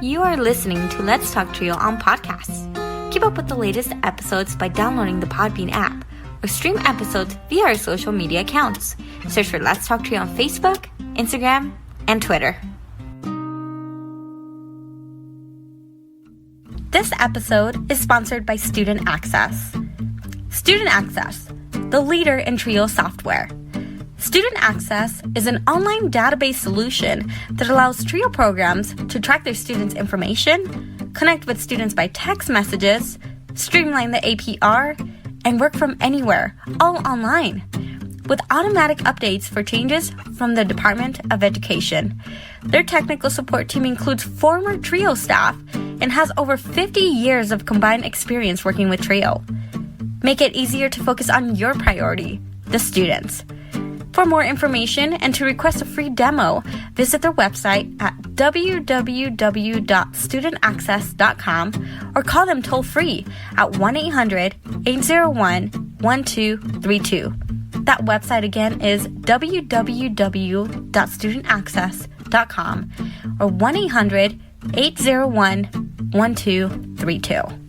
You are listening to Let's Talk Trio on podcasts. Keep up with the latest episodes by downloading the Podbean app or stream episodes via our social media accounts. Search for Let's Talk Trio on Facebook, Instagram, and Twitter. This episode is sponsored by StudentAccess. StudentAccess, the leader in Trio software. StudentAccess is an online database solution that allows Trio programs to track their students' information, connect with students by text messages, streamline the APR, and work from anywhere, all online, with automatic updates for changes from the Department of Education. Their technical support team includes former Trio staff and has over 50 years of combined experience working with Trio. Make it easier to focus on your priority, the students. For more information and to request a free demo, visit their website at www.studentaccess.com or call them toll-free at 1-800-801-1232. That website again is www.studentaccess.com or 1-800-801-1232.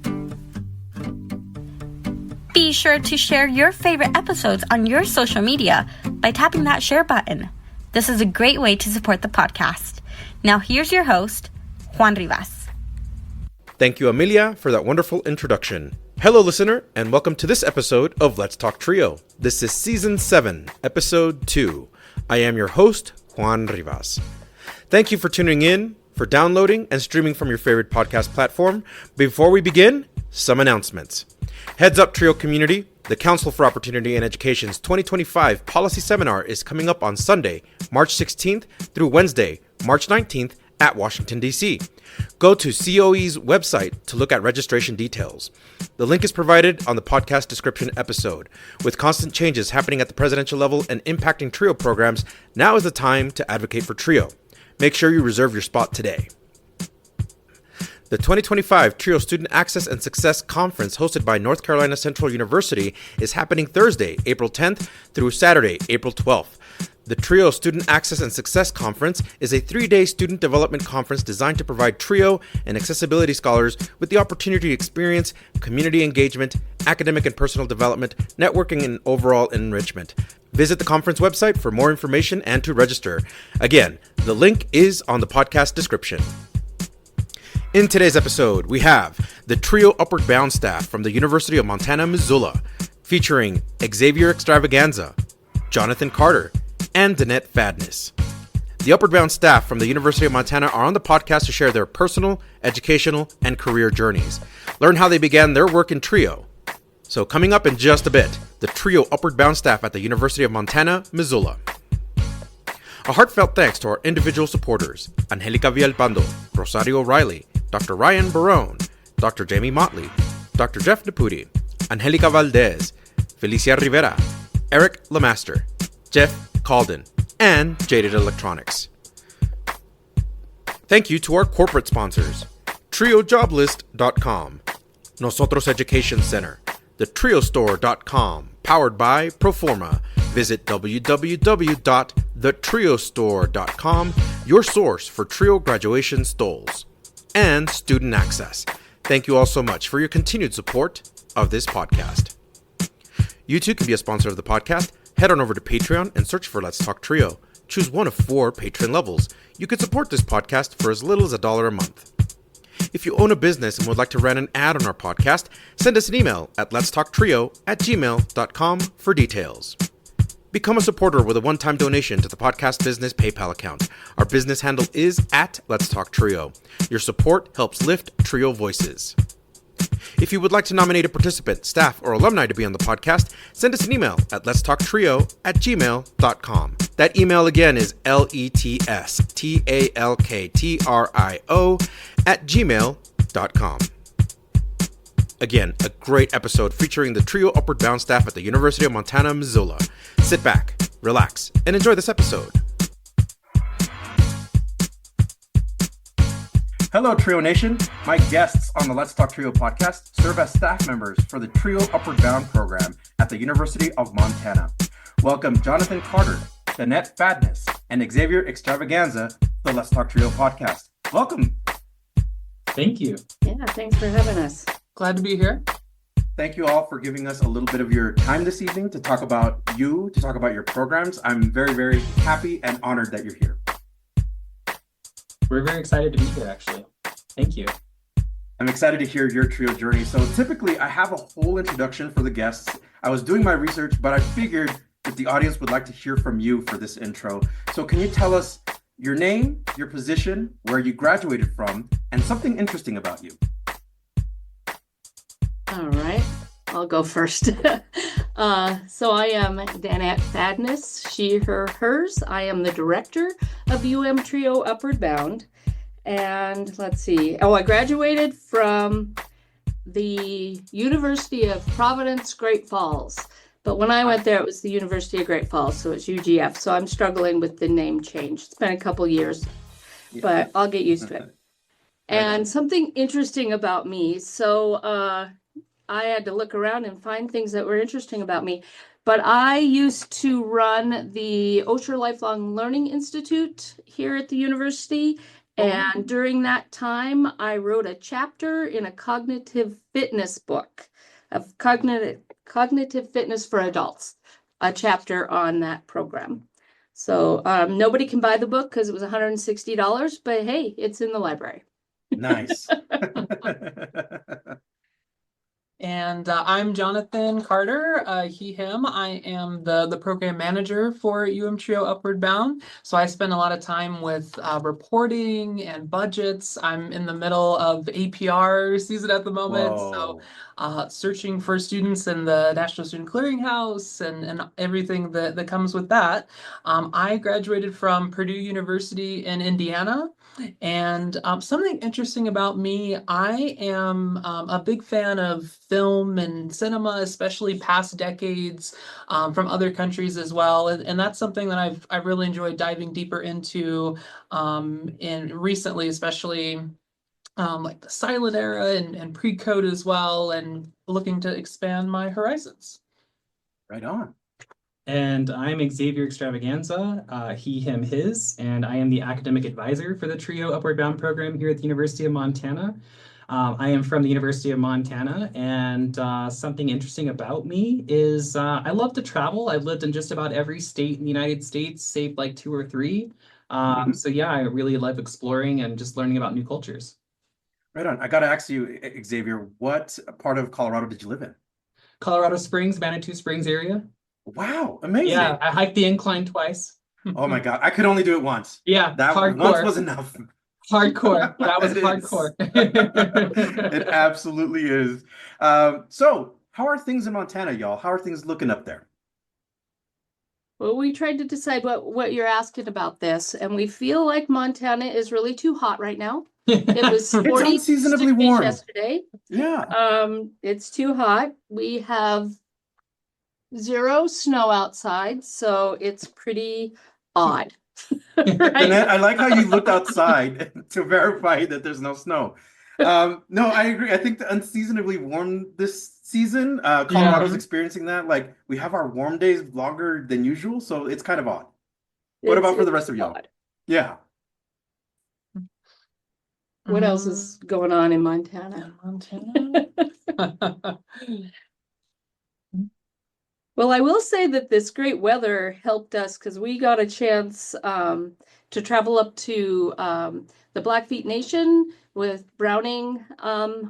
Be sure to share your favorite episodes on your social media by tapping that share button. This is a great way to support the podcast. Now here's your host, Juan Rivas. Thank you, Amelia, for that wonderful introduction. Hello, listener, and welcome to this episode of Let's Talk Trio. This is Season 7, Episode 2. I am your host, Juan Rivas. Thank you for tuning in, for downloading and streaming from your favorite podcast platform. Before we begin, some announcements. Heads up, Trio community. The Council for Opportunity in Education's 2025 Policy Seminar is coming up on Sunday, March 16th through Wednesday, March 19th at Washington, D.C. Go to COE's website to look at registration details. The link is provided on the podcast description episode. With constant changes happening at the presidential level and impacting Trio programs, now is the time to advocate for Trio. Make sure you reserve your spot today. The 2025 Trio Student Access and Success Conference hosted by North Carolina Central University is happening Thursday, April 10th through Saturday, April 12th. The Trio Student Access and Success Conference is a 3-day student development conference designed to provide Trio and accessibility scholars with the opportunity to experience community engagement, academic and personal development, networking, and overall enrichment. Visit the conference website for more information and to register. Again, the link is on the podcast description. In today's episode, we have the Trio Upward Bound staff from the University of Montana-Missoula, featuring Xavier Xtravaganza, Jonathan Carter, and Dannette Fadness. The Upward Bound staff from the University of Montana are on the podcast to share their personal, educational, and career journeys. Learn how they began their work in Trio. So coming up in just a bit, the Trio Upward Bound staff at the University of Montana-Missoula. A heartfelt thanks to our individual supporters, Angelica Vialpando, Rosario Riley, Dr. Ryan Barone, Dr. Jamie Motley, Dr. Jeff Nepute, Angelica Valdez, Felicia Rivera, Eric LaMaster, Jeff Kahlden, and Jaded Electronics. Thank you to our corporate sponsors, TrioJoblist.com, NOSOTROS Education Center, the TrioStore.com, powered by Proforma. Visit www.thetriostore.com, your source for Trio graduation stoles. And StudentAccess. Thank you all so much for your continued support of this podcast. You too can be a sponsor of the podcast. Head on over to Patreon and search for Let's Talk Trio. Choose one of 4 Patreon levels. You can support this podcast for as little as $1 a month. If you own a business and would like to run an ad on our podcast, send us an email at letstalktrio@gmail.com for details. Become a supporter with a one-time donation to the podcast business PayPal account. Our business handle is at Let's Talk Trio. Your support helps lift Trio voices. If you would like to nominate a participant, staff, or alumni to be on the podcast, send us an email at letstalktrio@gmail.com. That email again is letstalktrio@gmail.com. Again, a great episode featuring the Trio Upward Bound staff at the University of Montana-Missoula. Sit back, relax, and enjoy this episode. Hello, Trio Nation. My guests on the Let's Talk Trio podcast serve as staff members for the Trio Upward Bound program at the University of Montana. Welcome Jonathan Carter, Dannette Fadness, and Xavier Xtravaganza, the Let's Talk Trio podcast. Welcome. Thank you. Yeah, thanks for having us. Glad to be here. Thank you all for giving us a little bit of your time this evening to talk about you, to talk about your programs. I'm very, very happy and honored that you're here. We're very excited to be here, actually. Thank you. I'm excited to hear your trio journey. So typically I have a whole introduction for the guests. I was doing my research, but I figured that the audience would like to hear from you for this intro. So can you tell us your name, your position, where you graduated from, and something interesting about you? All right, I'll go first. So I am Dannette Fadness, she, her, hers. I am the director of UM Trio Upward Bound. And let's see. Oh, I graduated from the University of Providence, Great Falls. But when I went there, it was the University of Great Falls, so it's UGF. So I'm struggling with the name change. It's been a couple years, but I'll get used to it. And something interesting about me. So I had to look around and find things that were interesting about me. But I used to run the Osher Lifelong Learning Institute here at the university. And during that time, I wrote a chapter in a cognitive fitness book of cognitive fitness for adults, a chapter on that program. So nobody can buy the book because it was $160, but hey, it's in the library. Nice. And I'm Jonathan Carter, he, him. I am the program manager for UM Trio Upward Bound. So I spend a lot of time with reporting and budgets. I'm in the middle of APR season at the moment. Whoa. So searching for students in the National Student Clearinghouse and everything that comes with that. I graduated from Purdue University in Indiana. And something interesting about me, I am a big fan of film and cinema, especially past decades from other countries as well. And that's something that I've really enjoyed diving deeper into in recently, especially like the silent era and pre-code as well, and looking to expand my horizons. Right on. And I'm Xavier Xtravaganza, he, him, his, and I am the academic advisor for the Trio Upward Bound program here at the University of Montana. I am from the University of Montana, and something interesting about me is I love to travel. I've lived in just about every state in the United States, save like 2 or 3. So yeah, I really love exploring and just learning about new cultures. Right on. I got to ask you, Xavier, what part of Colorado did you live in? Colorado Springs, Manitou Springs area. Wow, amazing. Yeah, I hiked the incline twice. Oh my God, I could only do it once. Yeah, that hardcore. Once was enough. Hardcore. That was hardcore. It absolutely is. So how are things in Montana, y'all? How are things looking up there? Well, we tried to decide what you're asking about this, and we feel like Montana is really too hot right now. It was 40 unseasonably degrees warm yesterday. Yeah. It's too hot. We have 0 snow outside, so it's pretty odd. Right? Dannette, I like how you looked outside to verify that there's no snow. No, I agree. I think the unseasonably warm this season, Colorado's experiencing that. Like, we have our warm days longer than usual, so it's kind of odd. What about for the rest of y'all? Yeah. What else is going on in Montana? Well, I will say that this great weather helped us because we got a chance to travel up to the Blackfeet Nation with Browning.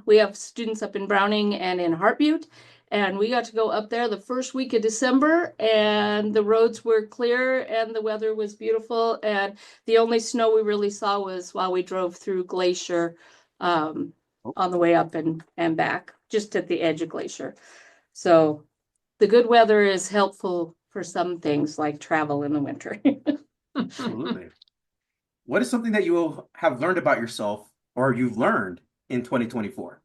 We have students up in Browning and in Heart Butte, and we got to go up there the first week of December, and the roads were clear and the weather was beautiful. And the only snow we really saw was while we drove through Glacier on the way up and back, just at the edge of Glacier. So the good weather is helpful for some things like travel in the winter. Absolutely. What is something that you will have learned about yourself or you've learned in 2024?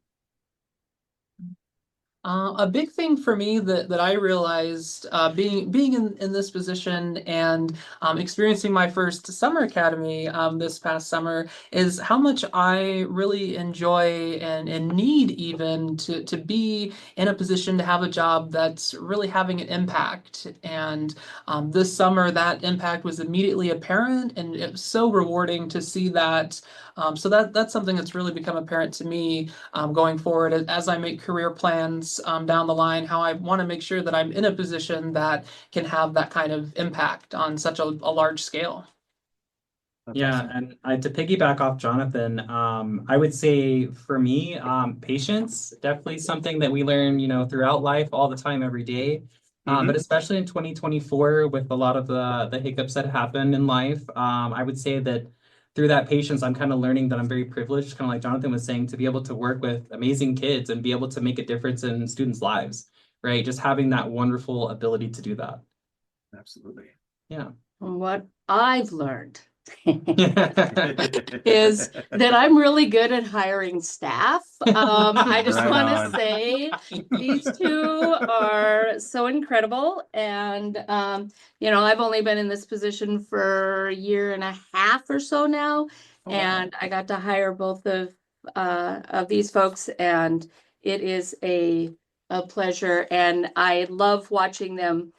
A big thing for me that I realized being in this position and experiencing my first summer academy this past summer is how much I really enjoy and need even to be in a position to have a job that's really having an impact. And this summer that impact was immediately apparent, and it was so rewarding to see that So that's something that's really become apparent to me going forward as I make career plans down the line, how I want to make sure that I'm in a position that can have that kind of impact on such a large scale. That's Yeah, awesome. and to piggyback off Jonathan, I would say for me, patience, definitely something that we learn, throughout life all the time, every day. But especially in 2024, with a lot of the hiccups that happened in life, I would say that through that patience, I'm kind of learning that I'm very privileged, kind of like Jonathan was saying, to be able to work with amazing kids and be able to make a difference in students' lives, right? Just having that wonderful ability to do that. Absolutely. Yeah. What I've learned is that I'm really good at hiring staff. I just Right want to on. say these two are so incredible. And, I've only been in this position for a year and a half or so now. Oh, wow. And I got to hire both of these folks, and it is a pleasure. And I love watching them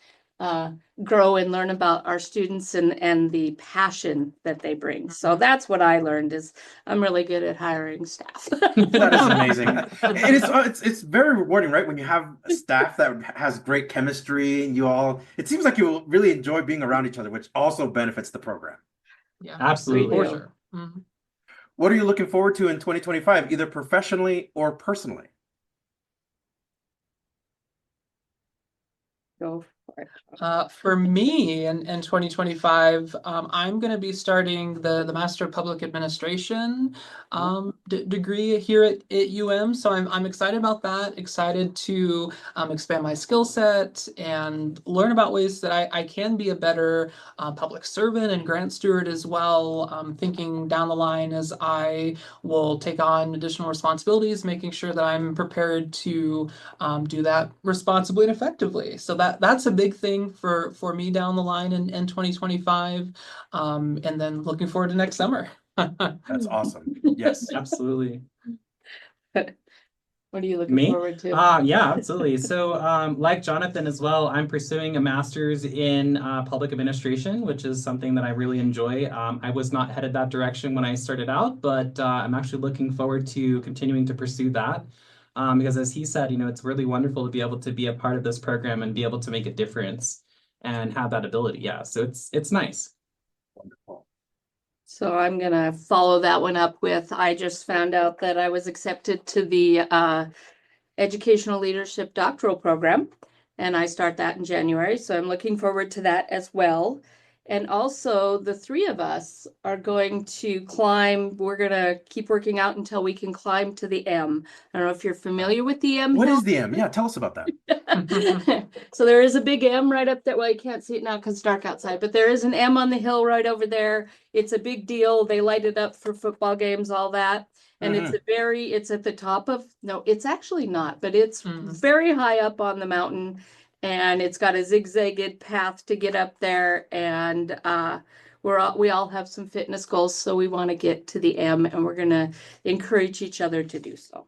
grow and learn about our students and the passion that they bring. So that's what I learned, is I'm really good at hiring staff. That is amazing. And it's very rewarding, right? When you have a staff that has great chemistry and it seems like you really enjoy being around each other, which also benefits the program. Yeah, Absolutely. for sure. Mhm. What are you looking forward to in 2025, either professionally or personally? Go for it. For me in 2025, I'm going to be starting the Master of Public Administration degree here at UM. So I'm excited about that, excited to expand my skill set and learn about ways that I can be a better public servant and grant steward as well, thinking down the line as I will take on additional responsibilities, making sure that I'm prepared to do that responsibly and effectively. So that's a big thing for me down the line in 2025, and then looking forward to next summer. That's awesome. Yes. Absolutely. What are you looking Me? forward to? Yeah, absolutely. So, like Jonathan as well, I'm pursuing a master's in public administration, which is something that I really enjoy. I was not headed that direction when I started out, but I'm actually looking forward to continuing to pursue that. Because as he said, it's really wonderful to be able to be a part of this program and be able to make a difference and have that ability. Yeah, so it's nice. Wonderful. So I'm gonna follow that one up with, I just found out that I was accepted to the Educational Leadership Doctoral Program, and I start that in January. So I'm looking forward to that as well. And also, the three of us are going to climb. We're gonna keep working out until we can climb to the M. I don't know if you're familiar with the M What Hill. is the M? Yeah, tell us about that. So there is a big M right up there. Well, you can't see it now because it's dark outside, but there is an M on the hill right over there. It's a big deal. They light it up for football games, all that. And it's at the top of, no, it's actually not, but it's very high up on the mountain, and it's got a zigzagged path to get up there. And we all have some fitness goals, so we want to get to the M, and we're gonna encourage each other to do so.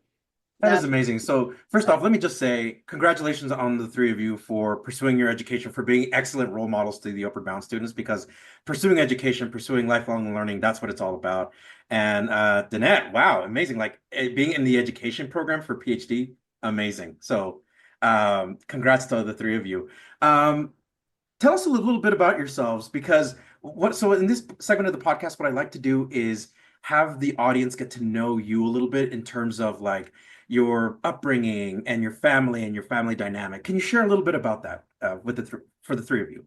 That is amazing. So first off, let me just say congratulations on the three of you for pursuing your education, for being excellent role models to the Upward Bound students, because pursuing education, pursuing lifelong learning, that's what it's all about. And Dannette, wow, amazing. Like being in the education program for PhD, amazing. So congrats to the three of you. Tell us a little bit about yourselves, because so in this segment of the podcast, what I like to do is have the audience get to know you a little bit in terms of like your upbringing and your family dynamic. Can you share a little bit about that for the three of you?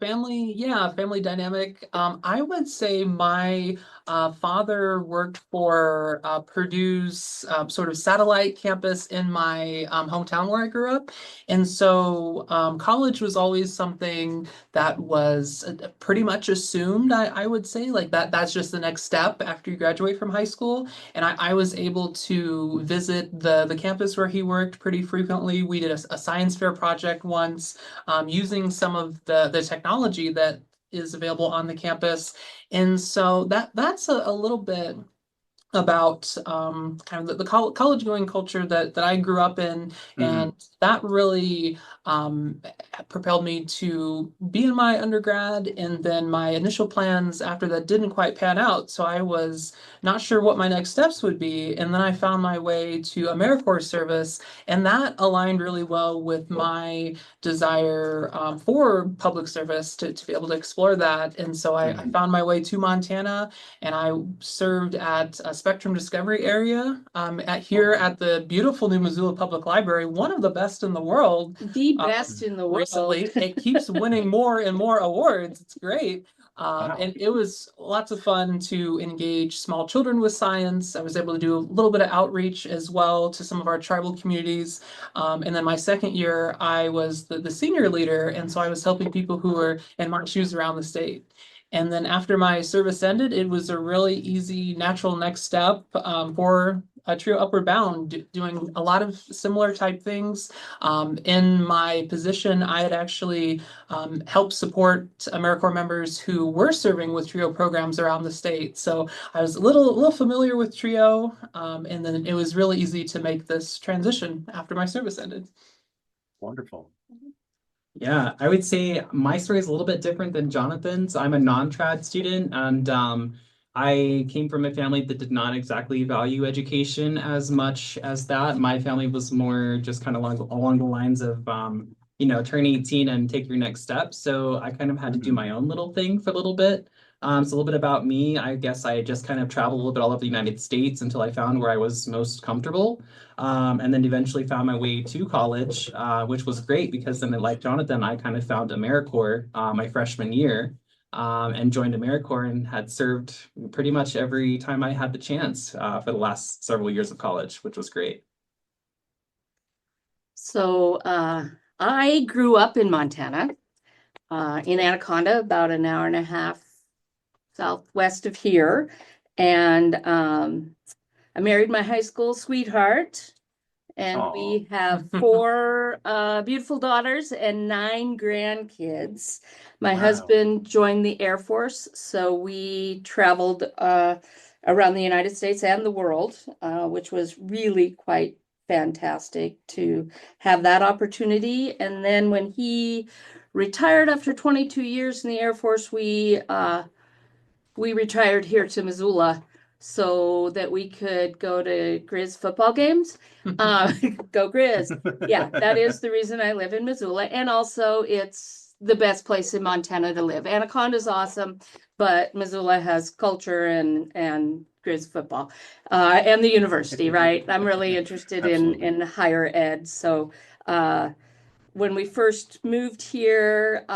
Family dynamic. I would say my father worked for Purdue's sort of satellite campus in my hometown where I grew up. And so college was always something that was pretty much assumed, I would say, like that's just the next step after you graduate from high school. And I was able to visit the campus where he worked pretty frequently. We did a science fair project once, using some of the technology that is available on the campus. And so that's a little bit about kind of the college going culture that I grew up in, and that really propelled me to be in my undergrad, and then my initial plans after that didn't quite pan out. So I was not sure what my next steps would be. And then I found my way to AmeriCorps service, and that aligned really well with my desire for public service to be able to explore that. And so I found my way to Montana, and I served at a Spectrum Discovery area here at the beautiful new Missoula Public Library, one of the best in the world. The best in the world. Recently, it keeps winning more and more awards. It's great. And it was lots of fun to engage small children with science. I was able to do a little bit of outreach as well to some of our tribal communities. And then my second year, I was the senior leader. And so I was helping people who were in my shoes around the state. And then after my service ended, it was a really easy, natural next step for a Trio Upward Bound, doing a lot of similar type things. In my position, I had actually helped support AmeriCorps members who were serving with Trio programs around the state. So I was a little familiar with Trio, and then it was really easy to make this transition after my service ended. Wonderful. Yeah, I would say my story is a little bit different than Jonathan's. I'm a non-trad student, and I came from a family that did not exactly value education as much as that. My family was more just kind of along the lines of, turn 18 and take your next step. So I kind of had to do my own little thing for a little bit. So a little bit about me. I guess I just kind of traveled a little bit all over the United States until I found where I was most comfortable. And then eventually found my way to college, which was great because then, like Jonathan, I kind of found AmeriCorps my freshman year, and joined AmeriCorps and had served pretty much every time I had the chance for the last several years of college, which was great. So I grew up in Montana, in Anaconda, about an hour and a half southwest of here. And I married my high school sweetheart, and we have 4 beautiful daughters and 9 grandkids. My husband joined the Air Force, so we traveled around the United States and the world, which was really quite fantastic to have that opportunity. And then when he retired after 22 years in the Air Force, we retired here to Missoula so that we could go to Grizz football games. Go Grizz. Yeah, that is the reason I live in Missoula. And also it's the best place in Montana to live. Anaconda's awesome, but Missoula has culture and Grizz football. And the university, right? I'm really interested in higher ed. So when we first moved here,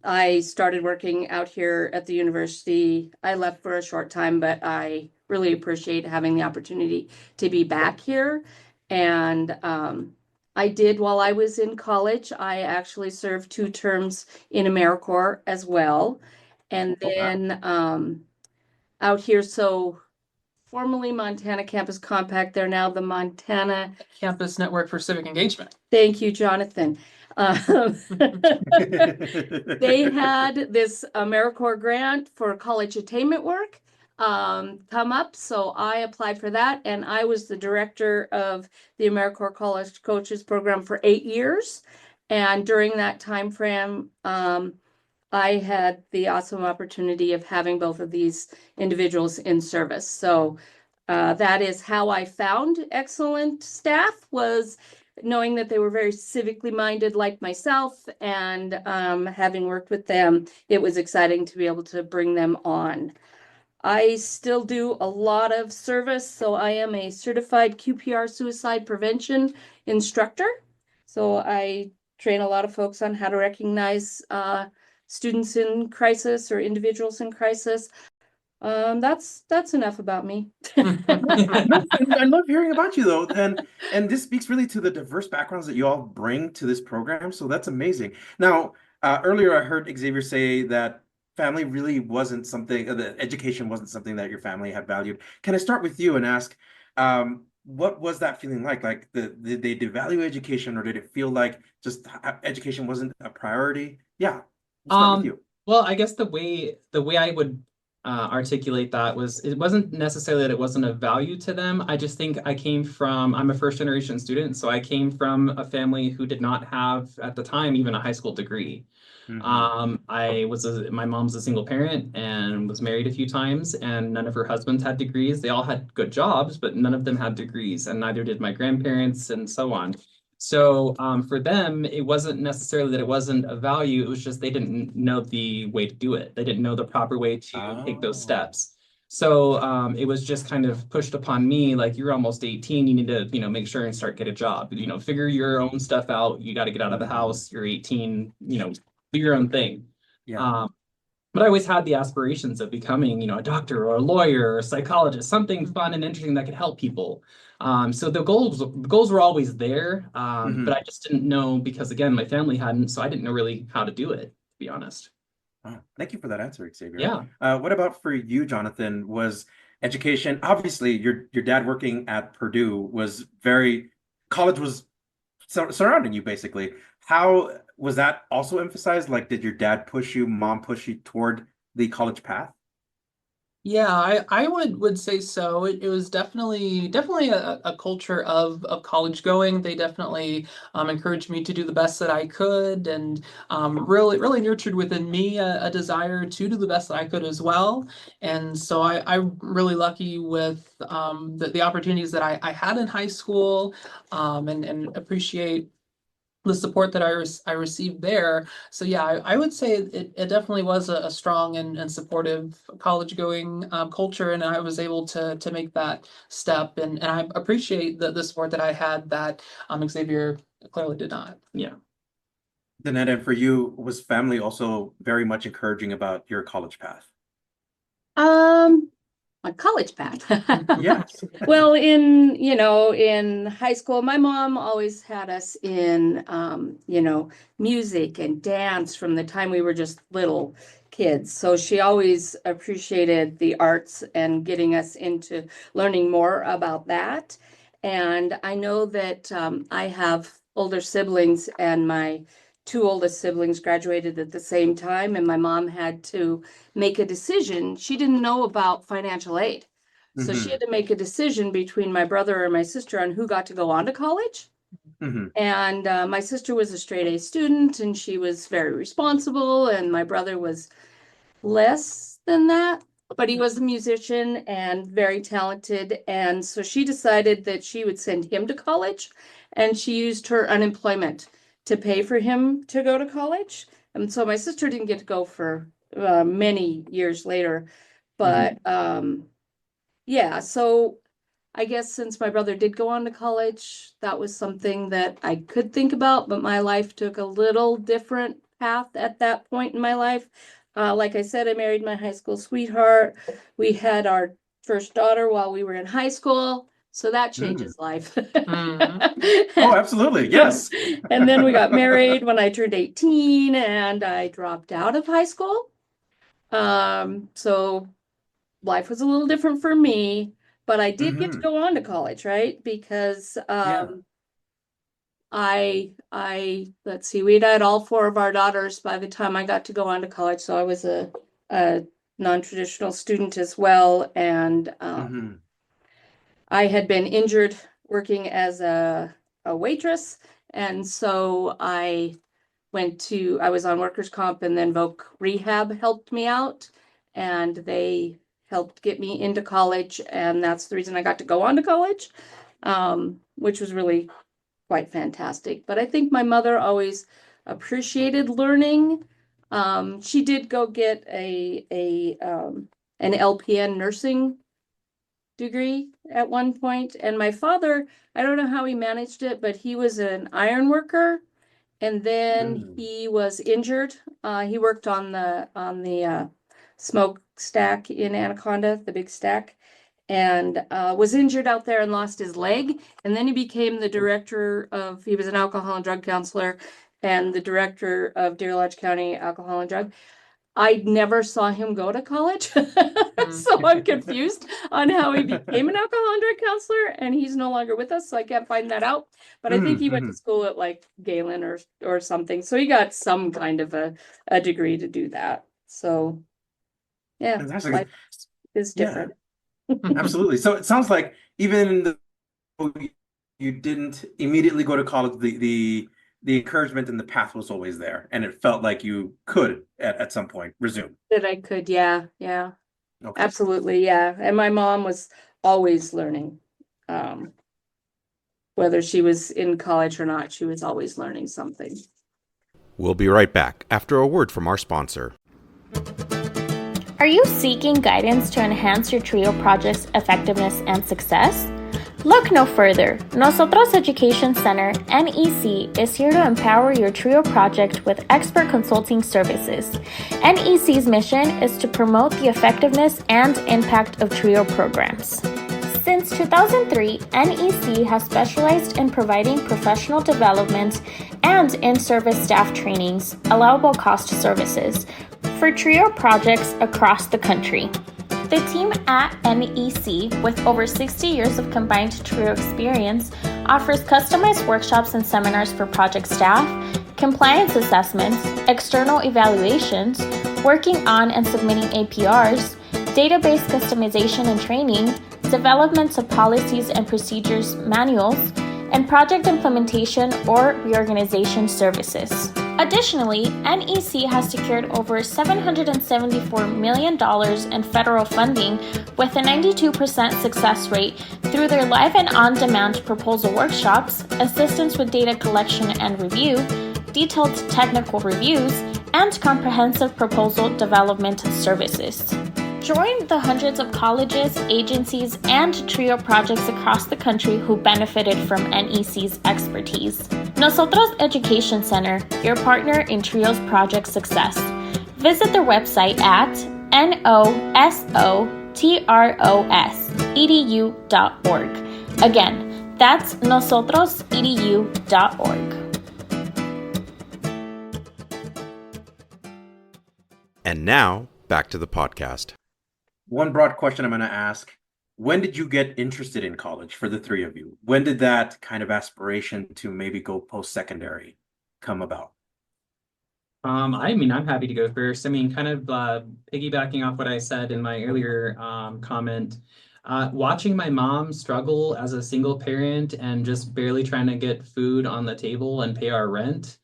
I started working out here at the university. I left for a short time, but I really appreciate having the opportunity to be back here. And I did, while I was in college, I actually served 2 terms in AmeriCorps as well. And then out here, so formerly Montana Campus Compact, they're now the Montana Campus Network for Civic Engagement. Thank you, Jonathan. They had this AmeriCorps grant for college attainment work come up, so I applied for that, and I was the director of the AmeriCorps College Coaches Program for 8 years. And during that time frame, I had the awesome opportunity of having both of these individuals in service. So that is how I found excellent staff, was knowing that they were very civically minded like myself, and having worked with them, it was exciting to be able to bring them on. I still do a lot of service, so I am a certified QPR suicide prevention instructor. So I train a lot of folks on how to recognize students in crisis or individuals in crisis. That's enough about me. I love hearing about you though, and this speaks really to the diverse backgrounds that you all bring to this program. So that's amazing. Now, earlier I heard Xavier say that family really wasn't something, that education wasn't something that your family had valued. Can I start with you and ask, what was that feeling like? Like, did they devalue education, or did it feel like just education wasn't a priority? Yeah, we'll start with you. Well, I guess the way I would articulate that was it wasn't necessarily that it wasn't of value to them. I just think I'm a first generation student, so I came from a family who did not have at the time even a high school degree. My mom's a single parent and was married a few times, and none of her husbands had degrees. They all had good jobs, but none of them had degrees, and neither did my grandparents, and so on. So for them, it wasn't necessarily that it wasn't a value, it was just they didn't know the way to do it. They didn't know the proper way to take those steps. So it was just kind of pushed upon me, like, you're almost 18, you need to, make sure and get a job, figure your own stuff out. You got to get out of the house. You're 18, do your own thing. Yeah. But I always had the aspirations of becoming, a doctor or a lawyer or a psychologist, something fun and interesting that could help people. So the goals were always there, but I just didn't know because, again, my family hadn't, so I didn't know really how to do it, to be honest. Thank you for that answer, Xavier. Yeah. What about for you, Jonathan? Was education, obviously your dad working at Purdue college was surrounding you basically. How was that also emphasized? Like, did your dad push you, mom push you toward the college path? Yeah, I would say so. It was definitely a culture of college going. They definitely encouraged me to do the best that I could, and really nurtured within me a desire to do the best that I could as well. And so I'm really lucky with the opportunities that I had in high school, and appreciate the support that I received there. So yeah, I would say it definitely was a strong and supportive college going culture, and I was able to make that step, and I appreciate the support that I had that Xavier clearly did not. Yeah. Dannette, and for you, was family also very much encouraging about your college path? My college path. Yes. Well, in high school, my mom always had us in, music and dance from the time we were just little kids. So she always appreciated the arts and getting us into learning more about that. And I know that I have older siblings, and my two oldest siblings graduated at the same time, and my mom had to make a decision. She didn't know about financial aid. So she had to make a decision between my brother and my sister on who got to go on to college. And my sister was a straight A student, and she was very responsible, and my brother was less than that, but he was a musician and very talented. And so she decided that she would send him to college, and she used her unemployment to pay for him to go to college. And so my sister didn't get to go for many years later. But yeah, so I guess since my brother did go on to college, that was something that I could think about, but my life took a little different path at that point in my life. Like I said, I married my high school sweetheart. We had our first daughter while we were in high school, so that changes life. Oh, absolutely. Yes. And then we got married when I turned 18, and I dropped out of high school. So life was a little different for me, but I did get to go on to college, right? Because let's see, we'd had all four of our daughters by the time I got to go on to college. So I was a non-traditional student as well. And I had been injured working as a waitress. And so I was on workers' comp, and then Voc Rehab helped me out, and they helped get me into college. And that's the reason I got to go on to college, which was really quite fantastic. But I think my mother always appreciated learning. She did go get an LPN nursing degree at one point. And my father, I don't know how he managed it, but he was an iron worker. And then he was injured. He worked on the smokestack in Anaconda, the big stack, and was injured out there and lost his leg. And then he became he was an alcohol and drug counselor and the director of Deer Lodge County Alcohol and Drug. I never saw him go to college. So I'm confused on how he became an alcohol and drug counselor, and he's no longer with us, so I can't find that out. But I think he went to school at like Galen or something. So he got some kind of a degree to do that. So Yeah, Fantastic. life is Yeah, different. absolutely. So it sounds like even though you didn't immediately go to college, the encouragement and the path was always there, and it felt like you could at some point resume. That I could, yeah, yeah, Okay. absolutely, yeah. And my mom was always learning. Um, whether she was in college or not, she was always learning something. We'll be right back after a word from our sponsor. Are you seeking guidance to enhance your TRIO project's effectiveness and success? Look no further. NOSOTROS Education Center, NEC, is here to empower your TRIO project with expert consulting services. NEC's mission is to promote the effectiveness and impact of TRIO programs. Since 2003, NEC has specialized in providing professional development and in-service staff trainings, allowable cost services, for TRIO projects across the country. The team at NEC, with over 60 years of combined TRIO experience, offers customized workshops and seminars for project staff, compliance assessments, external evaluations, working on and submitting APRs, database customization and training, development of policies and procedures manuals, and project implementation or reorganization services. Additionally, NEC has secured over $774 million in federal funding with a 92% success rate through their live and on-demand proposal workshops, assistance with data collection and review, detailed technical reviews, and comprehensive proposal development services. Join the hundreds of colleges, agencies, and TRIO projects across the country who benefited from NEC's expertise. Nosotros Education Center, your partner in TRIO's project success. Visit their website at nosotros.edu.org. Again, that's nosotrosedu.org. And now, back to the podcast. One broad question I'm going to ask. When did you get interested in college for the three of you? When did that kind of aspiration to maybe go post-secondary come about? I mean, I'm happy to go first. I mean, kind of piggybacking off what I said in my earlier comment, watching my mom struggle as a single parent and just barely trying to get food on the table and pay our rent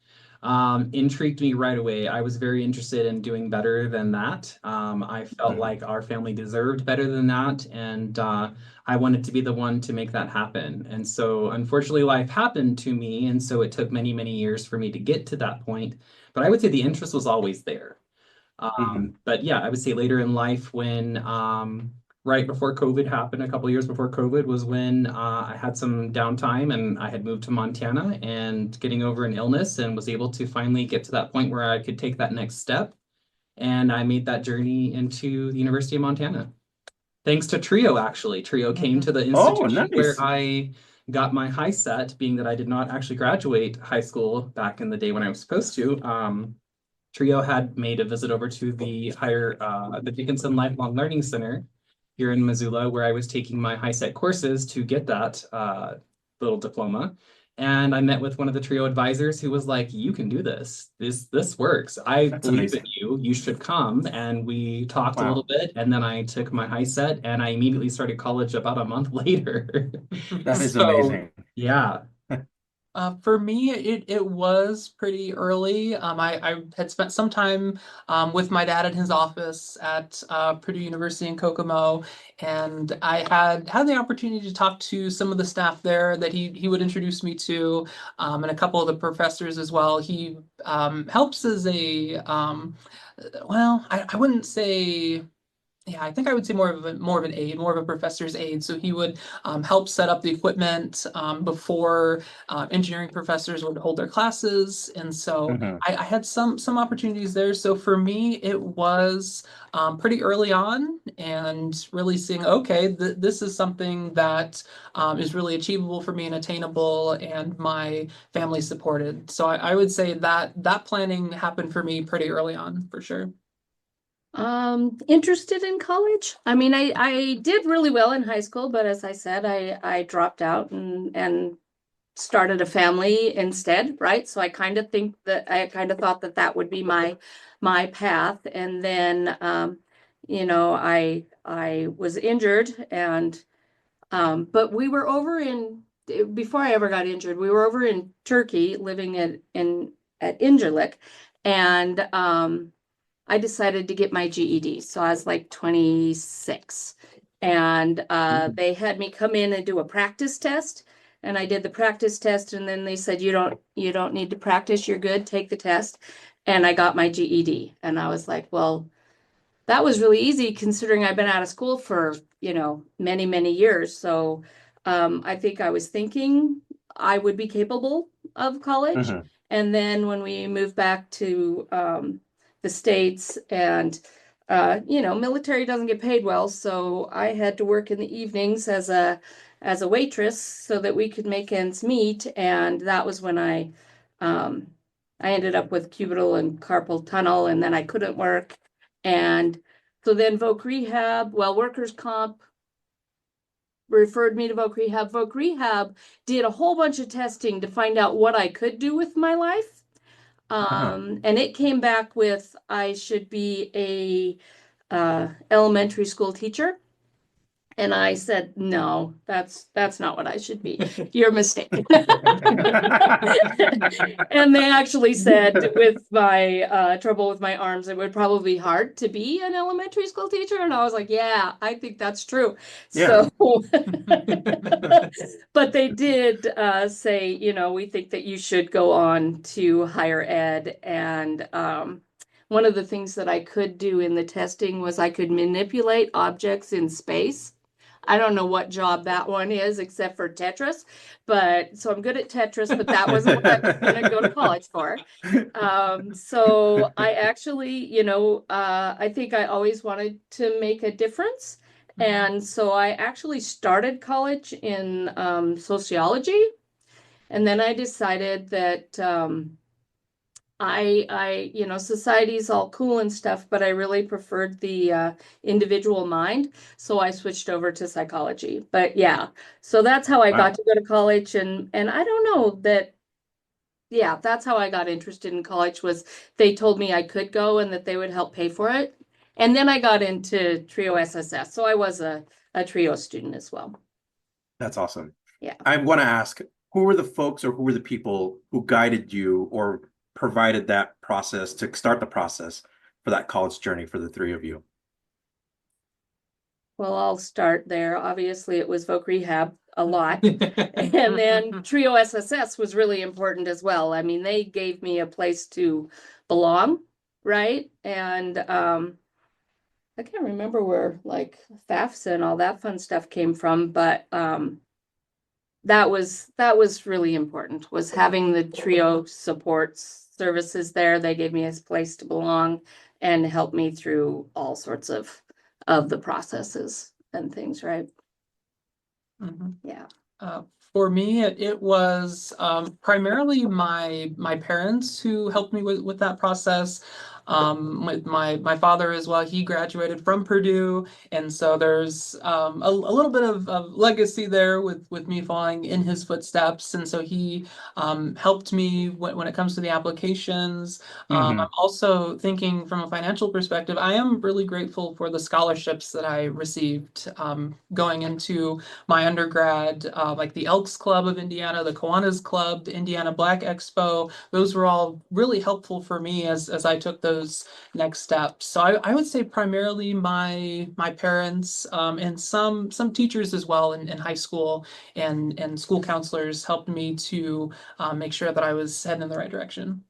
intrigued me right away. I was very interested in doing better than that. I felt like our family deserved better than that, and I wanted to be the one to make that happen. And so, unfortunately, life happened to me, and so it took many, many years for me to get to that point. But I would say the interest was always there. But yeah, I would say later in life when right before COVID happened, a couple of years before COVID was when I had some downtime and I had moved to Montana and getting over an illness and was able to finally get to that point where I could take that next step. And I made that journey into the University of Montana. Thanks to TRIO, actually. TRIO came to the institution where I got my high set, being that I did not actually graduate high school back in the day when I was supposed to. TRIO had made a visit over to the Dickinson Lifelong Learning Center here in Missoula, where I was taking my high set courses to get that little diploma. And I met with one of the TRIO advisors who was like, you can do this. This works. I believe in you. You should come. And we talked a little bit. And then I took my high set and I immediately started college about a month later. That is amazing. Yeah. For me, it was pretty early. I had spent some time with my dad in his office at Purdue University in Kokomo, and I had the opportunity to talk to some of the staff there that he would introduce me to, and a couple of the professors as well. He helps as a well, I wouldn't say. Yeah, I think I would say more of an aide, more of a professor's aide. So he would help set up the equipment before engineering professors would hold their classes, and so I had some opportunities there. So for me, it was pretty early on, and really seeing, okay, this is something that is really achievable for me and attainable, and my family supported. So I would say that planning happened for me pretty early on, for sure. Interested in college? I mean, I did really well in high school, but as I said, I dropped out and started a family instead, right? So I kind of thought that would be my path. And then, I was injured, and but we were over before I ever got injured, we were over in Turkey living at Incirlik, and I decided to get my GED. So I was like 26, and they had me come in and do a practice test. And I did the practice test, and then they said, you don't need to practice, you're good, take the test. And I got my GED. And I was like, well, that was really easy considering I've been out of school for, many, many years. So I think I was thinking I would be capable of college. Mhm. And then when we moved back to the States, and military doesn't get paid well, so I had to work in the evenings as a waitress so that we could make ends meet. And that was when I ended up with cubital and carpal tunnel, and then I couldn't work. And so then workers' comp referred me to Voc Rehab. Voc Rehab did a whole bunch of testing to find out what I could do with my life. And it came back with I should be a elementary school teacher. And I said, no, that's not what I should be. You're mistaken. And they actually said with my trouble with my arms, it would probably be hard to be an elementary school teacher. And I was like, yeah, I think that's true. Yeah. So, but they did say, we think that you should go on to higher ed. And one of the things that I could do in the testing was I could manipulate objects in space. I don't know what job that one is except for Tetris, so I'm good at Tetris, but that wasn't what I was going to go to college for. So I actually, I think I always wanted to make a difference. And so I actually started college in sociology. And then I decided that society's all cool and stuff, but I really preferred the individual mind. So I switched over to psychology. But yeah, so that's how I got to go to college. And I don't know that's how I got interested in college, was they told me I could go and that they would help pay for it. And then I got into Trio SSS. So I was a Trio student as well. That's awesome. Yeah. I want to ask, who were the folks or who were the people who guided you or provided that process to start the process for that college journey for the three of you? Well, I'll start there. Obviously, it was Voc Rehab a lot. And then Trio SSS was really important as well. I mean, they gave me a place to belong, right? And I can't remember where like FAFSA and all that fun stuff came from, but that was really important, was having the Trio supports services there. They gave me a place to belong and helped me through all sorts of the processes and things, right? Mm-hmm. Yeah. For me, it was primarily my parents who helped me with that process. With my father as well, he graduated from Purdue, and so there's a little bit of legacy there with me following in his footsteps, and so he helped me when it comes to the applications. I'm also thinking from a financial perspective, I am really grateful for the scholarships that I received going into my undergrad, like the Elks Club of Indiana, the Kiwanis Club, the Indiana Black Expo. Those were all really helpful for me as I took those next steps. So I would say primarily my parents and some teachers as well in high school, and school counselors helped me to make sure that I was heading in the right direction.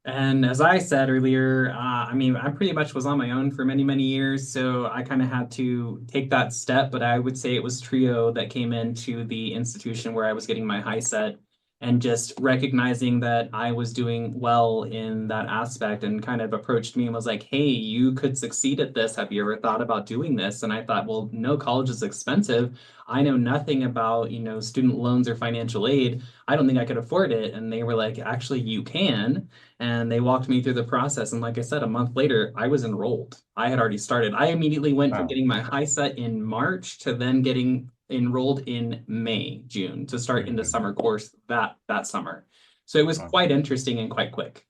And as I said earlier, I pretty much was on my own for many, many years, so I kind of had to take that step, but I would say it was Trio that came into the institution where I was getting my high set, and just recognizing that I was doing well in that aspect, and kind of approached me and was like, hey, you could succeed at this. Have you ever thought about doing this? And I thought, well, no, college is expensive. I know nothing about, student loans or financial aid. I don't think I could afford it. And they were like, actually, you can. And they walked me through the process. And like I said, a month later, I was enrolled. I had already started. I immediately went from getting my high set in March to then getting enrolled in June to start in the summer course that summer. So it was quite interesting and quite quick.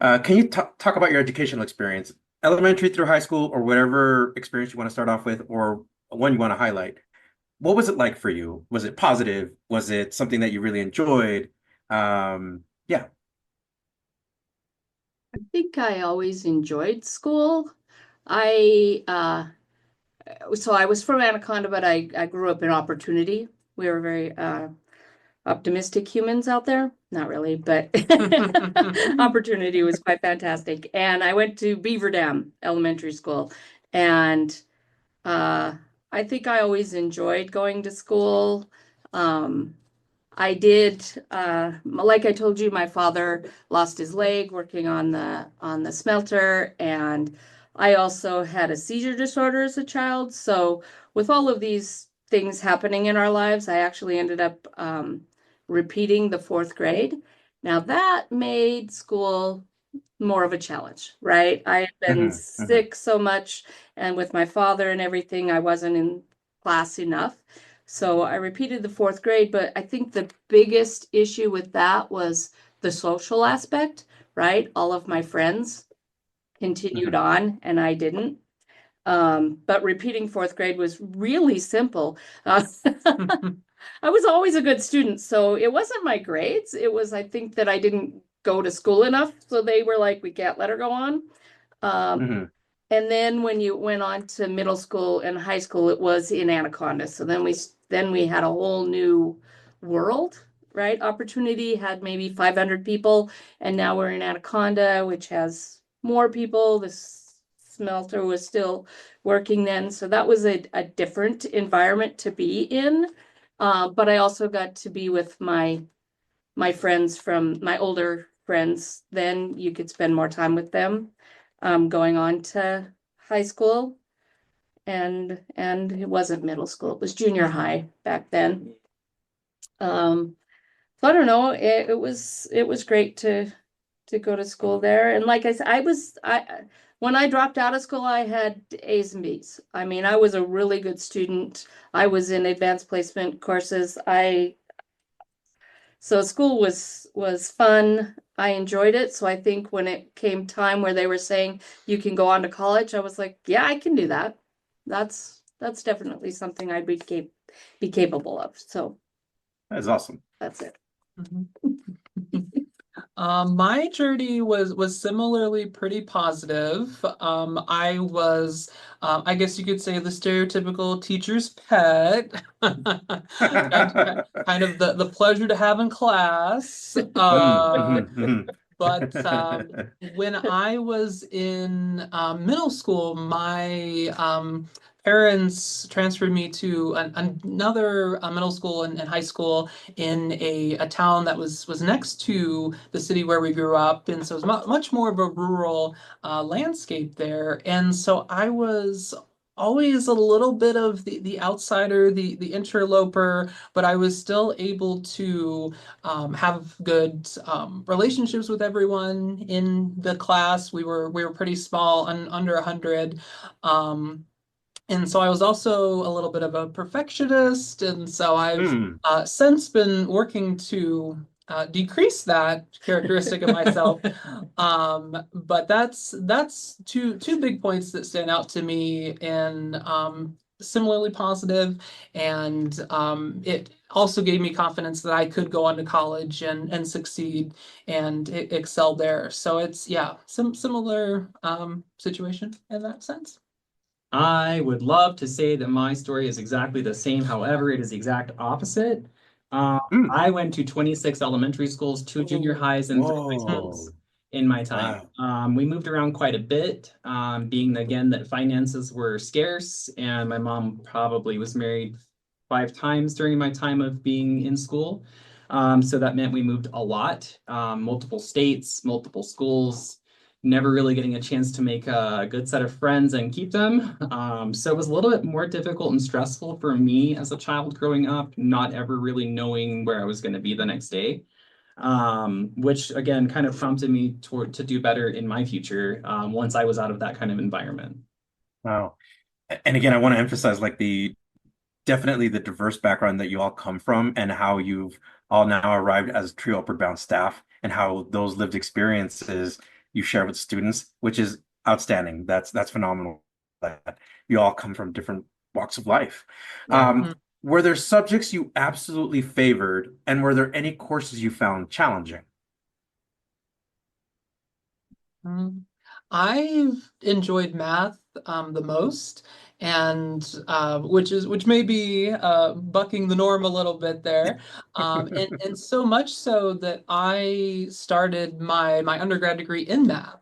Can you talk about your educational experience elementary through high school, or whatever experience you want to start off with, or one you want to highlight. What was it like for you? Was it positive? Was it something that you really enjoyed? Yeah. I think I always enjoyed school. I so I was from Anaconda, but I grew up in Opportunity. We were very optimistic humans out there. Not really, but Opportunity was quite fantastic. And I went to Beaver Dam Elementary School, and I think I always enjoyed going to school. I did, like I told you, my father lost his leg working on the smelter, and I also had a seizure disorder as a child. So with all of these things happening in our lives, I actually ended up repeating the fourth grade. Now that made school more of a challenge, right? I had been sick so much, and with my father and everything, I wasn't in class enough. So I repeated the fourth grade, but I think the biggest issue with that was the social aspect, right? All of my friends continued on and I didn't. But repeating fourth grade was really simple. I was always a good student, so it wasn't my grades. It was, I think, that I didn't go to school enough. So they were like, we can't let her go on. And then when you went on to middle school and high school, it was in Anaconda. So then we had a whole new world, right? Opportunity had maybe 500 people, and now we're in Anaconda, which has more people. This smelter was still working then, so that was a different environment to be in. But I also got to be with my friends from my older friends. Then you could spend more time with them. Going on to high school, and it wasn't middle school, it was junior high back then. So I don't know, it was great to go to school there. And like I said, when I dropped out of school, I had A's and B's. I mean, I was a really good student. I was in advanced placement courses. So school was fun. I enjoyed it. So I think when it came time where they were saying you can go on to college, I was like, yeah, I can do that. That's definitely something I'd be capable of. So That's awesome. that's it. My journey was similarly pretty positive. I was, I guess you could say, the stereotypical teacher's pet, and kind of the pleasure to have in class. But when I was in middle school, my parents transferred me to another middle school and high school in a town that was next to the city where we grew up, and so it was much more of a rural landscape there. And so I was always a little bit of the outsider, the interloper, but I was still able to have good relationships with everyone in the class. We were pretty small, under 100. And so I was also a little bit of a perfectionist, and so I've since been working to decrease that characteristic of myself. But that's two big points that stand out to me, and similarly positive. And it also gave me confidence that I could go on to college and succeed and excel there. So it's, yeah, similar situation in that sense. I would love to say that my story is exactly the same. However, it is the exact opposite. I went to 26 elementary schools, 2 junior highs, and 3 high schools in my time. We moved around quite a bit, being again that finances were scarce, and my mom probably was married 5 times during my time of being in school. So that meant we moved a lot, multiple states, multiple schools, never really getting a chance to make a good set of friends and keep them. So it was a little bit more difficult and stressful for me as a child growing up, not ever really knowing where I was going to be the next day, which again kind of prompted me to do better in my future once I was out of that kind of environment. Wow. And again, I want to emphasize like definitely the diverse background that you all come from, and how you've all now arrived as TRIO Upward Bound staff, and how those lived experiences you share with students, which is outstanding. That's phenomenal that you all come from different walks of life. Mhm. Were there subjects you absolutely favored, and were there any courses you found challenging? I've enjoyed math the most, and which may be bucking the norm a little bit there, and so much so that I started my undergrad degree in math.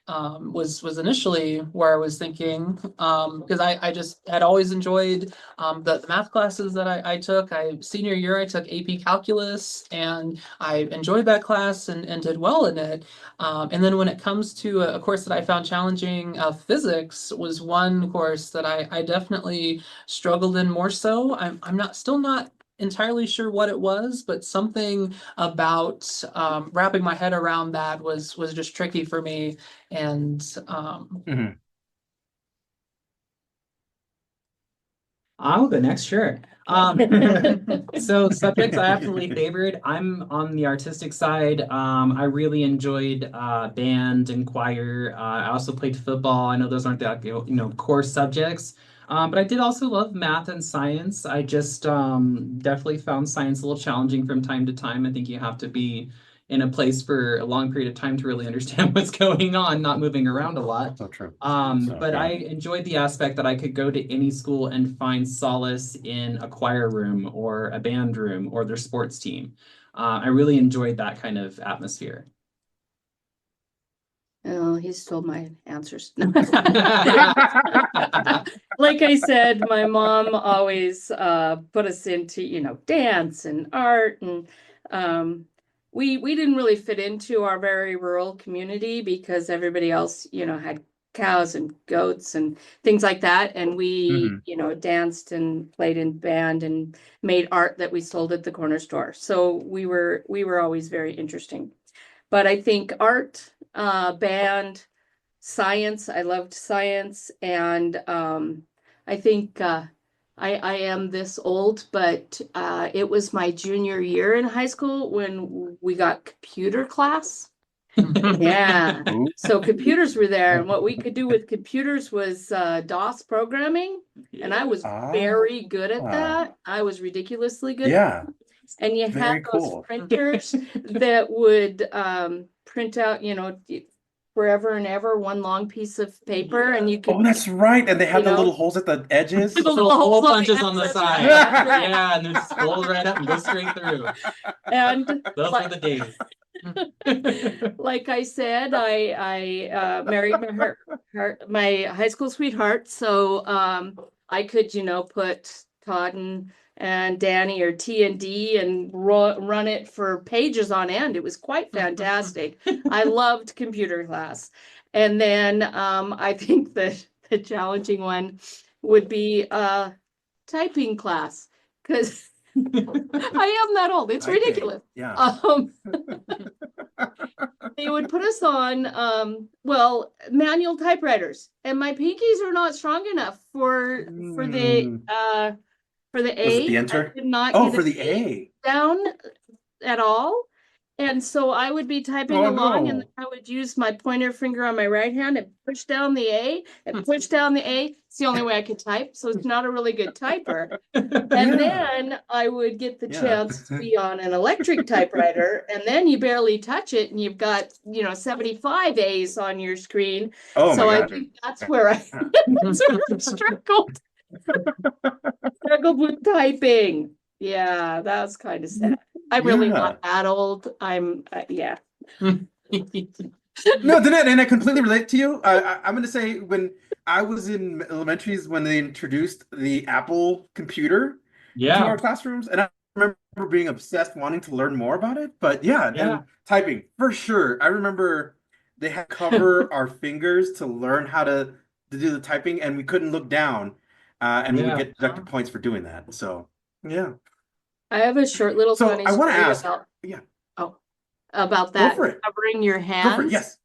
Was initially where I was thinking, because I just had always enjoyed the math classes that I took. Senior year I took AP Calculus, and I enjoyed that class and did well in it. And then when it comes to a course that I found challenging, physics was one course that I definitely struggled in more so. I'm not still not entirely sure what it was, but something about wrapping my head around that was just tricky for me. And Mhm. I'll go next, sure. So subjects I absolutely favored. I'm on the artistic side. I really enjoyed band and choir. I also played football. I know those aren't the core subjects, but I did also love math and science. I just definitely found science a little challenging from time to time. I think you have to be in a place for a long period of time to really understand what's going on, not moving around a lot. So true. But I enjoyed the aspect that I could go to any school and find solace in a choir room or a band room or their sports team. I really enjoyed that kind of atmosphere. Oh, he stole my answers. No. Like I said, my mom always put us into, dance and art, and we didn't really fit into our very rural community because everybody else, had cows and goats and things like that. And we, Mhm. danced and played in band and made art that we sold at the corner store. So we were always very interesting. But I think art, band, science, I loved science, and I think I am this old, but it was my junior year in high school when we got computer class. Yeah. Ooh. So computers were there, and what we could do with computers was DOS programming, and I was very good at that. I was ridiculously good. Yeah, And you had very those cool. printers that would print out, forever and ever one long piece of paper, and you could Oh, that's right. And they had the know? little holes at the edges. The Little holes hole on the punches on the edges. side. That's right. Yeah, and they just fold right up and go straight through. And Those were the days. like I said, I married my high school sweetheart, so I could, put Todd and Danny or T and D and run it for pages on end. It was quite fantastic. I loved computer class. And then I think that the challenging one would be typing class, because I am that old. It's Typing, ridiculous. yeah. They would put us on manual typewriters, and my pinkies are not strong enough for the Was it A. the I enter? could not Oh, get for a the A A. down at all. And so I would be typing Oh, along, and no. I would use my pointer finger on my right hand and push down the A and push down the A. It's the only way I could type, so it's not a really good typer. And Yeah. then I would get the Yeah. chance to be on an electric typewriter, and then you barely touch it, and you've got 75 A's on your screen. Oh So my I God. think that's where I struggled with typing. Yeah, that's kind of sad. I'm really Yeah. not that old. I'm yeah. No, Dannette, and I completely relate to you. I'm going to say when I was in elementaries, when they introduced the Apple computer to our classrooms, and I remember being obsessed, wanting to learn more about it. But yeah, and typing for sure. I remember they had to cover our fingers to learn how to do the typing, and we couldn't look down, and we would get deducted points for doing that. So yeah. I have a short little So funny I want to story ask, about go that for it. covering your Go for it. hands. Yes.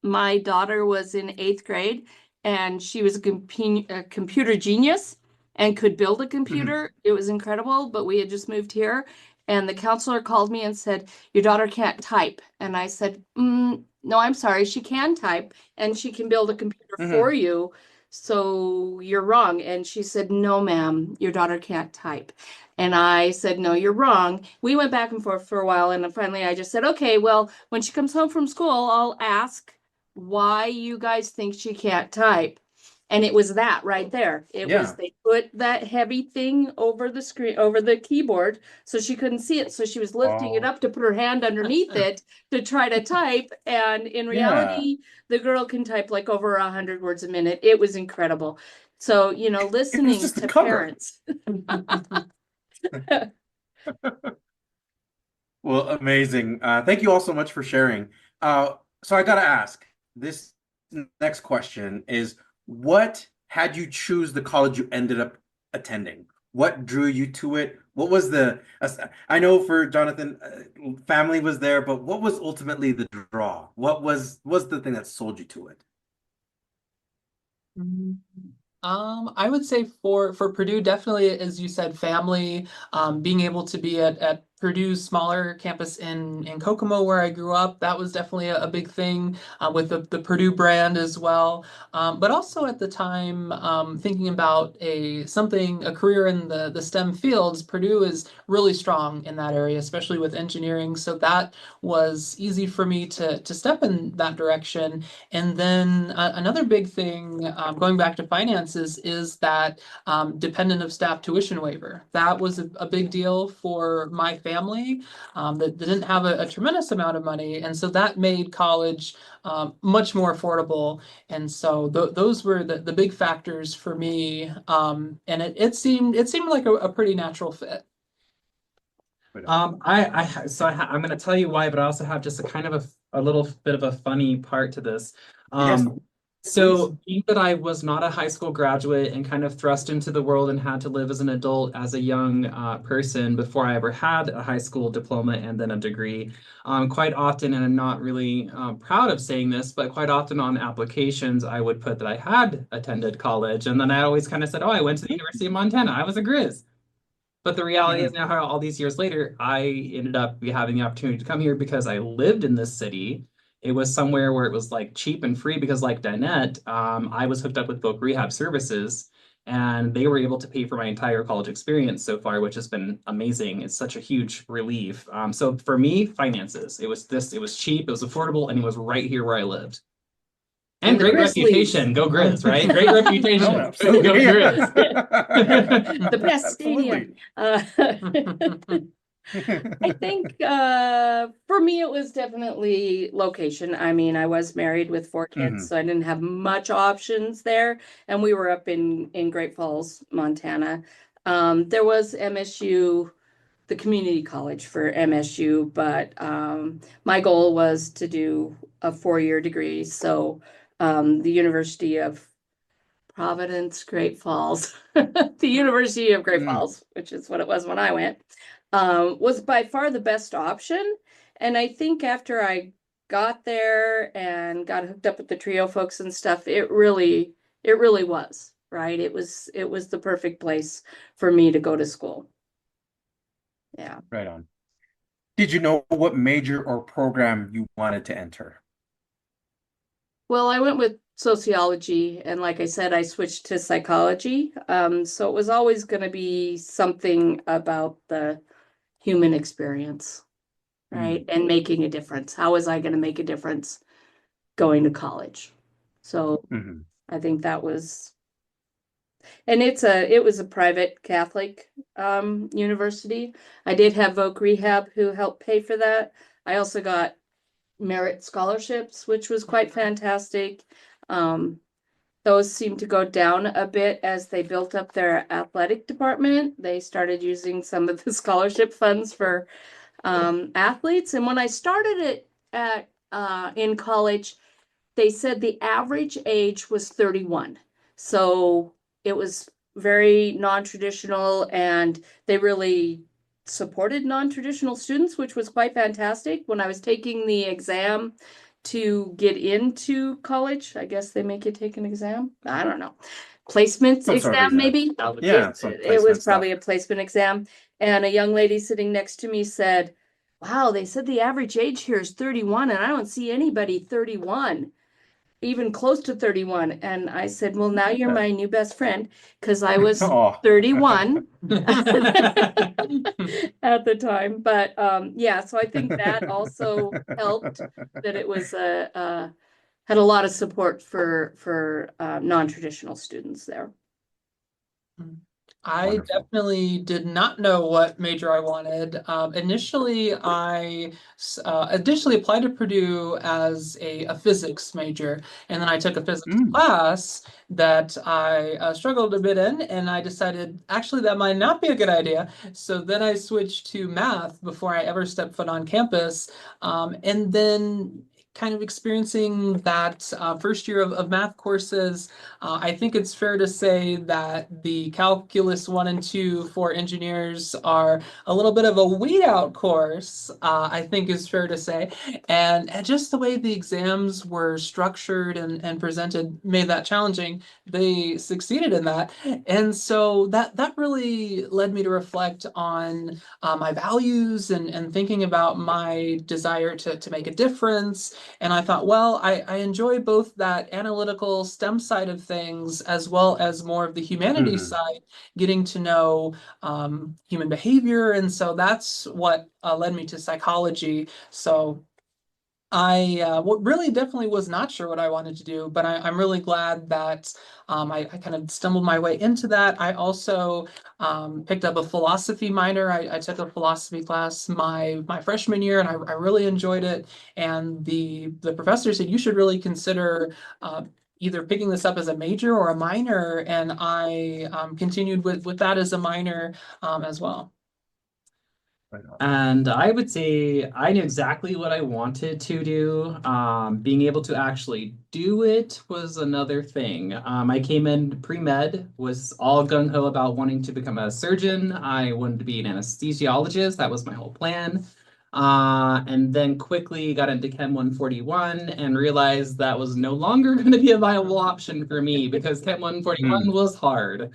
My daughter was in 8th grade, and she was a computer genius and could build a computer. It was incredible, but we had just moved here, and the counselor called me and said, "Your daughter can't type." And I said, no, I'm sorry, she can type and she can build a computer for you. So you're wrong. And she said, no, ma'am, your daughter can't type. And I said, no, you're wrong. We went back and forth for a while. And then finally I just said, okay, well, when she comes home from school, I'll ask why you guys think she can't type. And it was that right there. It was, they put that heavy thing over the screen, over the keyboard, so she couldn't see it. So she was lifting it up to put her hand underneath it to try to type. And in reality, the girl can type like over 100 words a minute. It was incredible. So, you know, listening to parents. Well, amazing. Thank you all so much for sharing. So I got to ask, this next question is, what had you choose the college you ended up attending? What drew you to it? What was I know for Jonathan, family was there, but what was ultimately the draw? What was the thing that sold you to it? I would say for Purdue, definitely, as you said, family, being able to be at Purdue's smaller campus in Kokomo, where I grew up, that was definitely a big thing, with the Purdue brand as well. But also at the time, thinking about a career in the STEM fields, Purdue is really strong in that area, especially with engineering. So that was easy for me to step in that direction. And then another big thing, going back to finances, is that dependent of staff tuition waiver. That was a big deal for my family, that didn't have a tremendous amount of money. And so that made college much more affordable. And so those were the big factors for me. And it seemed like a pretty natural fit. I'm going to tell you why, but I also have just a kind of a little bit of a funny part to this. So being that I was not a high school graduate and kind of thrust into the world and had to live as an adult as a young person before I ever had a high school diploma and then a degree, quite often, and I'm not really proud of saying this, but quite often on applications, I would put that I had attended college. And then I always kind of said, oh, I went to the University of Montana. I was a Grizz. But the reality is now, all these years later, I ended up having the opportunity to come here because I lived in this city. It was somewhere where it was like cheap and free because, like Dannette, I was hooked up with Voc Rehab Services, and they were able to pay for my entire college experience so far, which has been amazing. It's such a huge relief. So for me, finances, it was cheap, it was affordable, and it was right here where I lived. And great reputation. Go Grizz, right? Great reputation. Go Grizz. The best stadium. I think for me, it was definitely location. I mean, I was married with 4 kids, so I didn't have much options there. And we were up in Great Falls, Montana. There was MSU, the community college for MSU, but my goal was to do a 4-year degree. So the University of Providence, Great Falls, the University of Great Falls, which is what it was when I went, was by far the best option. And I think after I got there and got hooked up with the trio folks and stuff, it really was, right? It was the perfect place for me to go to school. Yeah. Right on. Did you know what major or program you wanted to enter? Well, I went with sociology, and like I said, I switched to psychology. So it was always going to be something about the human experience, right? And making a difference. How was I going to make a difference going to college? So I think that was, and it was a private Catholic university. I did have Voc Rehab who helped pay for that. I also got merit scholarships, which was quite fantastic. Those seemed to go down a bit as they built up their athletic department. They started using some of the scholarship funds for athletes. And when I started it in college, they said the average age was 31. So it was very non-traditional, and they really supported non-traditional students, which was quite fantastic. When I was taking the exam to get into college, I guess they make you take an exam. I don't know. Placement exam, maybe? Yeah, it was probably a placement exam. And a young lady sitting next to me said, wow, they said the average age here is 31, and I don't see anybody 31, even close to 31. And I said, well, now you're my new best friend, because I was Oh. 31 at the time. But yeah, so I think that also helped, that it was had a lot of support for non-traditional students there. I Wonderful. definitely did not know what major I wanted. Initially, I initially applied to Purdue as a physics major, and then I took a physics class that I struggled a bit in, and I decided actually that might not be a good idea. So then I switched to math before I ever stepped foot on campus, and then kind of experiencing that first year of math courses. I think it's fair to say that the Calculus 1 and 2 for engineers are a little bit of a weed out course, I think is fair to say. And just the way the exams were structured and presented made that challenging. They succeeded in that. And so that really led me to reflect on my values and thinking about my desire to make a difference. And I thought, well, I enjoy both that analytical STEM side of things as well as more of the humanities side, getting to know human behavior. And so that's what led me to psychology. So I really definitely was not sure what I wanted to do, but I'm really glad that I kind of stumbled my way into that. I also picked up a philosophy minor. I took a philosophy class my freshman year, and I really enjoyed it. And the professor said you should really consider either picking this up as a major or a minor, and I continued with that as a minor as well. And I would say I knew exactly what I wanted to do. Being able to actually do it was another thing. I came in pre-med, was all gung-ho about wanting to become a surgeon. I wanted to be an anesthesiologist. That was my whole plan. And then quickly got into Chem 141 and realized that was no longer going to be a viable option for me because Chem 141 was hard.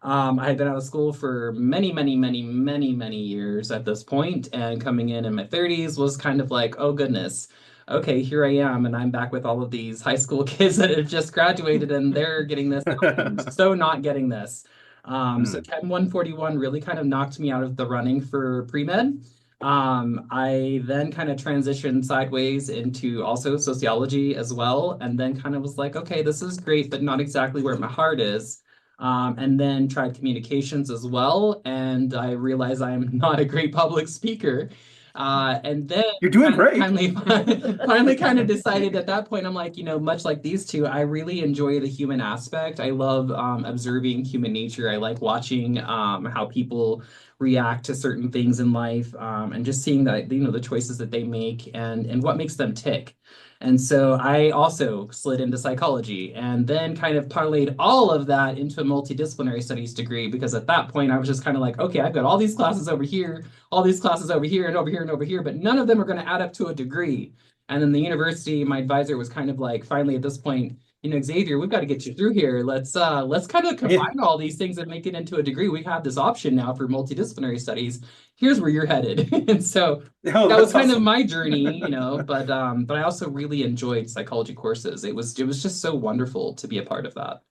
I had been out of school for many, many, many, many, many years at this point, and coming in my 30s was kind of like, oh goodness, okay, here I am, and I'm back with all of these high school kids that have just graduated, and they're getting this, I'm so not getting this. So Chem 141 really kind of knocked me out of the running for pre-med. I then kind of transitioned sideways into also sociology as well, and then kind of was like, okay, this is great, but not exactly where my heart is. And then tried communications as well. And I realized I'm not a great public speaker. And then You're doing great. Finally kind of decided at that point, I'm like, much like these two, I really enjoy the human aspect. I love observing human nature. I like watching how people react to certain things in life and just seeing that, the choices that they make and what makes them tick. And so I also slid into psychology and then kind of parlayed all of that into a multidisciplinary studies degree, because at that point I was just kind of like, okay, I've got all these classes over here, all these classes over here and over here and over here, but none of them are going to add up to a degree. And then the university, my advisor was kind of like, finally at this point, Xavier, we've got to get you through here. Let's kind of combine all these things and make it into a degree. We have this option now for multidisciplinary studies. Here's where you're headed. And so that was kind of my journey, but I also really enjoyed psychology courses. It was just so wonderful to be a part of that.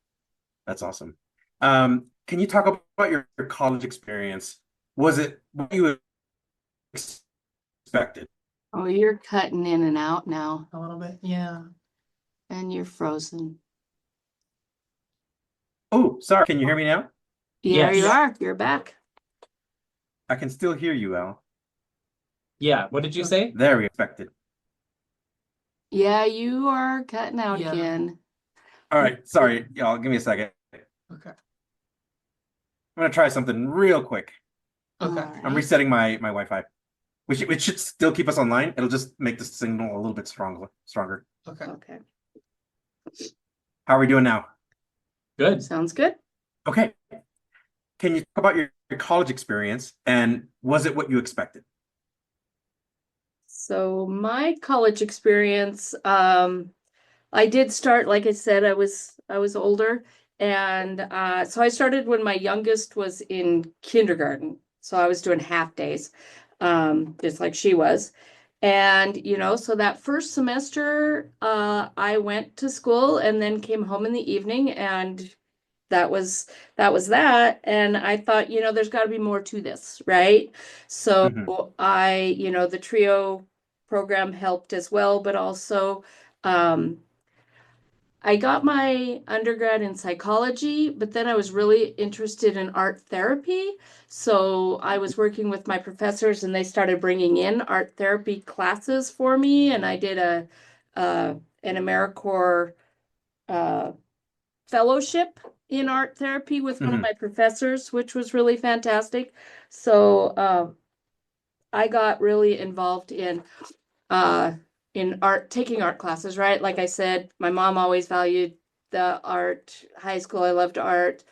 That's awesome. Can you talk about your college experience? Was it what you expected? Oh, you're cutting in and out now. A little bit, yeah. And you're frozen. Oh, sorry. Can you hear me now? Yeah, Yes. you are. You're back. I can still hear you, Al. Yeah, what did you say? There we expected. Yeah, you are cutting out Yeah. again. All right. Sorry, y'all. Give me a second. Okay. I'm gonna try something real quick. Okay. All I'm right. resetting my Wi-Fi. It should still keep us online. It'll just make the signal a little bit stronger. Okay. Okay. How are we doing now? Good. Sounds good. Okay. Can you talk about your college experience, and was it what you expected? So my college experience, I did start, like I said, I was older, and so I started when my youngest was in kindergarten. So I was doing half days. just like she was. And, so that first semester, I went to school and then came home in the evening, and that was that. And I thought, there's got to be more to this, right? So the trio program helped as well, but also, I got my undergrad in psychology, but then I was really interested in art therapy. So I was working with my professors, and they started bringing in art therapy classes for me. And I did an AmeriCorps fellowship in art therapy with one of my professors, which was really fantastic. So I got really involved in art, taking art classes, right? Like I said, my mom always valued the art. High school, I loved art.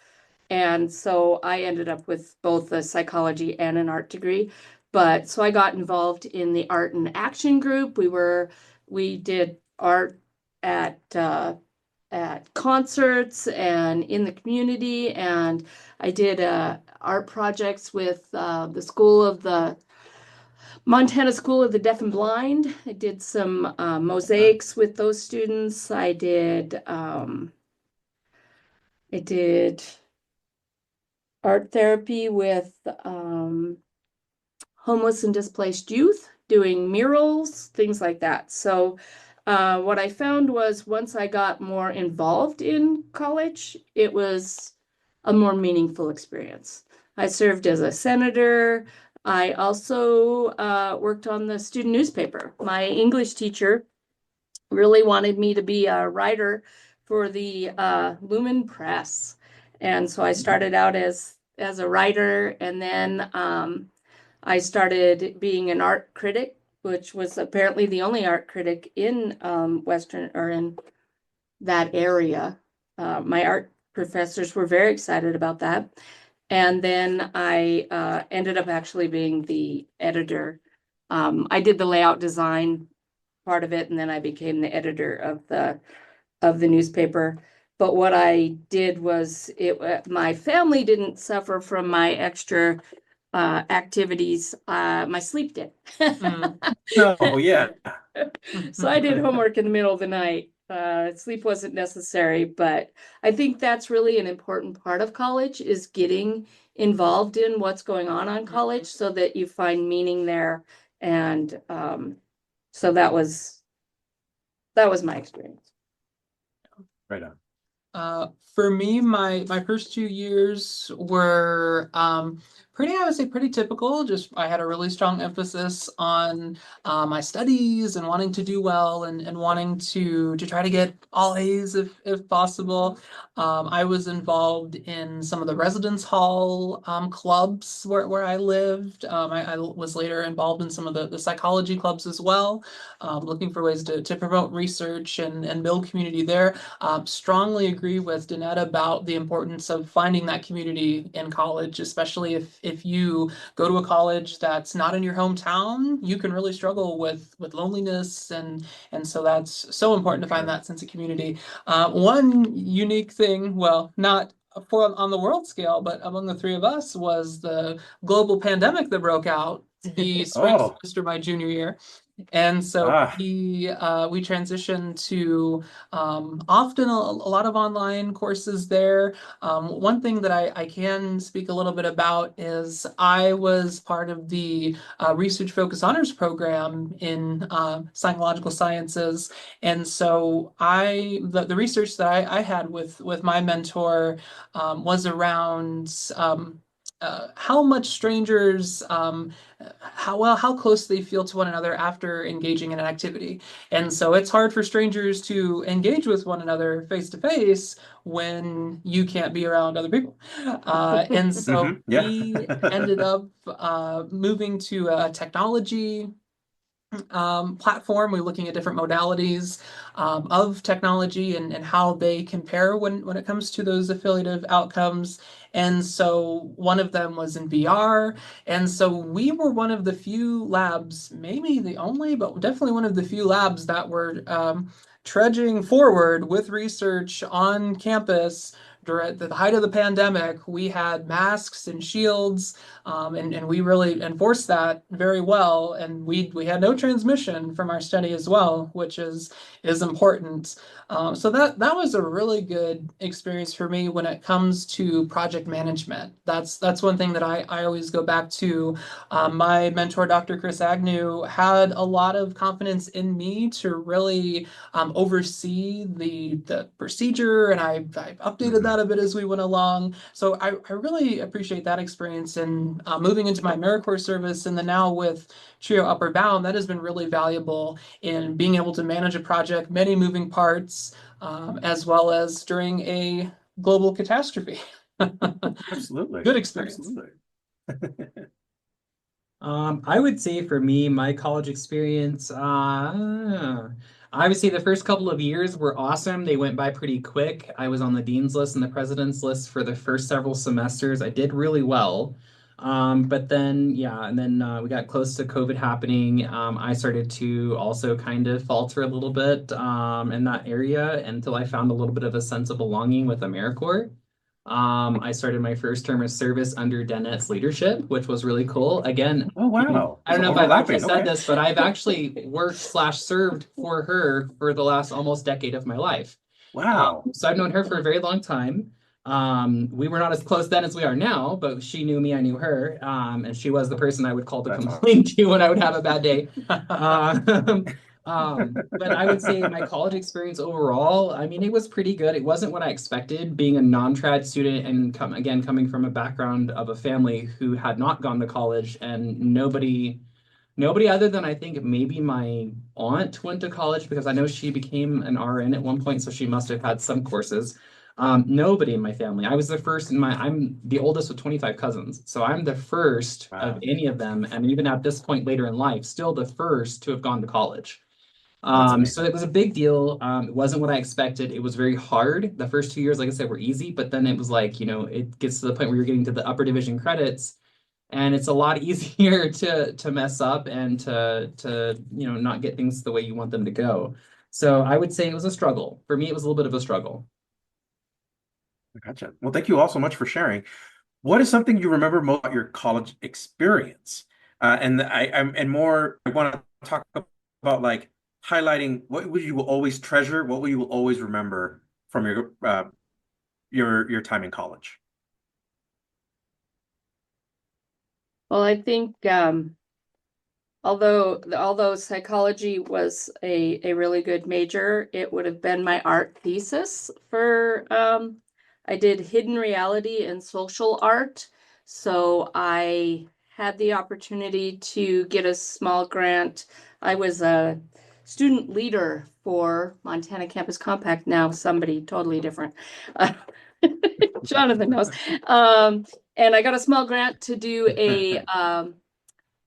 And so I ended up with both a psychology and an art degree. But so I got involved in the art and action group. We did art at concerts and in the community. And I did art projects with the Montana School of the Deaf and Blind. I did some mosaics with those students. I did art therapy with homeless and displaced youth, doing murals, things like that. So what I found was once I got more involved in college, it was a more meaningful experience. I served as a senator. I also worked on the student newspaper. My English teacher really wanted me to be a writer for the Lumen Press. And so I started out as a writer, and then I started being an art critic, which was apparently the only art critic in Western, or in that area. My art professors were very excited about that. And then I ended up actually being the editor. I did the layout design part of it, and then I became the editor of the newspaper. But what I did was, my family didn't suffer from my extra activities. My sleep did. Oh, yeah. So I did homework in the middle of the night. Sleep wasn't necessary, but I think that's really an important part of college, is getting involved in what's going on college so that you find meaning there. And so that was my experience. Right on. For me, my first 2 years were I would say pretty typical. Just I had a really strong emphasis on my studies and wanting to do well, and wanting to try to get all A's if possible. I was involved in some of the residence hall clubs where I lived. I was later involved in some of the psychology clubs as well, looking for ways to promote research and build community there. Strongly agree with Dannette about the importance of finding that community in college, especially if you go to a college that's not in your hometown. You can really struggle with loneliness, and so that's so important to find that sense of community. One unique thing, well, not on the world scale, but among the three of us, was the global pandemic that broke out the spring Oh, semester my junior year. And so ah, we transitioned to often a lot of online courses there. One thing that I can speak a little bit about is I was part of the research focus honors program in psychological sciences. And so the research that I had with my mentor was around how much strangers, how close they feel to one another after engaging in an activity. And so it's hard for strangers to engage with one another face to face when you can't be around other people. And so yeah. we ended up moving to a technology platform. We're looking at different modalities of technology and how they compare when it comes to those affiliative outcomes. And so one of them was in VR. And so we were one of the few labs, maybe the only, but definitely one of the few labs that were trudging forward with research on campus during the height of the pandemic, we had masks and shields, and we really enforced that very well. And we had no transmission from our study as well, which is important. So that was a really good experience for me when it comes to project management. That's one thing that I always go back to. My mentor, Dr. Chris Agnew, had a lot of confidence in me to really oversee the procedure, and I've updated that a bit as we went along. So I really appreciate that experience, and moving into my AmeriCorps service, and then now with Trio Upward Bound, that has been really valuable in being able to manage a project, many moving parts, as well as during a global catastrophe. Absolutely. Good experience. Absolutely. I would say for me, my college experience, obviously the first couple of years were awesome. They went by pretty quick. I was on the dean's list and the president's list for the first several semesters. I did really well. But then, yeah, and then we got close to COVID happening. I started to also kind of falter a little bit in that area until I found a little bit of a sense of belonging with AmeriCorps. I started my first term of service under Dannette's leadership, which was really cool. Again, Oh, wow. I don't know So if I've actually overlapping, said okay. this, but I've actually worked/served for her for the last almost decade of my life. Wow. So I've known her for a very long time. We were not as close then as we are now, but she knew me, I knew her. And she was the person I would call to That's complain to when I would have a bad day. But I would say my college experience overall, I mean, it was pretty good. It wasn't what I expected, being a non-trad student and coming from a background of a family who had not gone to college, and nobody other than I think maybe my aunt went to college, because I know she became an RN at one point, so she must have had some courses. Nobody in my family. I was the first I'm the oldest of 25 cousins. So I'm the first of Wow. any of them. And even at this point later in life, still the first to have gone to college. That's amazing. So it was a big deal. It wasn't what I expected. It was very hard. The first 2 years, like I said, were easy, but then it was like, it gets to the point where you're getting to the upper division credits, and it's a lot easier to mess up and to not get things the way you want them to go. So I would say it was a struggle. For me, it was a little bit of a struggle. Gotcha. Well, thank you all so much for sharing. What is something you remember most about your college experience? And I want to talk about like highlighting what would you will always treasure, what will you will always remember from your time in college. Well, I think although psychology was a really good major, it would have been my art thesis for I did hidden reality and social art. So I had the opportunity to get a small grant. I was a student leader for Montana Campus Compact, now somebody totally different. Jonathan knows. And I got a small grant to do a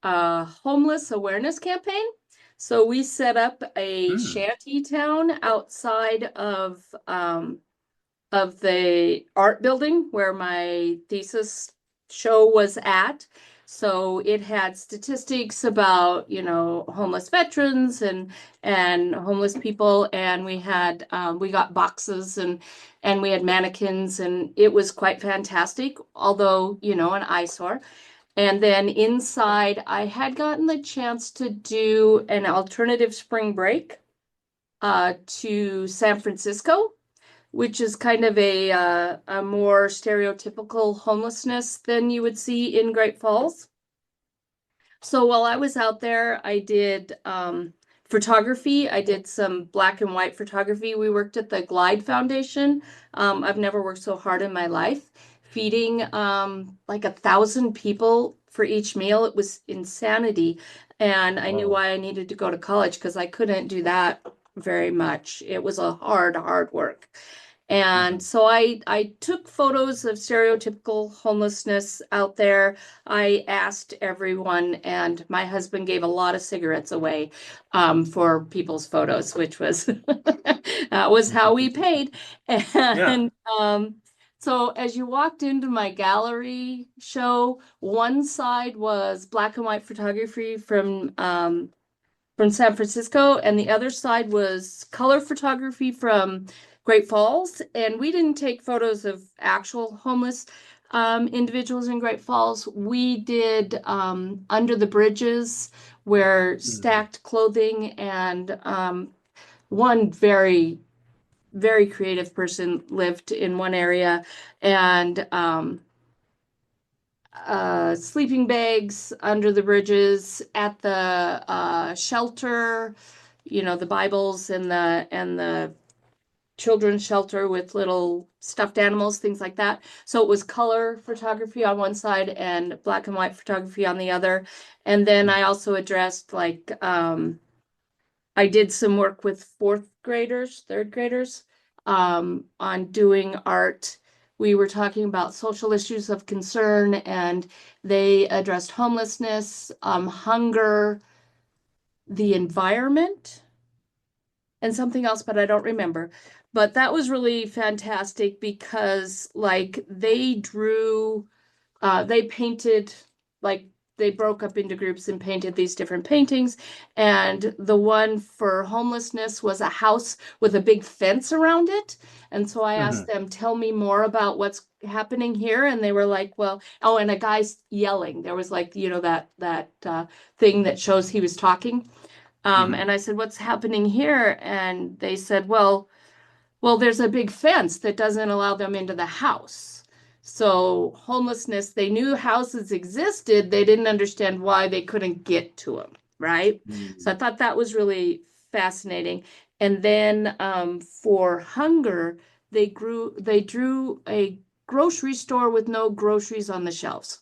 homeless awareness campaign. So we set up a shanty town outside of the art building where my thesis show was at. So it had statistics about, homeless veterans and homeless people, and we had we got boxes and we had mannequins, and it was quite fantastic, although, an eyesore. And then inside, I had gotten the chance to do an alternative spring break to San Francisco, which is kind of a more stereotypical homelessness than you would see in Great Falls. So while I was out there, I did photography. I did some black and white photography. We worked at the Glide Foundation. I've never worked so hard in my life, feeding like 1,000 people for each meal. It was insanity. And I knew why I needed to go to college, because I couldn't do that very much. It was a hard work. And so I took photos of stereotypical homelessness out there. I asked everyone, and my husband gave a lot of cigarettes away for people's photos, which was that was how we paid. And so as you walked into my gallery show, one side was black and white photography from San Francisco, and the other side was color photography from Great Falls, and we didn't take photos of actual homeless individuals in Great Falls. We did under the bridges where stacked clothing, and one very, very creative person lived in one area, and sleeping bags under the bridges at the shelter, the Bibles and the children's shelter with little stuffed animals, things like that. So it was color photography on one side and black and white photography on the other. And then I also addressed I did some work with third graders, on doing art. We were talking about social issues of concern, and they addressed homelessness, hunger, the environment, and something else, but I don't remember. But that was really fantastic because they drew, they painted, they broke up into groups and painted these different paintings. And the one for homelessness was a house with a big fence around it. And so I asked them, tell me more about what's happening here. And they were like, well, oh, and a guy's yelling. There was that thing that shows he was talking. And I said, what's happening here? And they said, well, there's a big fence that doesn't allow them into the house. So homelessness, they knew houses existed. They didn't understand why they couldn't get to them, right? So I thought that was really fascinating. And then for hunger, they drew a grocery store with no groceries on the shelves.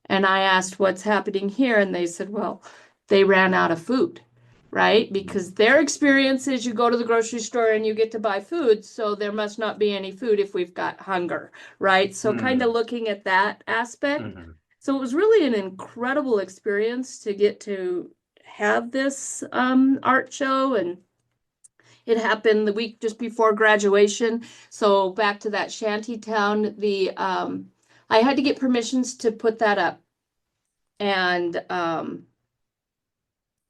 And I asked, what's happening here? And they said, well, they ran out of food, right? Because their experience is you go to the grocery store and you get to buy food, so there must not be any food if we've got hunger, right? So kind of looking at that aspect. So it was really an incredible experience to get to have this art show, and it happened the week just before graduation. So back to that shanty town, I had to get permissions to put that up, and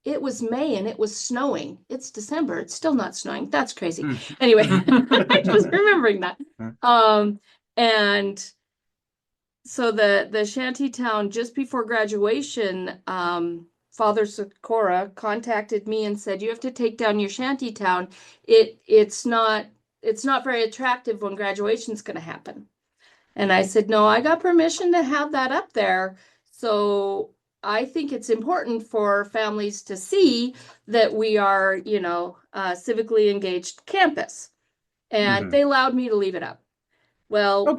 it was May and it was snowing. It's December. It's still not snowing. That's crazy. Anyway, I was remembering that. And so the shanty town, just before graduation, Father Socorro contacted me and said, you have to take down your shanty town. It's not very attractive when graduation's going to happen. And I said, no, I got permission to have that up there. So I think it's important for families to see that we are, a civically engaged campus. And they allowed me to leave it up. Well,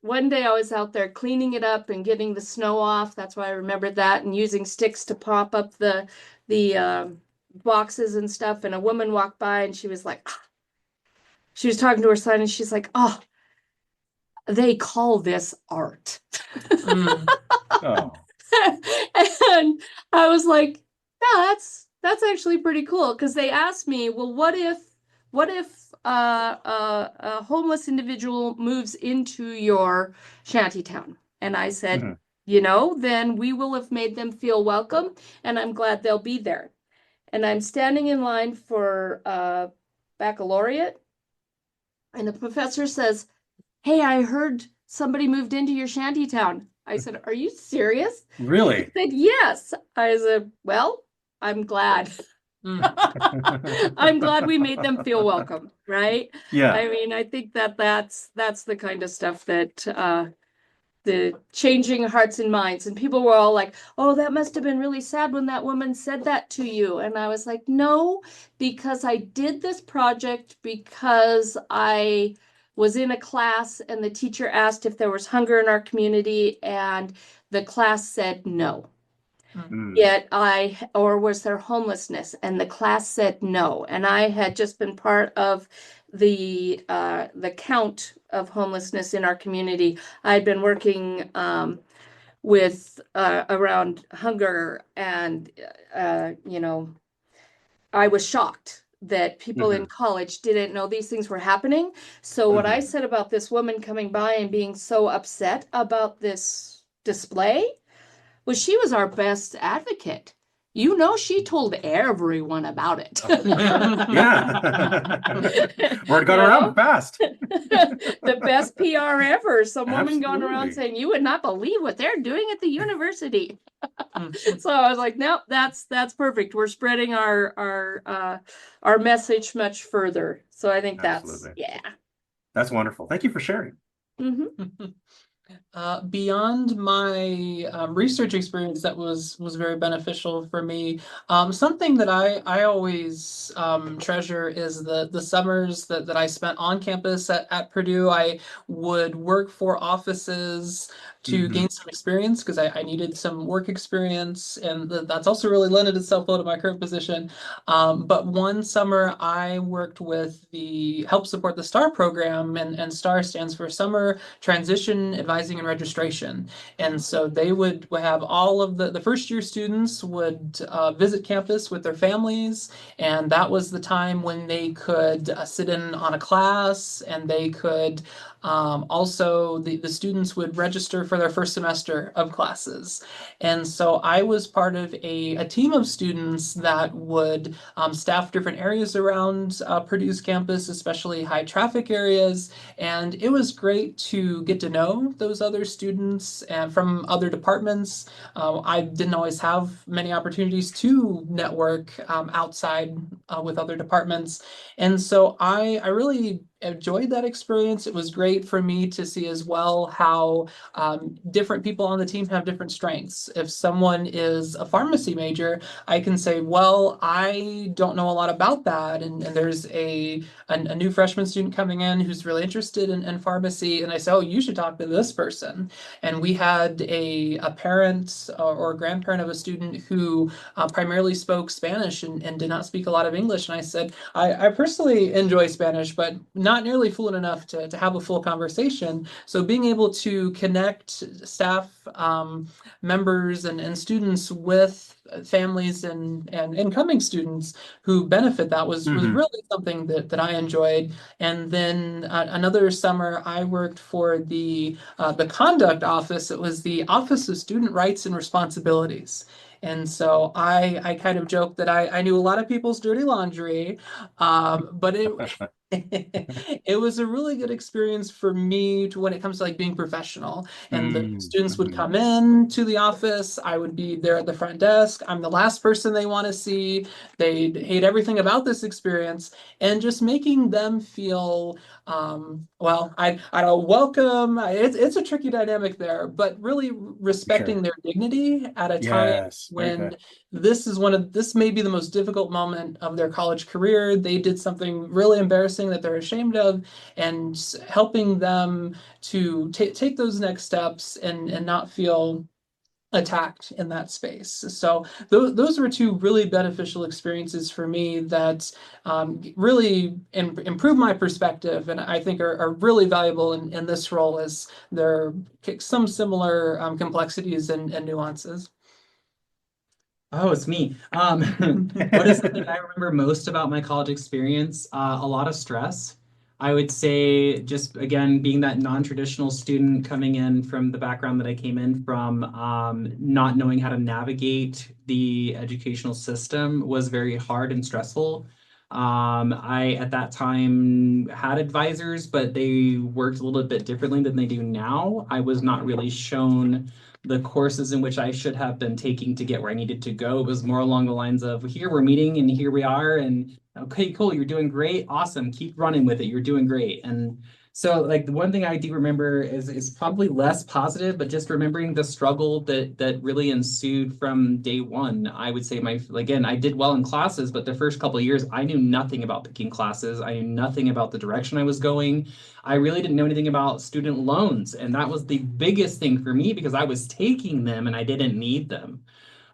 one day I was out there cleaning it up and getting the snow off. That's why I remembered that, and using sticks to pop up the boxes and stuff. And a woman walked by and she was like, she was talking to her son and she's like, oh, they call this art. Oh. And I was like, yeah, that's actually pretty cool. Because they asked me, well, what if a homeless individual moves into your shanty town? And I said, then we will have made them feel welcome, and I'm glad they'll be there. And I'm standing in line for baccalaureate, and the professor says, hey, I heard somebody moved into your shanty town. I said, are you serious? Really? He said, yes. I said, well, I'm glad. I'm glad we made them feel welcome, right? Yeah. I mean, I think that's the kind of stuff that the changing hearts and minds. And people were all like, oh, that must have been really sad when that woman said that to you. And I was like, no, because I did this project because I was in a class and the teacher asked if there was hunger in our community, and the class said no. Or was there homelessness? And the class said no. And I had just been part of the count of homelessness in our community. I'd been working with around hunger, and I was shocked that people in college didn't know these things were happening. So what I said about this woman coming by and being so upset about this display was she was our best advocate. you know, she told everyone about it. Yeah. Word got You around know? fast. The best PR ever. Some woman going around Absolutely. saying, you would not believe what they're doing at the university. So I was like, nope, that's perfect. We're spreading our message much further. So I think that's, Absolutely. yeah. That's wonderful. Thank you for sharing. Mhm. Beyond my research experience, that was very beneficial for me. Something that I always treasure is the summers that I spent on campus at Purdue. I would work for offices to gain some experience because I needed some work experience, and that's also really lended itself well to my current position. But one summer I worked with the help support the STAR program, and STAR stands for Summer Transition Advising and Registration. And so they would have all of the first year students would visit campus with their families, and that was the time when they could sit in on a class, and they could also the students would register for their first semester of classes. And so I was part of a team of students that would staff different areas around Purdue's campus, especially high traffic areas. And it was great to get to know those other students and from other departments. I didn't always have many opportunities to network outside with other departments. And so I really enjoyed that experience. It was great for me to see as well how different people on the team have different strengths. If someone is a pharmacy major, I can say, well, I don't know a lot about that. And there's a new freshman student coming in who's really interested in pharmacy. And I say, oh, you should talk to this person. And we had a parent or a grandparent of a student who primarily spoke Spanish and did not speak a lot of English. And I said, I personally enjoy Spanish, but not nearly fluent enough to have a full conversation. So being able to connect staff members and students with families and incoming students who benefit that was really something that I enjoyed. And then another summer I worked for the conduct office. It was the Office of Student Rights and Responsibilities. And so I kind of joked that I knew a lot of people's dirty laundry, but it was a really good experience for me when it comes to like being professional. And the students would come in to the office. I would be there at the front desk. I'm the last person they want to see. They hate everything about this experience, and just making them feel well, I don't welcome. It's a tricky dynamic there, but really respecting their dignity at a time when this may be the most difficult moment of their college career. They did something really embarrassing that they're ashamed of, and helping them to take those next steps and not feel attacked in that space. So those were two really beneficial experiences for me that really improve my perspective, and I think are really valuable in this role, as there are some similar complexities and nuances. Oh, it's me. What is something I remember most about my college experience? A lot of stress. I would say, just again, being that non-traditional student coming in from the background that I came in from, not knowing how to navigate the educational system was very hard and stressful. I, at that time, had advisors, but they worked a little bit differently than they do now. I was not really shown the courses in which I should have been taking to get where I needed to go. It was more along the lines of, here we're meeting and here we are, and okay, cool, you're doing great, awesome, keep running with it, you're doing great. And so like the one thing I do remember is probably less positive, but just remembering the struggle that really ensued from day one. I would say again, I did well in classes, but the first couple of years, I knew nothing about picking classes. I knew nothing about the direction I was going. I really didn't know anything about student loans. And that was the biggest thing for me, because I was taking them and I didn't need them.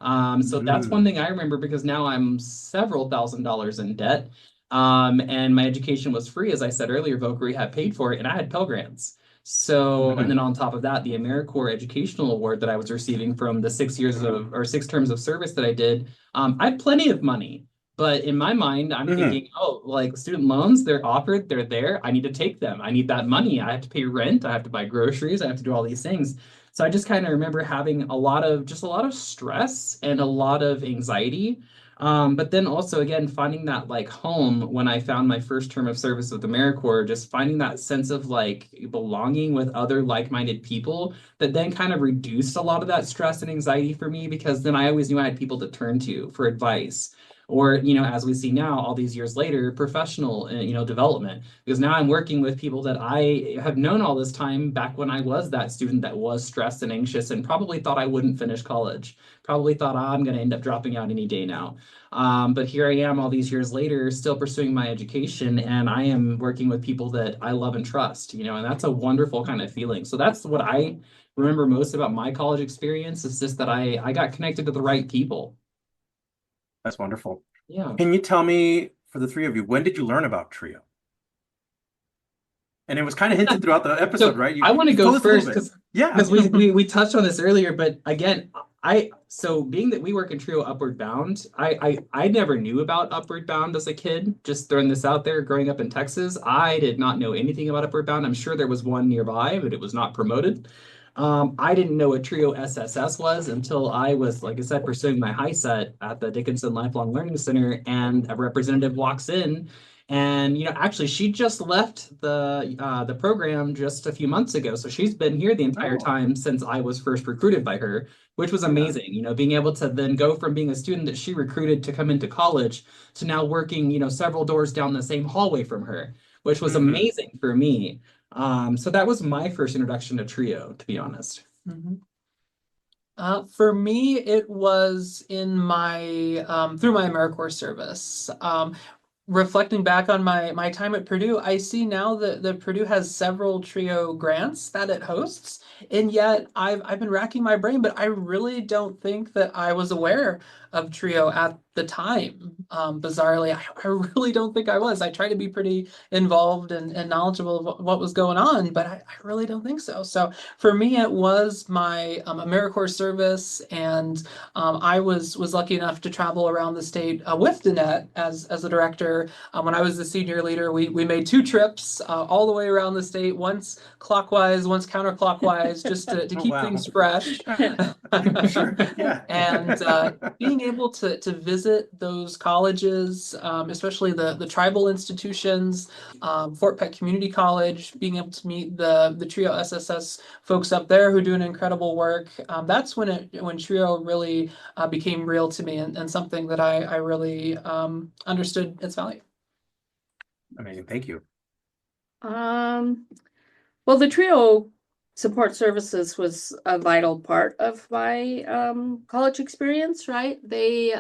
So that's one thing I remember, because now I'm several $1,000s in debt. And my education was free, as I said earlier. Vocary had paid for it, and I had Pell Grants. So, and then on top of that, the AmeriCorps Educational Award that I was receiving from the 6 terms of service that I did, I had plenty of money. But in my mind, I'm thinking, oh, like student loans, they're offered, they're there. I need to take them. I need that money. I have to pay rent. I have to buy groceries. I have to do all these things. So I just kind of remember having a lot of stress and a lot of anxiety. But then also again finding that like home when I found my first term of service with AmeriCorps, just finding that sense of like belonging with other like-minded people that then kind of reduced a lot of that stress and anxiety for me, because then I always knew I had people to turn to for advice. Or, as we see now, all these years later, professional, development, because now I'm working with people that I have known all this time back when I was that student that was stressed and anxious and probably thought I wouldn't finish college, probably thought, I'm going to end up dropping out any day now. But here I am all these years later, still pursuing my education, and I am working with people that I love and trust, and that's a wonderful kind of feeling. So that's what I remember most about my college experience, is just that I got connected to the right people. That's wonderful. Yeah. Can you tell me, for the three of you, when did you learn about Trio? And it was kind of hinted throughout the episode, So right? I want to go first because we touched on this earlier, but again, so being that we work in Trio Upward Bound, I never knew about Upward Bound as a kid. Just throwing this out there, growing up in Texas, I did not know anything about Upward Bound. I'm sure there was one nearby, but it was not promoted. I didn't know what Trio SSS was until I was, like I said, pursuing my high set at the Dickinson Lifelong Learning Center, and a representative walks in, and actually she just left the program just a few months ago, so she's been here the entire time since I was first recruited by her, which was amazing. Being able to then go from being a student that she recruited to come into college to now working, several doors down the same hallway from her, which was amazing for me. So that was my first introduction to Trio, to be honest. For me, it was in my through my AmeriCorps service. Reflecting back on my time at Purdue, I see now that Purdue has several Trio grants that it hosts, and yet I've been racking my brain, but I really don't think that I was aware of Trio at the time. Bizarrely, I really don't think I was. I try to be pretty involved and knowledgeable of what was going on, but I really don't think so. So for me, it was my AmeriCorps service, and I was lucky enough to travel around the state with Dannette as a director. When I was the senior leader, we made 2 trips all the way around the state, once clockwise, once counterclockwise, just to keep things fresh. Sure, yeah. And being able to visit those colleges, especially the tribal institutions, Fort Peck Community College, being able to meet the Trio SSS folks up there who do an incredible work. That's when Trio really became real to me, and something that I really understood its value. Amazing, thank you. Well, the Trio support services was a vital part of my college experience, right? They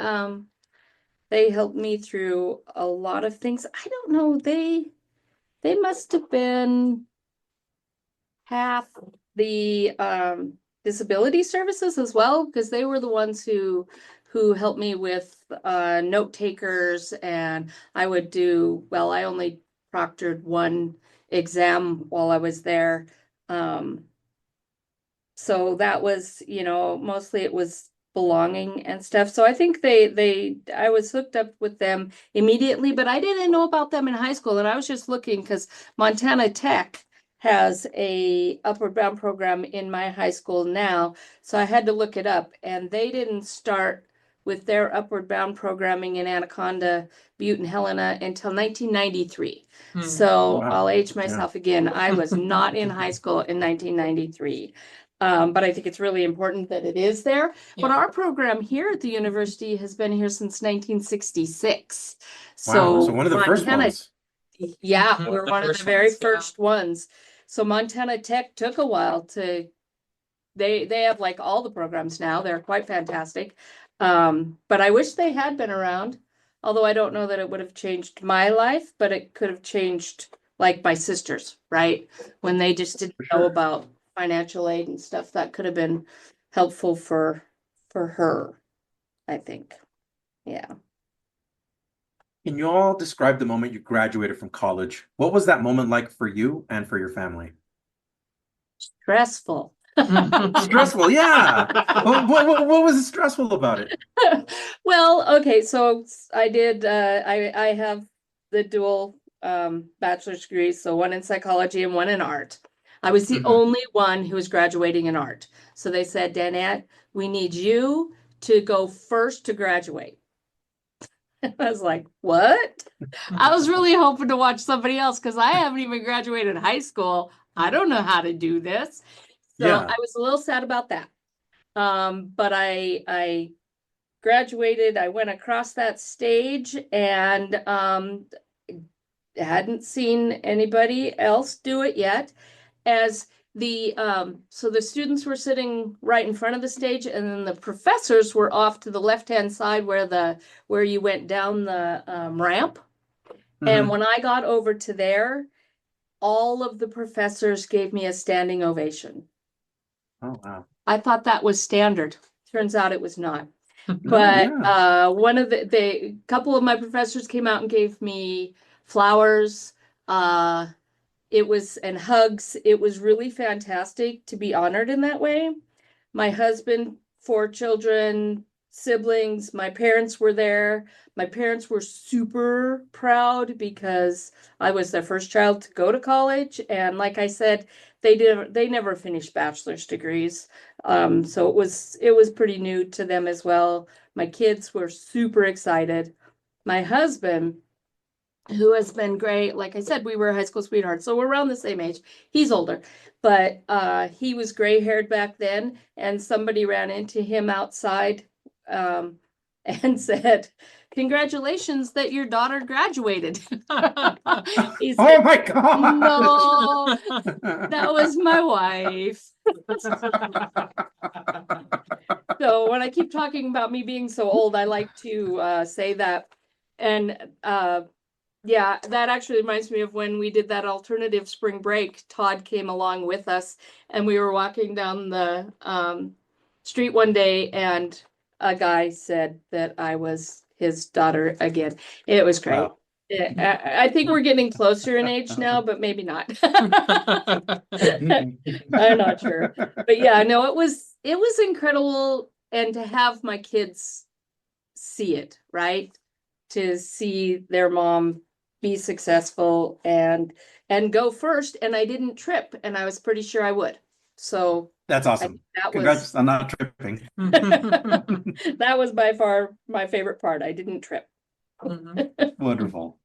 helped me through a lot of things. I don't know, they must have been half the disability services as well, because they were the ones who helped me with note takers, and I would do, well, I only proctored one exam while I was there. So that was, mostly it was belonging and stuff. So I think I was hooked up with them immediately, but I didn't know about them in high school. And I was just looking because Montana Tech has a Upward Bound program in my high school now. So I had to look it up, and they didn't start with their Upward Bound programming in Anaconda, Butte, and Helena until 1993. So Wow. I'll age myself again. I was not in high school in 1993. But I think it's really important that it is there. But our program here at the university has been here since 1966. Wow, so one of the first ones. Yeah, we're one of the very first ones. So Montana Tech took a while to, they have like all the programs now. They're quite fantastic. But I wish they had been around, although I don't know that it would have changed my life, but it could have changed like my sister's, right? When they just didn't know about financial aid and stuff, that could have been helpful for her, I think. Yeah. Can you all describe the moment you graduated from college? What was that moment like for you and for your family? Stressful. Stressful, yeah. What was stressful about it? Well, okay, so I did, I have the dual bachelor's degrees, so one in psychology and one in art. I was the only one who was graduating in art. So they said, Dannette, we need you to go first to graduate. I was like, what? I was really hoping to watch somebody else because I haven't even graduated high school. I don't know how to do this. So Yeah. I was a little sad about that. But I graduated. I went across that stage and hadn't seen anybody else do it yet. As so the students were sitting right in front of the stage, and then the professors were off to the left-hand side where you went down the ramp. And when I got over to there, all of the professors gave me a standing ovation. Oh, wow. I thought that was standard. Turns out it was not. No, But yeah. one of the couple of my professors came out and gave me flowers. It was and hugs. It was really fantastic to be honored in that way. My husband, 4 children, siblings, my parents were there. My parents were super proud because I was their first child to go to college. And like I said, they never finished bachelor's degrees. So it was pretty new to them as well. My kids were super excited. My husband, who has been great. Like I said, we were high school sweethearts, so we're around the same age. He's older, but he was gray-haired back then, and somebody ran into him outside and said, "Congratulations that your daughter graduated." He Oh said, my God. "No, that was my wife." So when I keep talking about me being so old, I like to say that. And yeah, that actually reminds me of when we did that alternative spring break. Todd came along with us, and we were walking down the street one day, and a guy said that I was his daughter again. It was great. Wow. I think we're getting closer in age now, but maybe not. I'm not sure. But yeah, no, it was incredible, and to have my kids see it, right? To see their mom be successful and go first, and I didn't trip, and I was pretty sure I would. So That's awesome. that Congrats on not tripping. that was by far my favorite part. I didn't trip. Wonderful.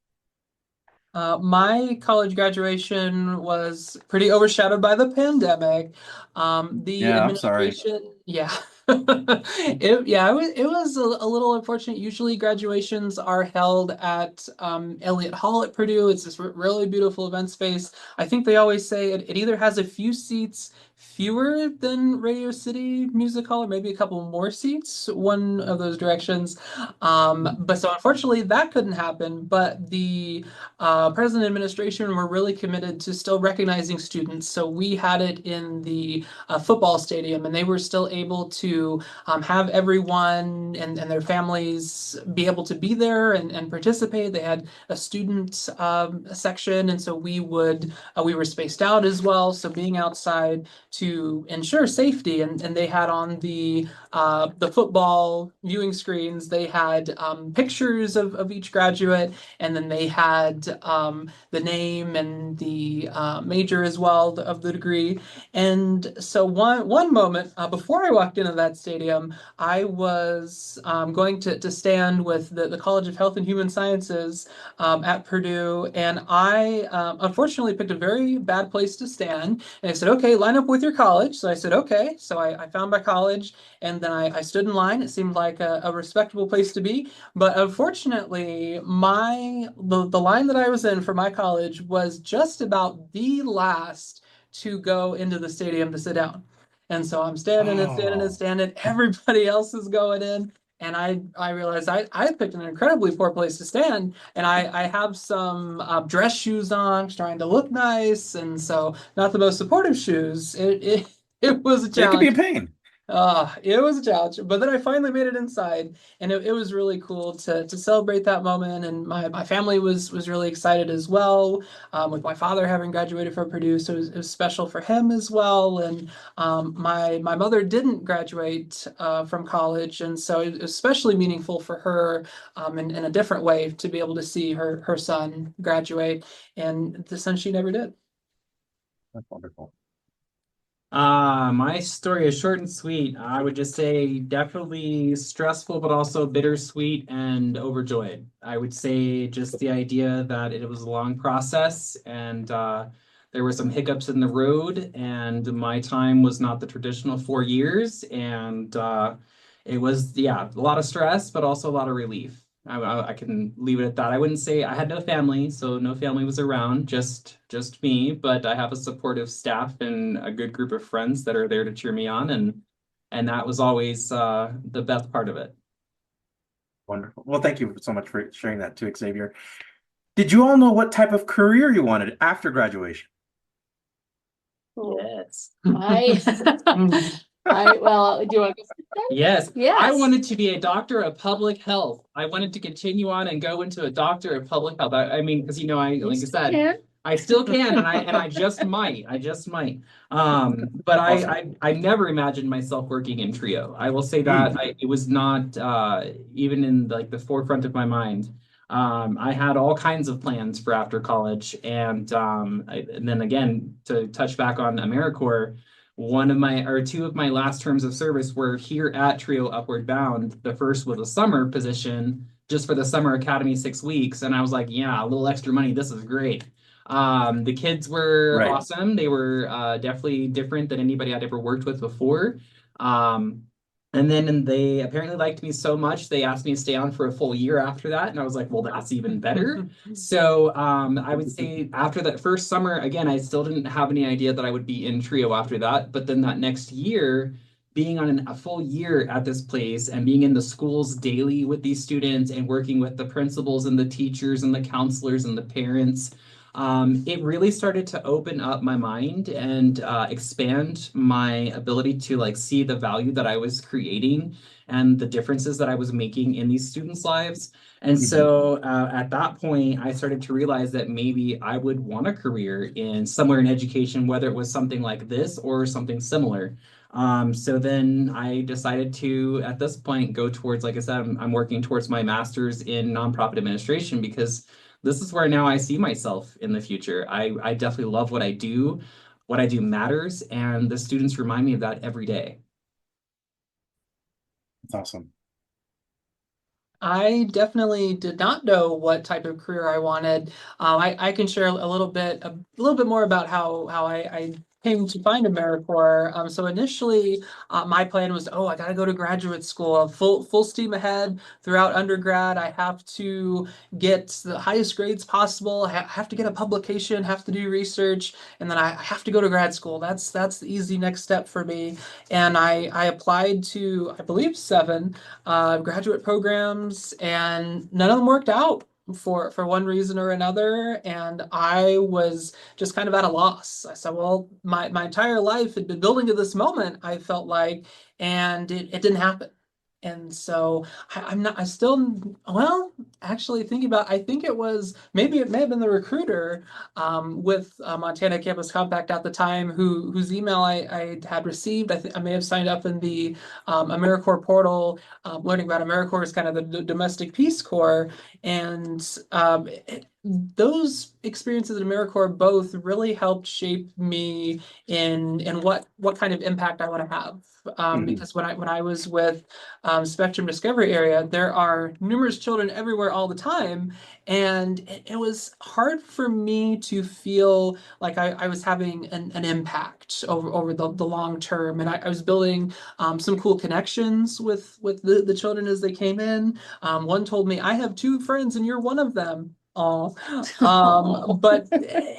My college graduation was pretty overshadowed by the pandemic. The Yeah, I'm sorry. administration, yeah. It was a little unfortunate. Usually graduations are held at Elliott Hall at Purdue. It's this really beautiful event space. I think they always say it either has a few seats fewer than Radio City Music Hall, or maybe a couple more seats, one of those directions. But so unfortunately that couldn't happen, but the president and administration were really committed to still recognizing students. So we had it in the football stadium, and they were still able to have everyone and their families be able to be there and participate. They had a student section, and so we were spaced out as well. So being outside to ensure safety, and they had on the football viewing screens, they had pictures of each graduate, and then they had the name and the major as well of the degree. And so one moment before I walked into that stadium, I was going to stand with the College of Health and Human Sciences at Purdue, and I unfortunately picked a very bad place to stand. And I said, "Okay, line up with your college." So I said, "Okay." So I found my college, and then I stood in line. It seemed like a respectable place to be. But unfortunately, the line that I was in for my college was just about the last to go into the stadium to sit down. And so I'm standing and standing and standing. Everybody else is going in. And I realized I picked an incredibly poor place to stand. And I have some dress shoes on, trying to look nice. And so not the most supportive shoes. It was a It could be a challenge. pain. It was a challenge, but then I finally made it inside, and it was really cool to celebrate that moment. And my family was really excited as well, with my father having graduated from Purdue, so it was special for him as well. And my mother didn't graduate from college, and so it was especially meaningful for her in a different way to be able to see her son graduate, and the son she never did. That's wonderful. My story is short and sweet. I would just say definitely stressful, but also bittersweet and overjoyed. I would say just the idea that it was a long process and there were some hiccups in the road, and my time was not the traditional 4 years. And it was, yeah, a lot of stress, but also a lot of relief. I can leave it at that. I wouldn't say I had no family, so no family was around, just me. But I have a supportive staff and a good group of friends that are there to cheer me on, and that was always the best part of it. Wonderful. Well, thank you so much for sharing that too, Xavier. Did you all know what type of career you wanted after graduation? Yes. Well, do you want to go? Yes. Yes. I wanted to be a doctor of public health. I wanted to continue on and go into a doctor of public health. I mean, because like I said, Yeah. I still can, and I just might. I just might. But Awesome. I never imagined myself working in Trio. I will say that it was not even in like the forefront of my mind. I had all kinds of plans for after college, and and then again to touch back on AmeriCorps, two of my last terms of service were here at Trio Upward Bound. The first was a summer position just for the summer academy 6 weeks, and I was like, yeah, a little extra money. This is great. The kids were Right. awesome. They were definitely different than anybody I'd ever worked with before. Um, and then they apparently liked me so much, they asked me to stay on for a full year after that. And I was like, well, that's even better. So I would say after that first summer, again, I still didn't have any idea that I would be in Trio after that. But then that next year, being on a full year at this place and being in the schools daily with these students and working with the principals and the teachers and the counselors and the parents, it really started to open up my mind and expand my ability to like see the value that I was creating and the differences that I was making in these students' lives. And so at that point, I started to realize that maybe I would want a career in somewhere in education, whether it was something like this or something similar. So then I decided to, at this point, go towards, like I said, I'm working towards my master's in nonprofit administration because this is where now I see myself in the future. I definitely love what I do. What I do matters, and the students remind me of that every day. That's awesome. I definitely did not know what type of career I wanted. I can share a little bit more about how I came to find AmeriCorps. So initially, my plan was, oh, I got to go to graduate school, full steam ahead throughout undergrad. I have to get the highest grades possible. Have to get a publication, have to do research, and then I have to go to grad school. That's the easy next step for me. And I applied to, I believe, 7 graduate programs, and none of them worked out for one reason or another. And I was just kind of at a loss. I said, well, my entire life had been building to this moment, I felt like, and it didn't happen. And so I'm not, I still, well, actually thinking about, I think maybe it may have been the recruiter with Montana Campus Compact at the time whose email I had received. I may have signed up in the AmeriCorps portal, learning about AmeriCorps as kind of the domestic Peace Corps. And those experiences at AmeriCorps both really helped shape me in what kind of impact I want to have. Because when I was with Spectrum Discovery Area, there are numerous children everywhere all the time, and it was hard for me to feel like I was having an impact over the long term. And I was building some cool connections with the children as they came in. One told me, I have 2 friends and you're one of them. Oh, but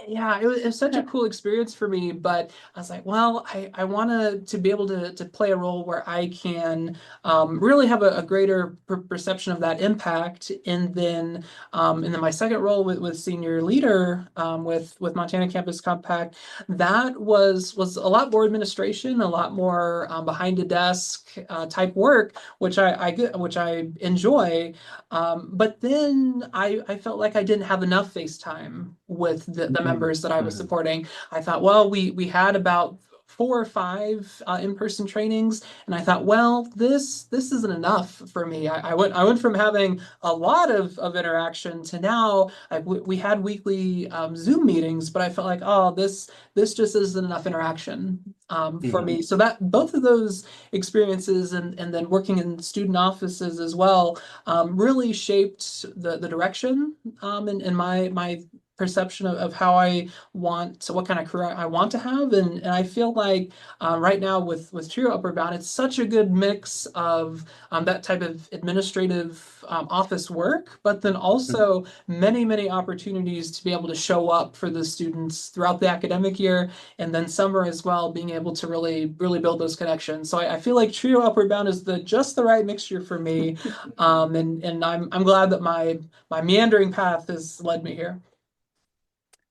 yeah, it was such a cool experience for me. But I was like, well, I want to be able to play a role where I can really have a greater perception of that impact. And then my second role with senior leader with Montana Campus Compact, that was a lot more administration, a lot more behind a desk type work, which I enjoy. But then I felt like I didn't have enough face time with the members that I was supporting. I thought, well, we had about 4 or 5 in-person trainings, and I thought, well, this isn't enough for me. I went from having a lot of interaction to now we had weekly Zoom meetings, but I felt like, oh, this just isn't enough interaction for me. So that both of those experiences and then working in student offices as well really shaped the direction in my perception of how I want, so what kind of career I want to have. And I feel like right now with Trio Upward Bound, it's such a good mix of that type of administrative office work, but then also many opportunities to be able to show up for the students throughout the academic year, and then summer as well, being able to really build those connections. So I feel like Trio Upward Bound is just the right mixture for me. And I'm glad that my meandering path has led me here.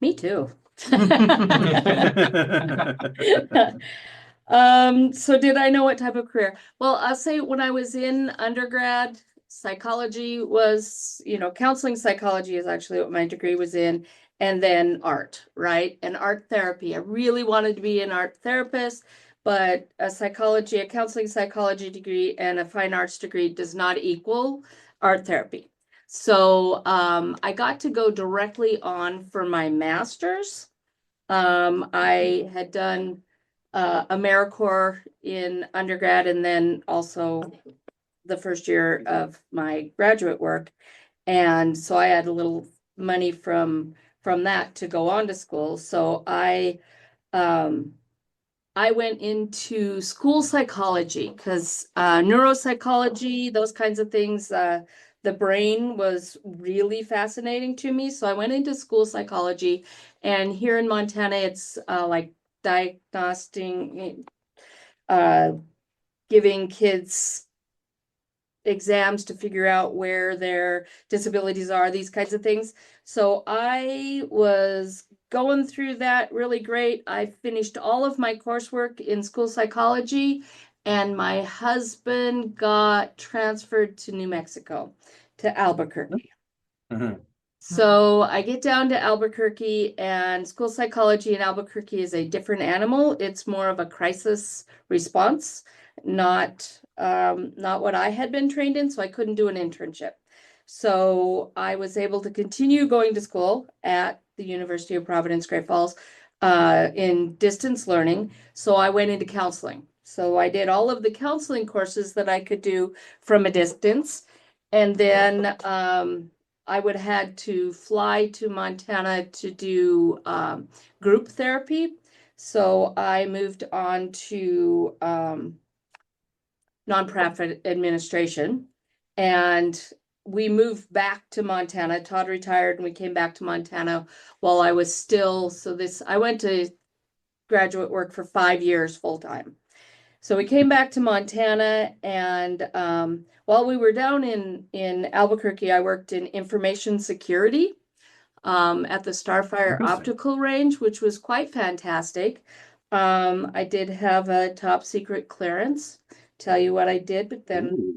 Me too. So did I know what type of career? Well, I'll say when I was in undergrad, psychology was, counseling psychology is actually what my degree was in, and then art, right? And art therapy. I really wanted to be an art therapist, but a counseling psychology degree and a fine arts degree does not equal art therapy. So I got to go directly on for my master's. I had done AmeriCorps in undergrad, and then also the first year of my graduate work. And so I had a little money from that to go on to school. So I went into school psychology because neuropsychology, those kinds of things, the brain was really fascinating to me. So I went into school psychology, and here in Montana, it's like diagnosing, giving kids exams to figure out where their disabilities are, these kinds of things. So I was going through that really great. I finished all of my coursework in school psychology, and my husband got transferred to New Mexico, to Albuquerque. So I get down to Albuquerque, and school psychology in Albuquerque is a different animal. It's more of a crisis response, not what I had been trained in, so I couldn't do an internship. So I was able to continue going to school at the University of Providence, Great Falls, in distance learning. So I went into counseling. So I did all of the counseling courses that I could do from a distance. And then I would have had to fly to Montana to do group therapy. So I moved on to nonprofit administration, and we moved back to Montana. Todd retired, and we came back to Montana while I was still, I went to graduate work for 5 years full time. So we came back to Montana, and while we were down in Albuquerque, I worked in information security at the Starfire Optical Range, which was quite fantastic. I did have a top secret clearance. Tell you what I did, but then,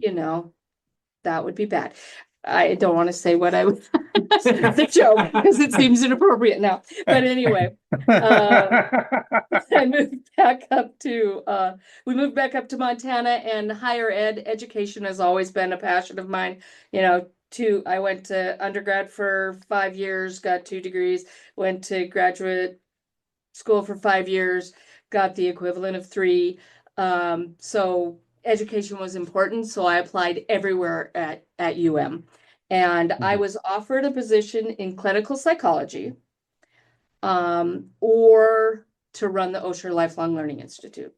that would be bad. I don't want to say what I was, the joke, because it seems inappropriate now. But anyway, we moved back up to Montana, and higher education has always been a passion of mine. I went to undergrad for 5 years, got 2 degrees, went to graduate school for 5 years, got the equivalent of 3. So education was important, so I applied everywhere at UM. And I was offered a position in clinical psychology, or to run the Osher Lifelong Learning Institute,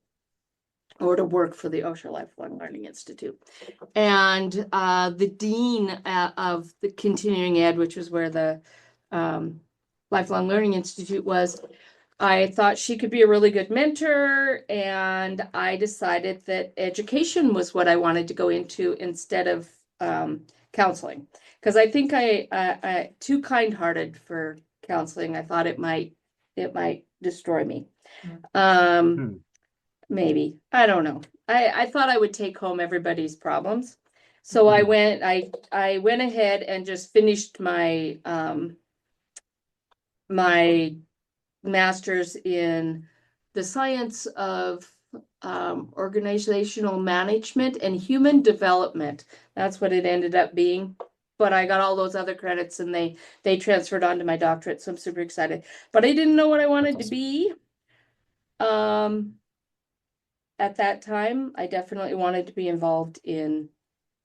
or to work for the Osher Lifelong Learning Institute. And the dean of the continuing ed, which was where the Lifelong Learning Institute was, I thought she could be a really good mentor, and I decided that education was what I wanted to go into instead of counseling, because I think I too kind-hearted for counseling. I thought it might destroy me. Maybe, I don't know. I thought I would take home everybody's problems, so I went ahead and just finished my my master's in the science of organizational management and human development. That's what it ended up being. But I got all those other credits and they transferred on to my doctorate, so I'm super excited. But I didn't know what I wanted to be. At that time, I definitely wanted to be involved in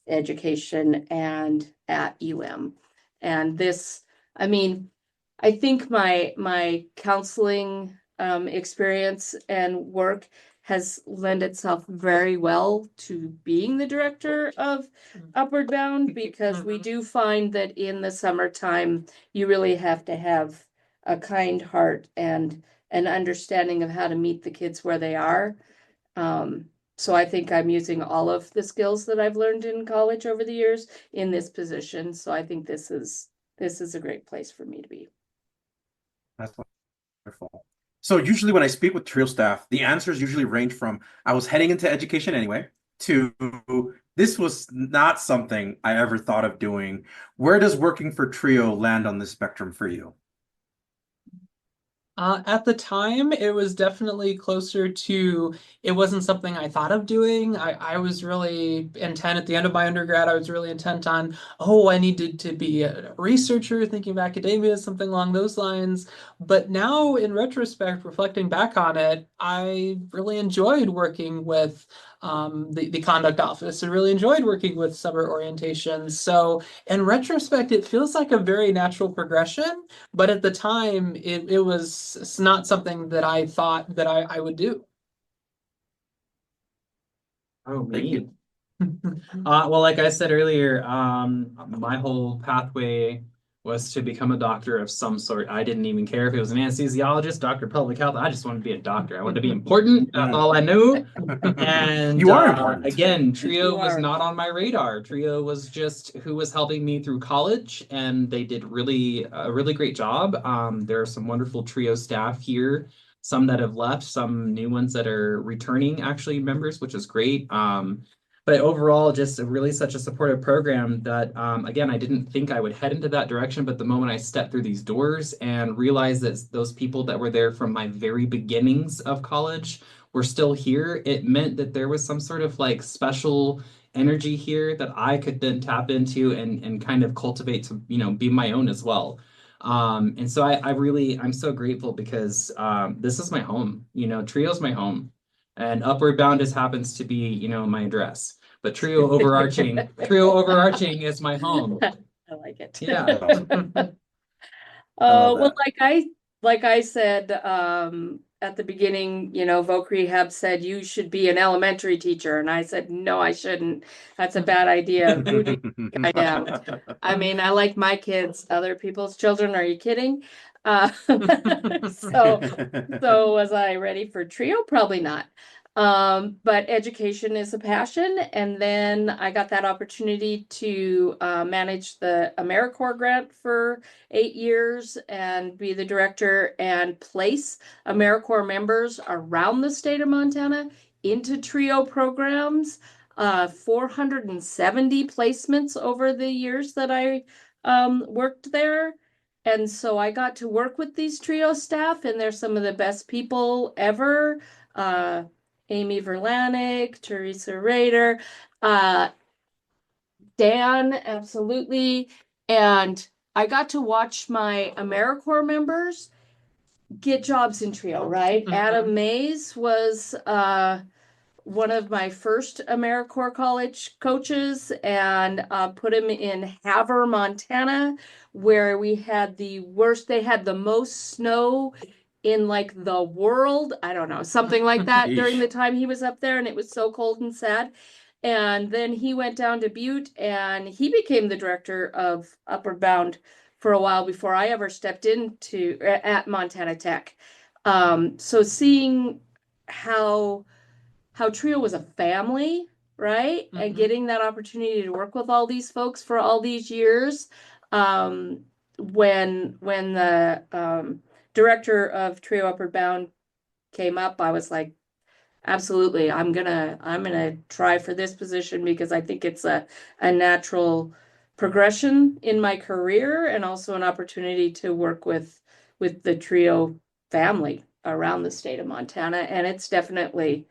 education and at UM. And this, I mean, I think my counseling experience and work has lent itself very well to being the director of Upward Bound, because we do find that in the summertime, you really have to have a kind heart and an understanding of how to meet the kids where they are. So I think I'm using all of the skills that I've learned in college over the years in this position. So I think this is a great place for me to be. That's wonderful. So usually when I speak with TRIO staff, the answers usually range from I was heading into education anyway to this was not something I ever thought of doing. Where does working for TRIO land on this spectrum for you? At the time, it was definitely closer to, it wasn't something I thought of doing. I was really intent at the end of my undergrad. I was really intent on, I needed to be a researcher, thinking of academia, something along those lines. But now, in retrospect, reflecting back on it, I really enjoyed working with the conduct office. I really enjoyed working with summer orientations. So in retrospect, it feels like a very natural progression. But at the time, it was not something that I thought that I would do. Oh, Thank me. you. Well, like I said earlier, my whole pathway was to become a doctor of some sort. I didn't even care if it was an anesthesiologist, doctor of public health. I just wanted to be a doctor. I wanted to be important. That's all I knew. And You are important. again, TRIO You was are. not on my radar. TRIO was just who was helping me through college, and they did a really great job. There are some wonderful TRIO staff here, some that have left, some new ones that are returning actually members, which is great. But overall, just really such a supportive program that, again, I didn't think I would head into that direction. But the moment I stepped through these doors and realized that those people that were there from my very beginnings of college were still here, it meant that there was some sort of like special energy here that I could then tap into and kind of cultivate to, be my own as well. And so I'm so grateful because this is my home, TRIO's my home. And Upward Bound just happens to be, my address. But TRIO overarching is my home. I like it. Yeah. love Well, that. like I said, at the beginning, Voc Rehab said you should be an elementary teacher, and I said no, I shouldn't. That's a bad idea. Who do you think I am? I mean, I like my kids, other people's children. Are you kidding? So was I ready for TRIO? Probably not. But education is a passion. And then I got that opportunity to manage the AmeriCorps grant for 8 years and be the director and place AmeriCorps members around the state of Montana into TRIO programs. 470 placements over the years that I worked there. And so I got to work with these TRIO staff, and they're some of the best people ever. Amy Verlanik, Teresa Rader, Dan, absolutely. And I got to watch my AmeriCorps members get jobs in TRIO, right? Adam Mays was one of my first AmeriCorps college coaches, and put him in Havre, Montana, where we had they had the most snow in like the world. I don't know, something like that during the time he was up there, and it was so cold and sad. And then he went down to Butte and he became the director of Upward Bound for a while before I ever stepped into at Montana Tech. So seeing how TRIO was a family, right? And getting that opportunity to work with all these folks for all these years. When the director of TRIO Upward Bound came up, I was like, absolutely, I'm gonna try for this position because I think it's a natural progression in my career and also an opportunity to work with the TRIO family. around the state of Montana, and it's definitely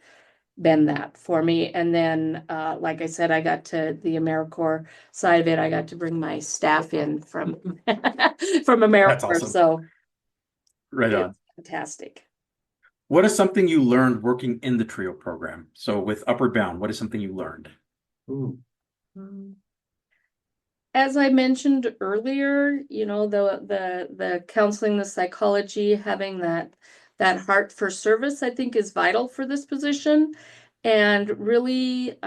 been that for me. And then, like I said, I got to the AmeriCorps side of it. I got to bring my staff in from from AmeriCorps. That's awesome. So Right on. fantastic. What is something you learned working in the TRIO program? So with Upward Bound, what is something you learned? Ooh. As I mentioned earlier, you know, the counseling, the psychology, having that heart for service, I think is vital for this position. And really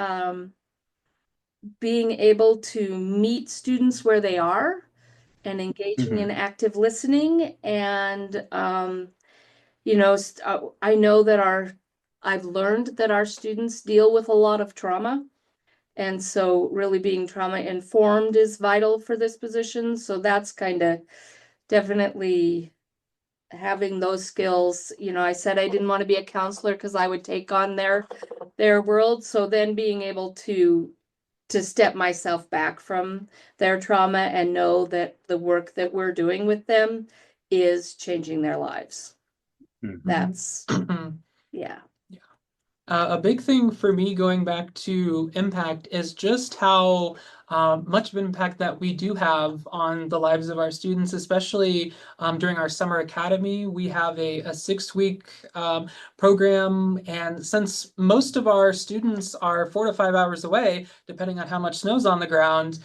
being able to meet students where they are and engaging in active listening. And, you know, I know that I've learned that our students deal with a lot of trauma. And so really being trauma informed is vital for this position. So that's kind of definitely having those skills. You know, I said I didn't want to be a counselor because I would take on their world. So then being able to step myself back from their trauma and know that the work that we're doing with them is changing their lives. That's, yeah. A big thing for me going back to impact is just how much of impact that we do have on the lives of our students, especially during our summer academy. We have a 6-week program, and since most of our students are 4 to 5 hours away, depending on how much snow's on the ground,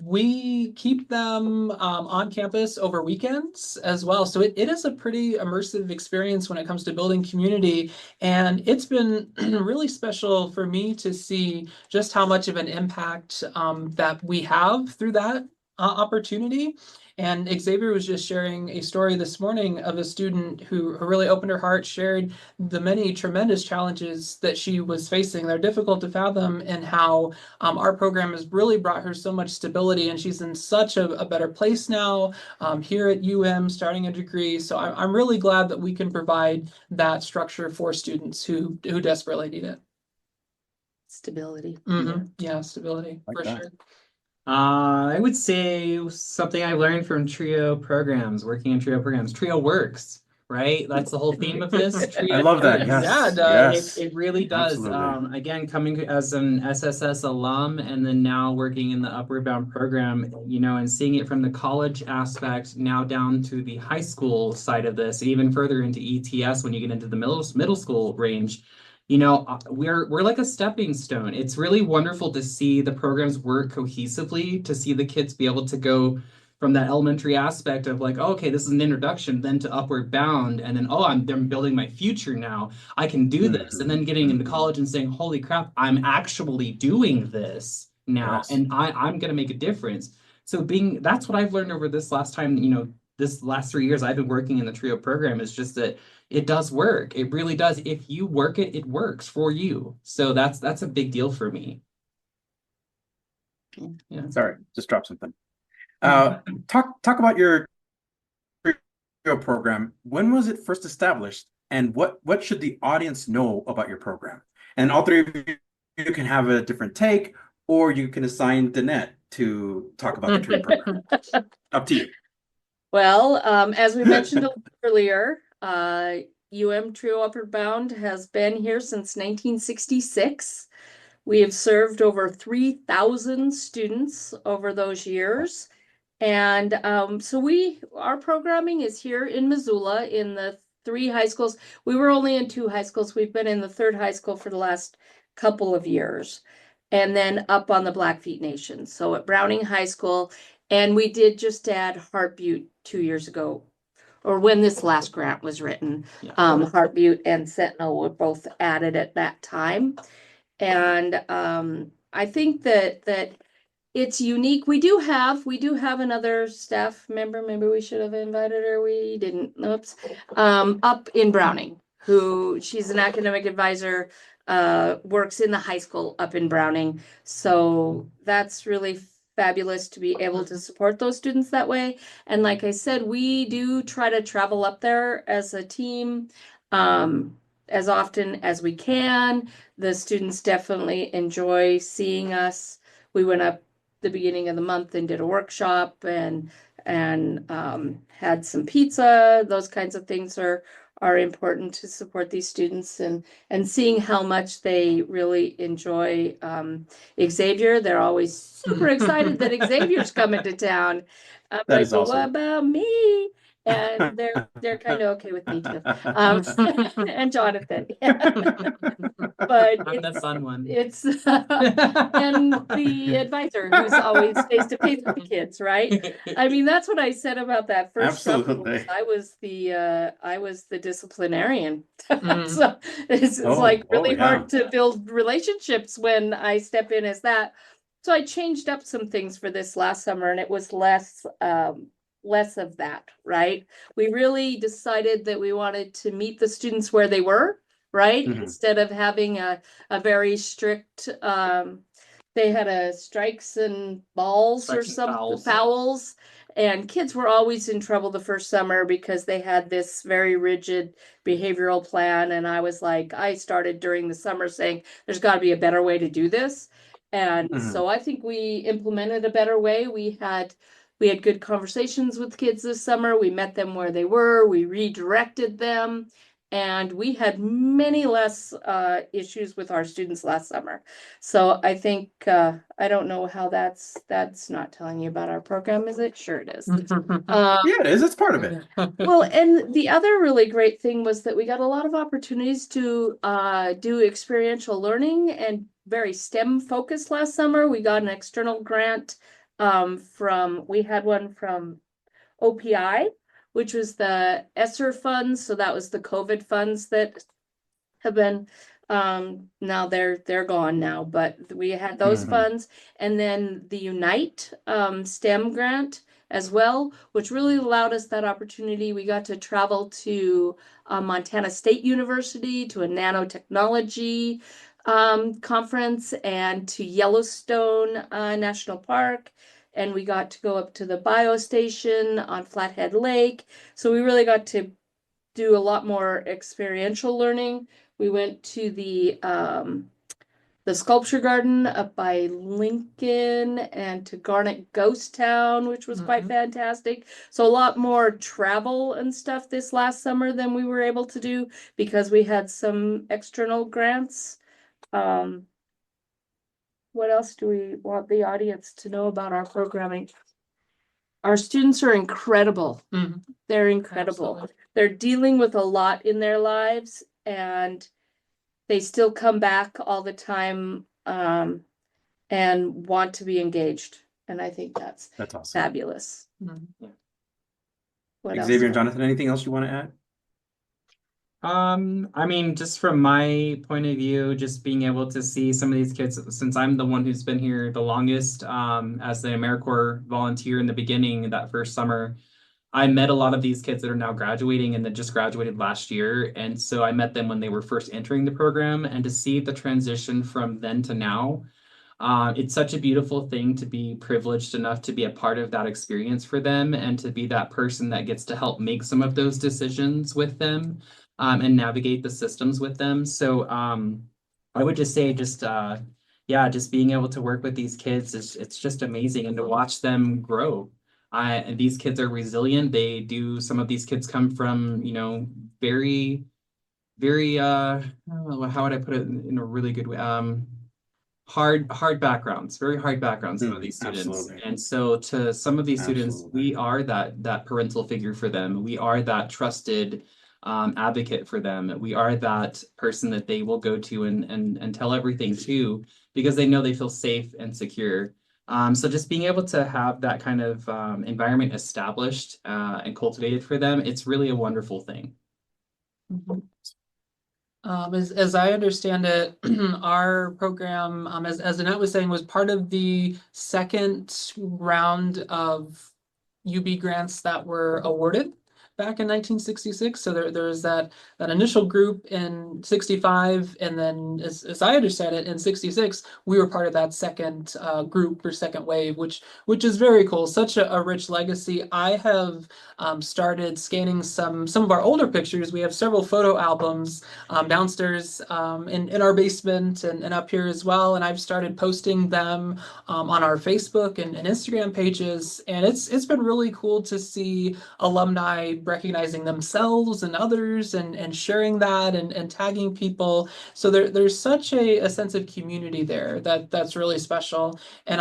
we keep them on campus over weekends as well. So it is a pretty immersive experience when it comes to building community. And it's been really special for me to see just how much of an impact that we have through that opportunity. And Xavier was just sharing a story this morning of a student who really opened her heart, shared the many tremendous challenges that she was facing. They're difficult to fathom, and how our program has really brought her so much stability, and she's in such a better place now here at UM, starting a degree. So I'm really glad that we can provide that structure for students who desperately need it. Stability. Yeah, stability Like for that. sure. I would say something I learned from TRIO programs, working in TRIO programs. TRIO works, right? That's the whole theme of this. TRIO I love that. works. Yes. Yeah, it does. Yes. It really does. Absolutely. Again, coming as an SSS alum and then now working in the Upward Bound program, you know, and seeing it from the college aspect now down to the high school side of this, even further into ETS when you get into the middle school range. You know, we're like a stepping stone. It's really wonderful to see the programs work cohesively, to see the kids be able to go from that elementary aspect of like, oh, okay, this is an introduction, then to Upward Bound, and then, oh, I'm building my future now. I can do this. And then getting into college and saying, holy crap, I'm actually doing this now, Yes. and I'm going to make a difference. So that's what I've learned over this last time, you know, this last 3 years I've been working in the TRIO program, is just that it does work. It really does. If you work it, it works for you. So that's a big deal for me. Yeah. Sorry, just dropped something. Talk about your TRIO program. When was it first established, and what should the audience know about your program? And all three of you can have a different take, or you can assign Dannette to talk about the TRIO program. Up to you. Well, as we mentioned earlier, UM TRIO Upward Bound has been here since 1966. We have served over 3,000 students over those years. And so our programming is here in Missoula in the 3 high schools. We were only in 2 high schools. We've been in the 3rd high school for the last couple of years. And then up on the Blackfeet Nation. So at Browning High School. And we did just add Heart Butte 2 years ago, or when this last grant was written. Yeah. Heart Butte and Sentinel were both added at that time. And I think that it's unique. We do have another staff member. Maybe we should have invited her. We didn't. Oops. Up in Browning, she's an academic advisor, works in the high school up in Browning. So that's really fabulous to be able to support those students that way. And like I said, we do try to travel up there as a team as often as we can. The students definitely enjoy seeing us. We went up the beginning of the month and did a workshop and had some pizza. Those kinds of things are are important to support these students, and seeing how much they really enjoy Xavier. They're always super excited that Xavier's coming to town. I'm That like, is well, awesome. what about me? And they're kind of okay with me too. And Jonathan. But I'm the fun one. it's and the advisor who's always face to face with the kids, right? I mean, that's what I said about that first summer. Absolutely. I was the disciplinarian. Mm. So it's Oh, like oh, really yeah. hard to build relationships when I step in as that. So I changed up some things for this last summer, and it was less of that, right? We really decided that we wanted to meet the students where they were, right? Mhm. Instead of having a very strict, they had a strikes and balls or Strikes and some fouls. fouls. And kids were always in trouble the first summer because they had this very rigid behavioral plan. And I was like, I started during the summer saying, there's got to be a better way to do this. And Mhm. so I think we implemented a better way. We had good conversations with kids this summer. We met them where they were. We redirected them. And we had many less issues with our students last summer. So I think, I don't know how that's not telling you about our program, is it? Sure it is. Yeah, it is. It's part of it. Well, and the other really great thing was that we got a lot of opportunities to do experiential learning and very STEM focused last summer. We got an external grant we had one from OPI, which was the ESSER funds. So that was the COVID funds that have been now they're gone now, but we had those Mhm. funds, and then the Unite STEM grant as well, which really allowed us that opportunity. We got to travel to Montana State University, to a nanotechnology conference, and to Yellowstone National Park. And we got to go up to the biostation on Flathead Lake. So we really got to do a lot more experiential learning. We went to the sculpture garden up by Lincoln and to Garnet Ghost Town, which was quite fantastic. So a lot more travel and stuff this last summer than we were able to do because we had some external grants. What else do we want the audience to know about our programming? Our students are incredible. Mhm. They're incredible. Absolutely. They're dealing with a lot in their lives, and they still come back all the time and want to be engaged. And I think that's awesome. fabulous. Mhm. What Xavier and else? Jonathan, anything else you want to add? I mean, just from my point of view, just being able to see some of these kids, since I'm the one who's been here the longest, as the AmeriCorps volunteer in the beginning, that first summer, I met a lot of these kids that are now graduating and that just graduated last year. And so I met them when they were first entering the program, and to see the transition from then to now, it's such a beautiful thing to be privileged enough to be a part of that experience for them and to be that person that gets to help make some of those decisions with them, and navigate the systems with them. So I would just say yeah, just being able to work with these kids it's just amazing, and to watch them grow. And these kids are resilient. Some of these kids come from, very, very, how would I put it in a really good way? Hard backgrounds, very hard backgrounds, some of these students. Absolutely. And so to some of these students, Absolutely. we are that parental figure for them. We are that trusted advocate for them. We are that person that they will go to and tell everything to, because they know they feel safe and secure. So just being able to have that kind of environment established and cultivated for them, it's really a wonderful thing. Mhm. As I understand it, our program, as Dannette was saying, was part of the second round of UB grants that were awarded back in 1966. So there's that initial group in 65, and then as I understand it, in 66, we were part of that second group or second wave, which is very cool. Such a rich legacy. I have started scanning some of our older pictures. We have several photo albums downstairs in our basement and up here as well. And I've started posting them on our Facebook and Instagram pages. And it's been really cool to see alumni recognizing themselves and others and sharing that and tagging people. So there's such a sense of community there that's really special. And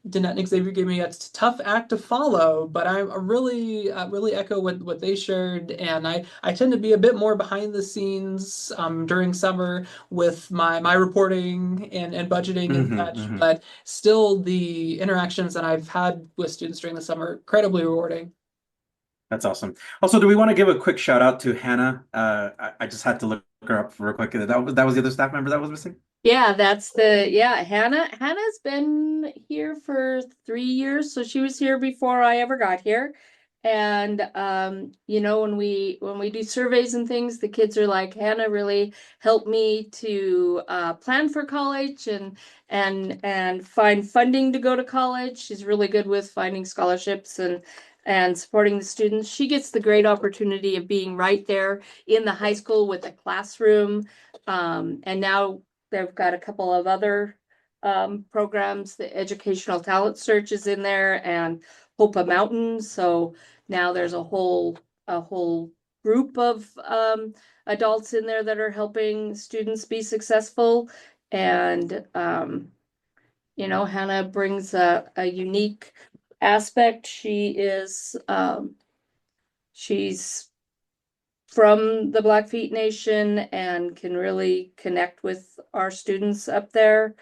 Dannette and Xavier gave me a tough act to follow, but I really echo what they shared. And I tend to be a bit more behind the scenes during summer with my reporting and budgeting and such, but still the interactions that I've had with students during the summer are incredibly rewarding. That's awesome. Also, do we want to give a quick shout out to Hannah? I just had to look her up real quick. That was the other staff member that was missing? Yeah, Hannah. Hannah's been here for 3 years, so she was here before I ever got here. And when we do surveys and things, the kids are like, Hannah really helped me to plan for college and find funding to go to college. She's really good with finding scholarships and supporting the students. She gets the great opportunity of being right there in the high school with a classroom. And now they've got a couple of other programs. The Educational Talent Search is in there, and Hopa Mountain. So now there's a whole group of adults in there that are helping students be successful. And Hannah brings a unique aspect. She's from the Blackfeet Nation and can really connect with our students up there.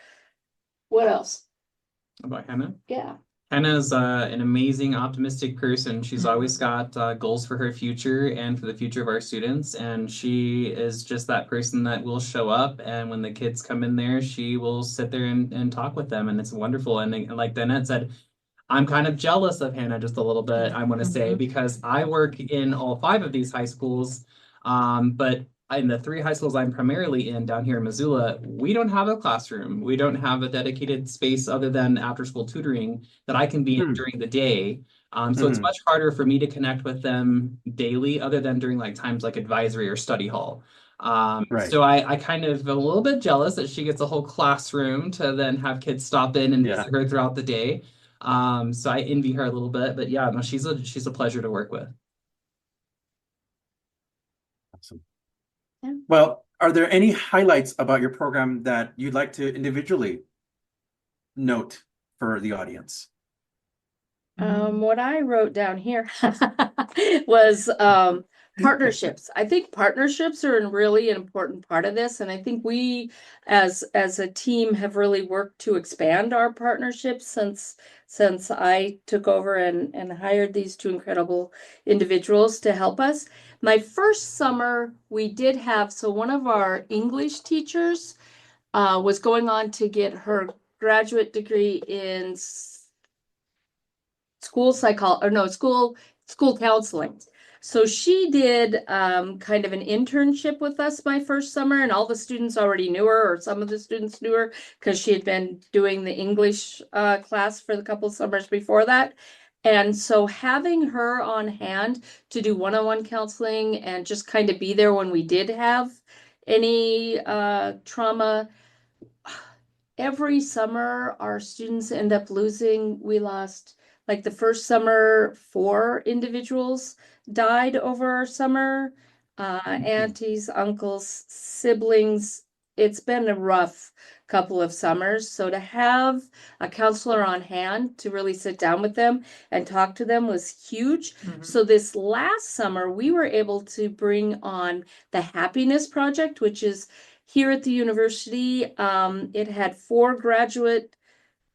What else? About Hannah? Yeah. Hannah's an amazing, optimistic person. She's always got goals for her future and for the future of our students. And she is just that person that will show up. And when the kids come in there, she will sit there and talk with them. And it's wonderful. And like Dannette said, I'm kind of jealous of Hannah just a little bit, I want to say, because I work in all 5 of these high schools. But in the 3 high schools I'm primarily in down here in Missoula, we don't have a classroom. We don't have a dedicated space other than after school tutoring that I can be in during the day. So it's much harder for me to connect with them daily other than during like times like advisory or study hall. Right. So I kind of a little bit jealous that she gets a whole classroom to then have kids stop in and visit her throughout the day. So I envy her a little bit, but yeah, no, she's a pleasure to work with. Awesome. Yeah. Well, are there any highlights about your program that you'd like to individually note for the audience? What I wrote down here was partnerships. I think partnerships are a really important part of this, and I think we as a team have really worked to expand our partnerships since I took over and hired these 2 incredible individuals to help us. My first summer we did have, so one of our English teachers was going on to get her graduate degree in school counseling. So she did kind of an internship with us my first summer, and all the students already knew her, or some of the students knew her because she had been doing the English class for the couple of summers before that. And so having her on hand to do one-on-one counseling and just kind of be there when we did have any trauma. Every summer, our students end up losing. We lost, like the first summer, 4 individuals died over our summer. Aunties, uncles, siblings. It's been a rough couple of summers. So to have a counselor on hand to really sit down with them and talk to them was huge. So this last summer, we were able to bring on the Happiness Project, which is here at the university. It had 4 graduate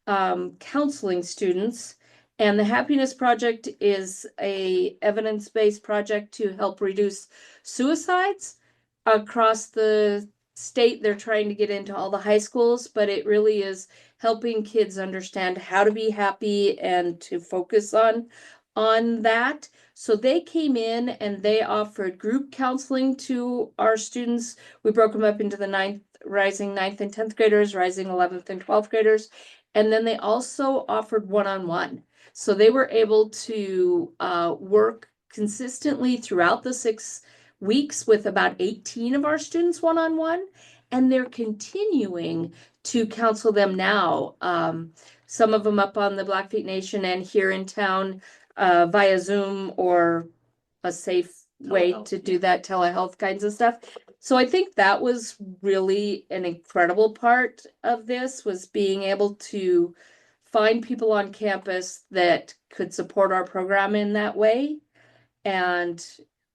counseling students, and the Happiness Project is a evidence-based project to help reduce suicides across the state. They're trying to get into all the high schools, but it really is helping kids understand how to be happy and to focus on that. So they came in and they offered group counseling to our students. We broke them up into the rising 9th and 10th graders, rising 11th and 12th graders. And then they also offered one-on-one. So they were able to work consistently throughout the 6 weeks with about 18 of our students one-on-one. And they're continuing to counsel them now. Some of them up on the Blackfeet Nation and here in town via Zoom or a safe way to do that, telehealth kinds of stuff. So I think that was really an incredible part of this, was being able to find people on campus that could support our program in that way, and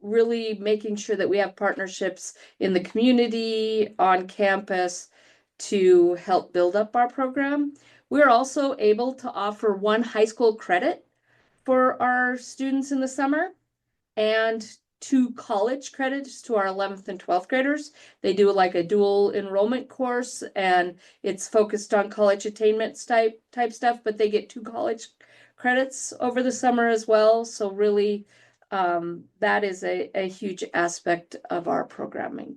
really making sure that we have partnerships in the community, on campus, to help build up our program. We're also able to offer 1 high school credit for our students in the summer, and 2 college credits to our 11th and 12th graders. They do like a dual enrollment course, and it's focused on college attainment type stuff, but they get 2 college credits over the summer as well. So really, that is a huge aspect of our programming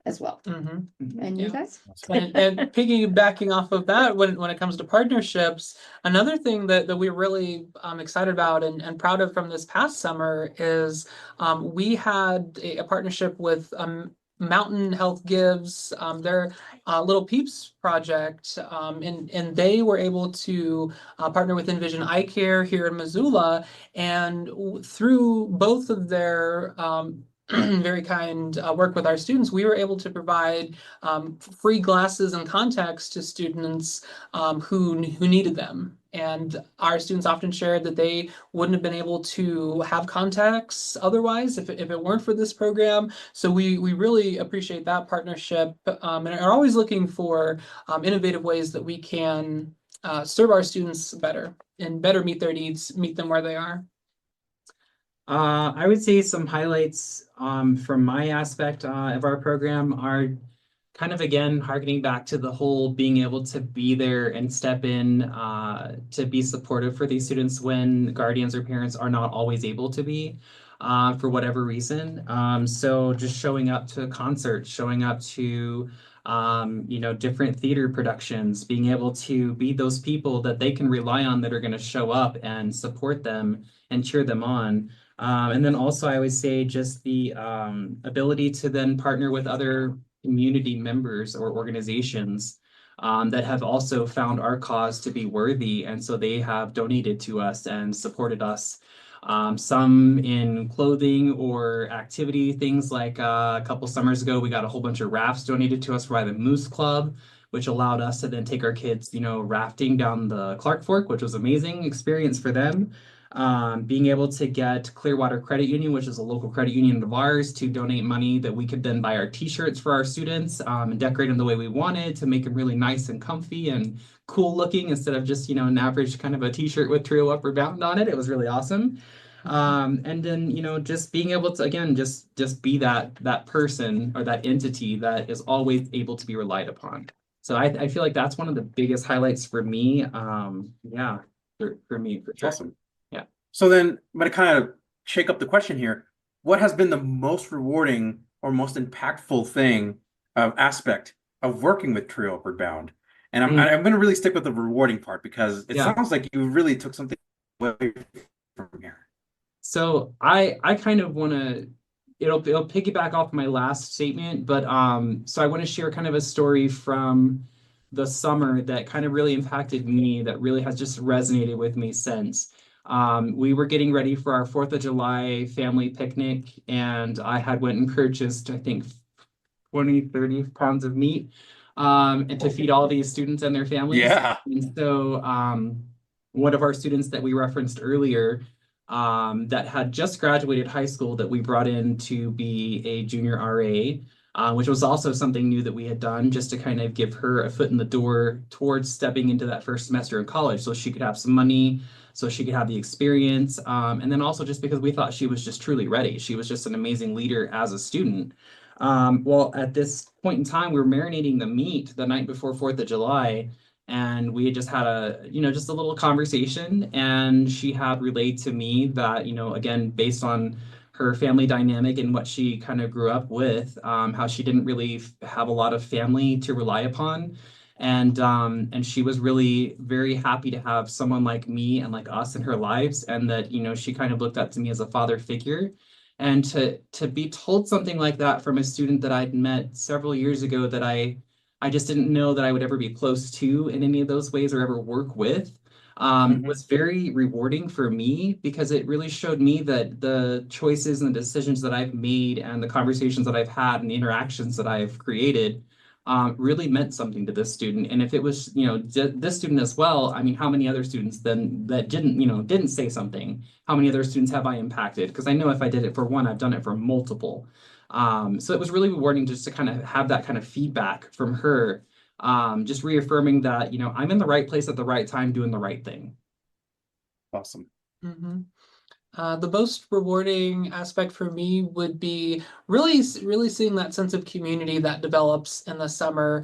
as well. And you guys? And piggybacking off of that, when it comes to partnerships, another thing that we're really excited about and proud of from this past summer is we had a partnership with Mountain Health Gives, their Little Peeps project, and they were able to partner with Envision Eye Care here in Missoula, and through both of their very kind work with our students, we were able to provide free glasses and contacts to students who needed them. And our students often shared that they wouldn't have been able to have contacts otherwise if it weren't for this program. So we really appreciate that partnership, and are always looking for innovative ways that we can serve our students better and better meet their needs, meet them where they are. I would say some highlights from my aspect of our program are kind of, again, harkening back to the whole being able to be there and step in to be supportive for these students when guardians or parents are not always able to be for whatever reason. So just showing up to concerts, showing up to different theater productions, being able to be those people that they can rely on that are going to show up and support them and cheer them on. And then also I would say just the ability to then partner with other community members or organizations that have also found our cause to be worthy. And so they have donated to us and supported us. Some in clothing or activity, things like a couple summers ago, we got a whole bunch of rafts donated to us by the Moose Club, which allowed us to then take our kids, rafting down the Clark Fork, which was an amazing experience for them. Being able to get Clearwater Credit Union, which is a local credit union of ours, to donate money that we could then buy our t-shirts for our students and decorate them the way we wanted to make them really nice and comfy and cool looking instead of just, an average kind of a t-shirt with Trio Upward Bound on it. It was really awesome. And then, just being able to, again, just be that person or that entity that is always able to be relied upon. So I feel like that's one of the biggest highlights for me. For me, for sure. Awesome. Yeah. So then I'm going to kind of shake up the question here. What has been the most rewarding or most impactful thing aspect of working with Trio Upward Bound? And I'm going to really stick with the rewarding part because it sounds like you really took something away from here. So I kind of want to, it'll piggyback off my last statement, but so I want to share kind of a story from the summer that kind of really impacted me, that really has just resonated with me since. We were getting ready for our 4th of July family picnic, and I had went and purchased, I think, 30 pounds of meat and to feed all these students and their families. Yeah. And so one of our students that we referenced earlier that had just graduated high school that we brought in to be a junior RA, which was also something new that we had done just to kind of give her a foot in the door towards stepping into that first semester in college so she could have some money, so she could have the experience. And then also just because we thought she was just truly ready. She was just an amazing leader as a student. Well, at this point in time, we were marinating the meat the night before 4th of July. And we had just had just a little conversation, and she had relayed to me that, again, based on her family dynamic and what she kind of grew up with, how she didn't really have a lot of family to rely upon. And she was really very happy to have someone like me and like us in her lives. And that, she kind of looked up to me as a father figure. And to be told something like that from a student that I'd met several years ago that I just didn't know that I would ever be close to in any of those ways or ever work with. was very rewarding for me because it really showed me that the choices and the decisions that I've made and the conversations that I've had and the interactions that I've created really meant something to this student. And if it was, this student as well, I mean, how many other students then that didn't say something? How many other students have I impacted? Because I know if I did it for one, I've done it for multiple. So it was really rewarding just to kind of have that kind of feedback from her, just reaffirming that, I'm in the right place at the right time doing the right thing. Awesome. Mm-hmm. The most rewarding aspect for me would be really seeing that sense of community that develops in the summer.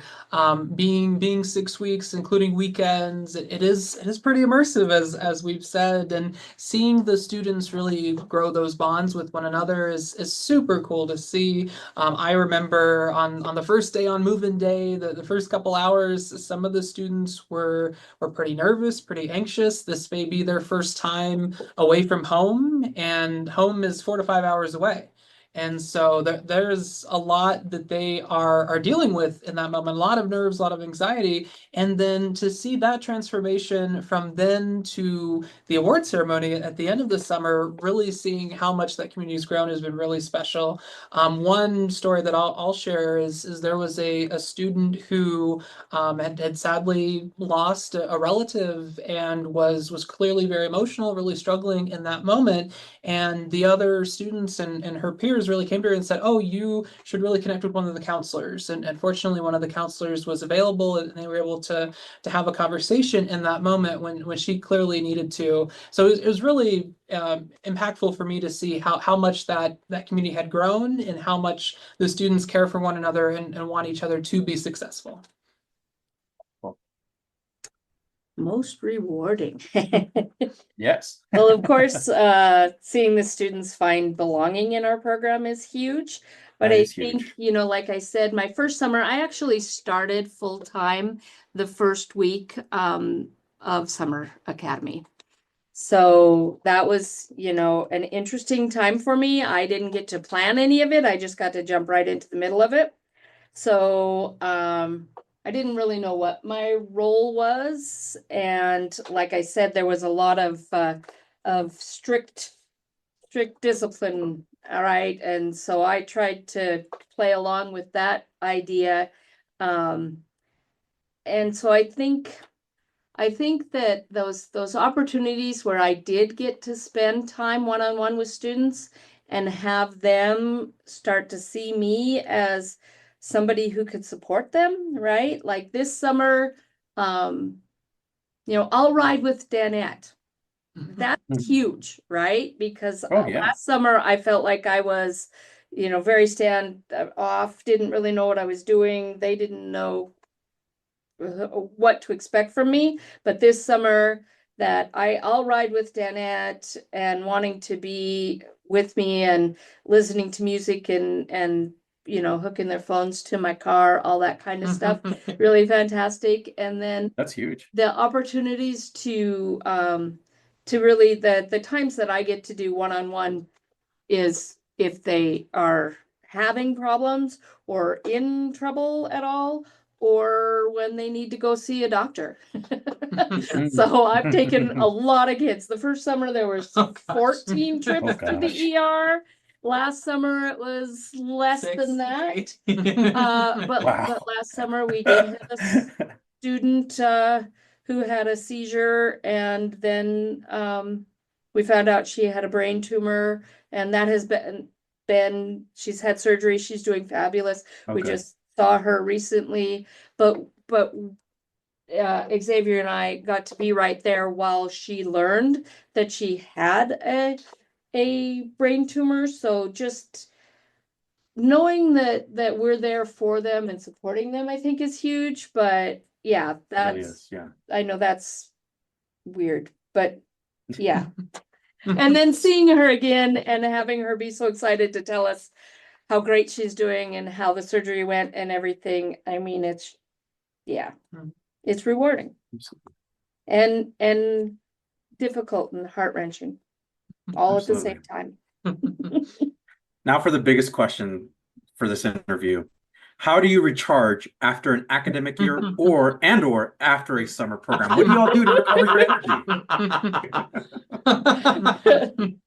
Being 6 weeks, including weekends, it is pretty immersive as we've said, and seeing the students really grow those bonds with one another is super cool to see. I remember on the first day, on move-in day, the first couple hours, some of the students were pretty nervous, pretty anxious. This may be their first time away from home, and home is 4 to 5 hours away. And so there's a lot that they are dealing with in that moment, a lot of nerves, a lot of anxiety. And then to see that transformation from then to the award ceremony at the end of the summer, really seeing how much that community has grown has been really special. One story that I'll share is there was a student who had sadly lost a relative and was clearly very emotional, really struggling in that moment. And the other students and her peers really came to her and said, oh, you should really connect with one of the counselors. And fortunately, one of the counselors was available, and they were able to have a conversation in that moment when she clearly needed to. So it was really impactful for me to see how much that community had grown and how much the students care for one another and want each other to be successful. Most rewarding. Yes. Well, of course, seeing the students find belonging in our program is huge. But That I is think, huge. like I said, my first summer, I actually started full time the first week of summer academy. So that was, an interesting time for me. I didn't get to plan any of it. I just got to jump right into the middle of it. So I didn't really know what my role was. And like I said, there was a lot of strict discipline. All right. And so I tried to play along with that idea. And so I think that those opportunities where I did get to spend time one-on-one with students and have them start to see me as somebody who could support them, right? Like this summer, I'll ride with Dannette. That's huge, right? Because last summer I felt like I was, very stand off, didn't really know what I was doing. They didn't know what to expect from me. But this summer that I'll ride with Dannette and wanting to be with me and listening to music and hooking their phones to my car, all that kind of stuff. Really fantastic. And then That's huge. the opportunities to really the times that I get to do one-on-one is if they are having problems or in trouble at all, or when they need to go see a doctor. So I've taken a lot of kids. The first summer there was 14 trips to the ER. Last summer it was less than that. But last summer we did have a student who had a seizure, and then we found out she had a brain tumor, and that has been she's had surgery. She's doing fabulous. We just saw her recently, but Xavier and I got to be right there while she learned that she had a brain tumor. So just knowing that we're there for them and supporting them, I think is huge. But yeah, I know that's weird, but yeah. And then seeing her again and having her be so excited to tell us how great she's doing and how the surgery went and everything. I mean, it's rewarding and difficult and heart-wrenching all at the same time. Now for the biggest question for this interview. How do you recharge after an academic year or after a summer program? What do y'all do to recover your energy?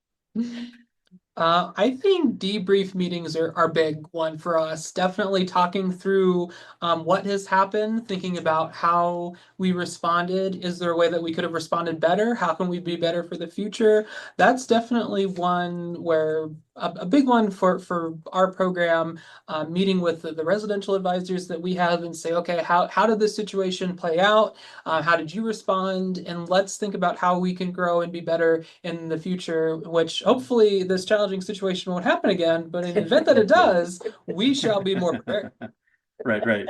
I think debrief meetings are a big one for us. Definitely talking through what has happened, thinking about how we responded. Is there a way that we could have responded better? How can we be better for the future? That's definitely one where a big one for our program, meeting with the residential advisors that we have and say, okay, how did this situation play out? How did you respond? And let's think about how we can grow and be better in the future, which hopefully this challenging situation won't happen again. But in the event that it does, we shall be more prepared. Right.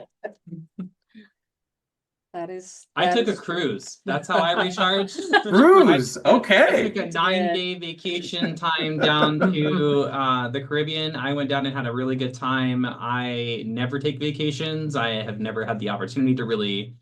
I took a cruise. That's how I recharged. Cruise. I Okay. took a 9-day vacation time down to the Caribbean. I went down and had a really good time. I never take vacations. I have never had the opportunity to really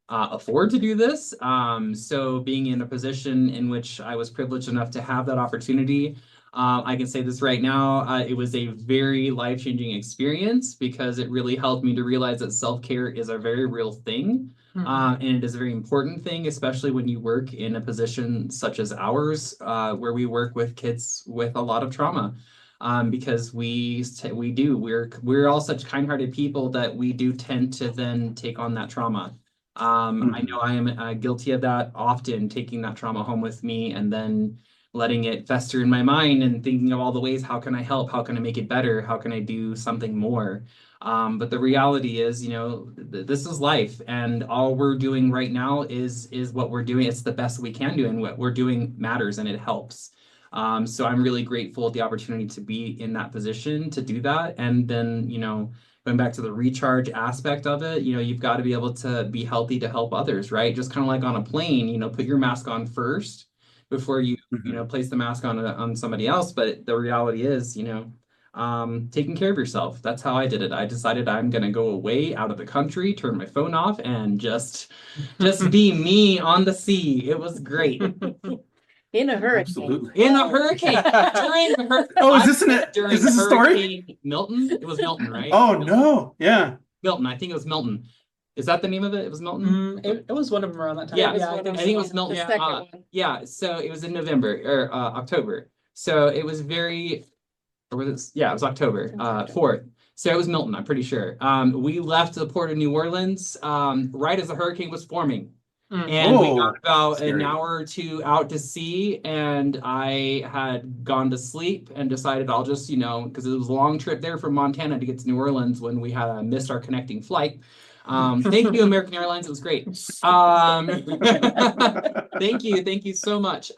afford to do this. So being in a position in which I was privileged enough to have that opportunity, I can say this right now, it was a very life-changing experience because it really helped me to realize that self-care is a very real thing. And it is a very important thing, especially when you work in a position such as ours, where we work with kids with a lot of trauma. Because we're all such kind-hearted people that we do tend to then take on that trauma. I know I am guilty of that often, taking that trauma home with me and then letting it fester in my mind and thinking of all the ways, how can I help? How can I make it better? How can I do something more? But the reality is, this is life, and all we're doing right now is what we're doing. It's the best we can do, and what we're doing matters, and it helps. So I'm really grateful at the opportunity to be in that position to do that. And then, going back to the recharge aspect of it, you've got to be able to be healthy to help others, right? Just kind of like on a plane, put your mask on first before you, place the mask on somebody else. But the reality is, taking care of yourself. That's how I did it. I decided I'm going to go away out of the country, turn my phone off, and just be me on the sea. It was great. In a hurricane. Absolutely. In a hurricane. During the hurricane. Oh, is this a story? Milton? It was Milton, right? Oh, no. Yeah. Milton. I think it was Milton. Is that the name of it? It was Milton? It was one of them around that time. Yeah, I think it was Milton. Yeah, so it was in November or October. So it was it was October 4th. So it was Milton, I'm pretty sure. We left the port of New Orleans right as the hurricane was forming. And we got about an hour or two out to sea, and I had gone to sleep and decided I'll just, because it was a long trip there from Montana to get to New Orleans when we had missed our connecting flight. Thank you, American Airlines. It was great. Thank you so much.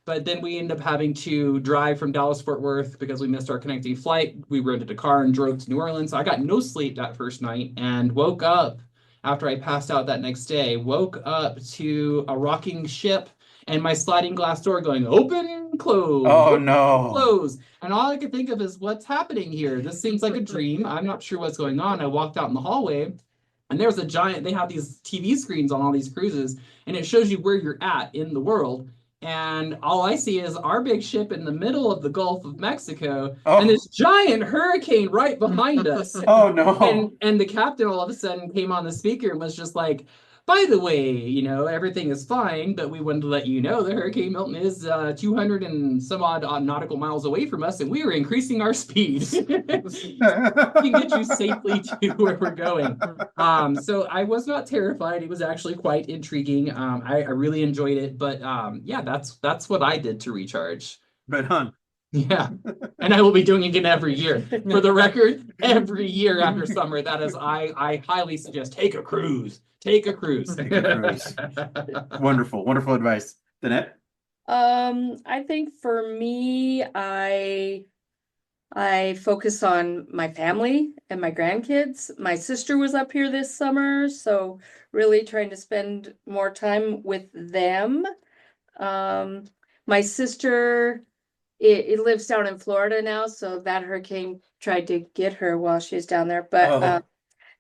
But then we ended up having to drive from Dallas Fort Worth because we missed our connecting flight. We rented a car and drove to New Orleans. So I got no sleep that first night and woke up after I passed out that next day, woke up to a rocking ship and my sliding glass door going open, close. Oh, no. Close. And all I could think of is, what's happening here? This seems like a dream. I'm not sure what's going on. I walked out in the hallway and there was they have these TV screens on all these cruises, and it shows you where you're at in the world. And all I see is our big ship in the middle of the Gulf of Mexico and this giant hurricane right behind us. Oh, no. And the captain all of a sudden came on the speaker and was just like, by the way, everything is fine, but we wanted to let you know the Hurricane Milton is 200 and some odd nautical miles away from us, and we are increasing our speed. We can get you safely to where we're going. So I was not terrified. It was actually quite intriguing. I really enjoyed it, but that's what I did to recharge. Right on. Yeah, and I will be doing it again every year. For the record, every year after summer, that is, I highly suggest take a cruise. Take a cruise. Wonderful advice. Dannette? I think for me, I focus on my family and my grandkids. My sister was up here this summer, so really trying to spend more time with them. My sister, it lives down in Florida now, so that hurricane tried to get her while she was down there, but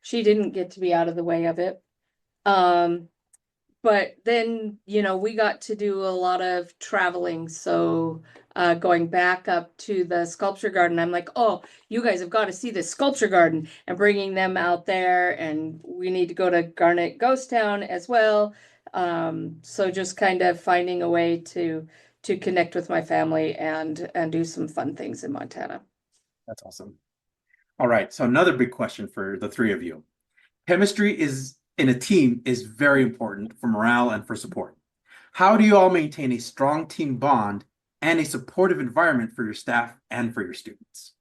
she didn't get to be out of the way of it. But then, we got to do a lot of traveling. So going back up to the sculpture garden. I'm like, oh, you guys have got to see this sculpture garden, and bringing them out there. And we need to go to Garnet Ghost Town as well. So just kind of finding a way to connect with my family and do some fun things in Montana. That's awesome. All right. So another big question for the three of you. Chemistry is in a team is very important for morale and for support. How do you all maintain a strong team bond and a supportive environment for your staff and for your students?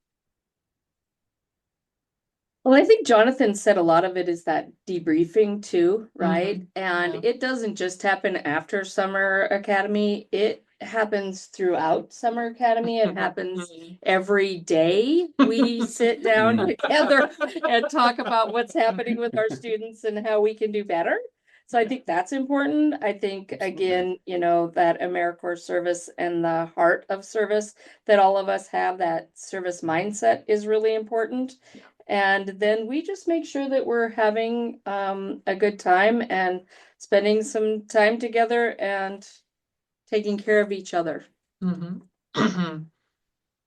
Well, I think Jonathan said a lot of it is that debriefing too, right? And Yeah. it doesn't just happen after summer academy. It happens throughout summer academy. It happens every day. We sit down together and talk about what's happening with our students and how we can do better. So I think that's important. I think, again, you know, that AmeriCorps service and the heart of service that all of us have, that service mindset is really important. And then we just make sure that we're having a good time and spending some time together and taking care of each other.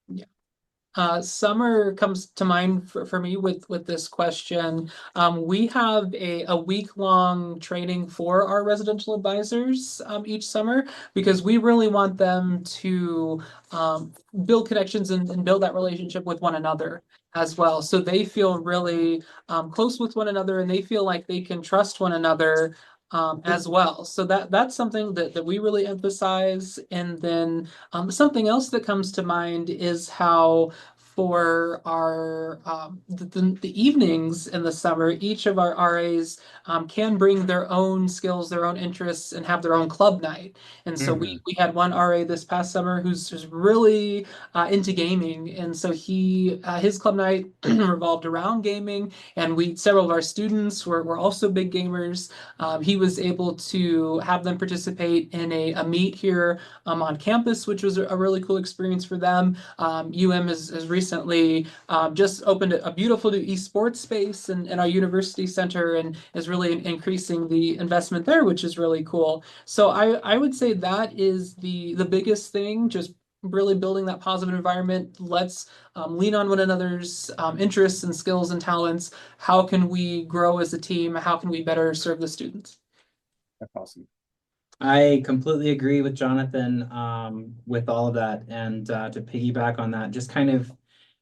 Yeah. Summer comes to mind for me with this question. We have a week-long training for our residential advisors each summer, because we really want them to build connections and build that relationship with one another as well. So they feel really close with one another, and they feel like they can trust one another as well. So that's something that we really emphasize. And then something else that comes to mind is how for our the evenings in the summer, each of our RAs can bring their own skills, their own interests, and have their own club night. And so we had one RA this past summer who's really into gaming, and so his club night revolved around gaming, and several of our students were also big gamers. He was able to have them participate in a meet here on campus, which was a really cool experience for them. UM has recently just opened a beautiful new esports space in our university center, and is really increasing the investment there, which is really cool. So I would say that is the biggest thing, just really building that positive environment. Let's lean on one another's interests and skills and talents. How can we grow as a team? How can we better serve the students? That's awesome. I completely agree with Jonathan with all of that. And to piggyback on that, just kind of,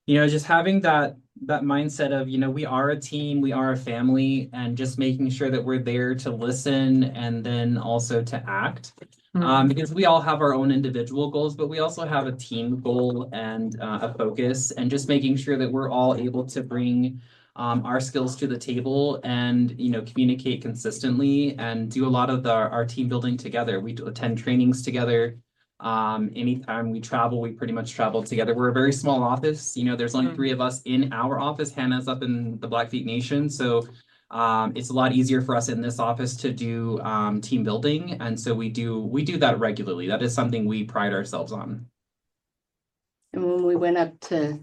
you know, just having that mindset of, you know, we are a team, we are a family, and just making sure that we're there to listen and then also to act. Because we all have our own individual goals, but we also have a team goal and a focus, and just making sure that we're all able to bring our skills to the table and, you know, communicate consistently and do a lot of our team building together. We attend trainings together. Anytime we travel, we pretty much travel together. We're a very small office. You know, there's only 3 of us in our office. Hannah's up in the Blackfeet Nation. So it's a lot easier for us in this office to do team building. And so we do that regularly. That is something we pride ourselves on. And when we went up to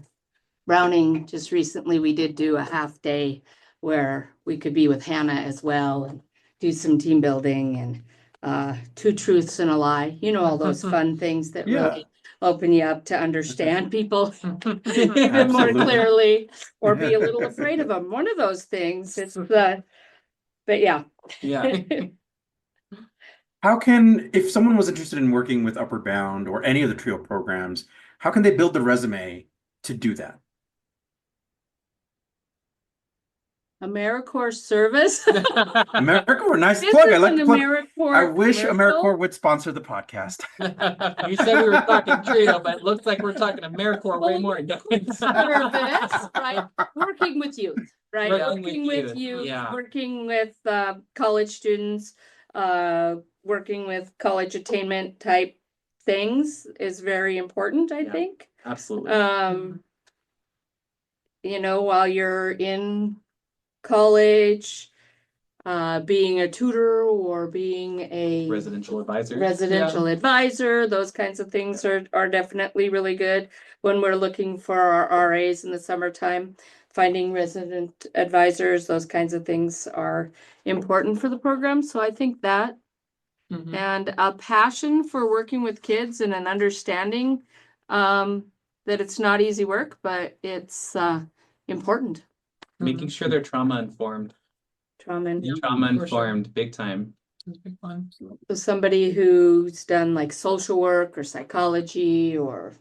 Browning just recently, we did do a half day where we could be with Hannah as well and do some team building and 2 truths and a lie. You know, all those fun things that really open you up to understand people more clearly, or be a little afraid of them. One of those things. But yeah. Yeah. How can, if someone was interested in working with Upward Bound or any of the TRIO programs, how can they build the resume to do that? AmeriCorps service. AmeriCorps, nice This plug. is I like an the plug. AmeriCorps I wish commercial. AmeriCorps would sponsor the podcast. You said we were talking trio, but it looks like we're talking AmeriCorps way more. Service, right? Working with youth, right? Working with youth, Yeah. working with college students, working with college attainment type things is very important, I think. Absolutely. You know, while you're in college, being a tutor or being a Residential advisor. advisor, those kinds of things are definitely really good when we're looking for our RAs in the summertime. Finding resident advisors, those kinds of things are important for the program. So I think that and a passion for working with kids and an understanding that it's not easy work, but it's important. Making sure they're trauma informed. Trauma and Trauma informed, big time. It's big fun. so somebody who's done like social work or psychology or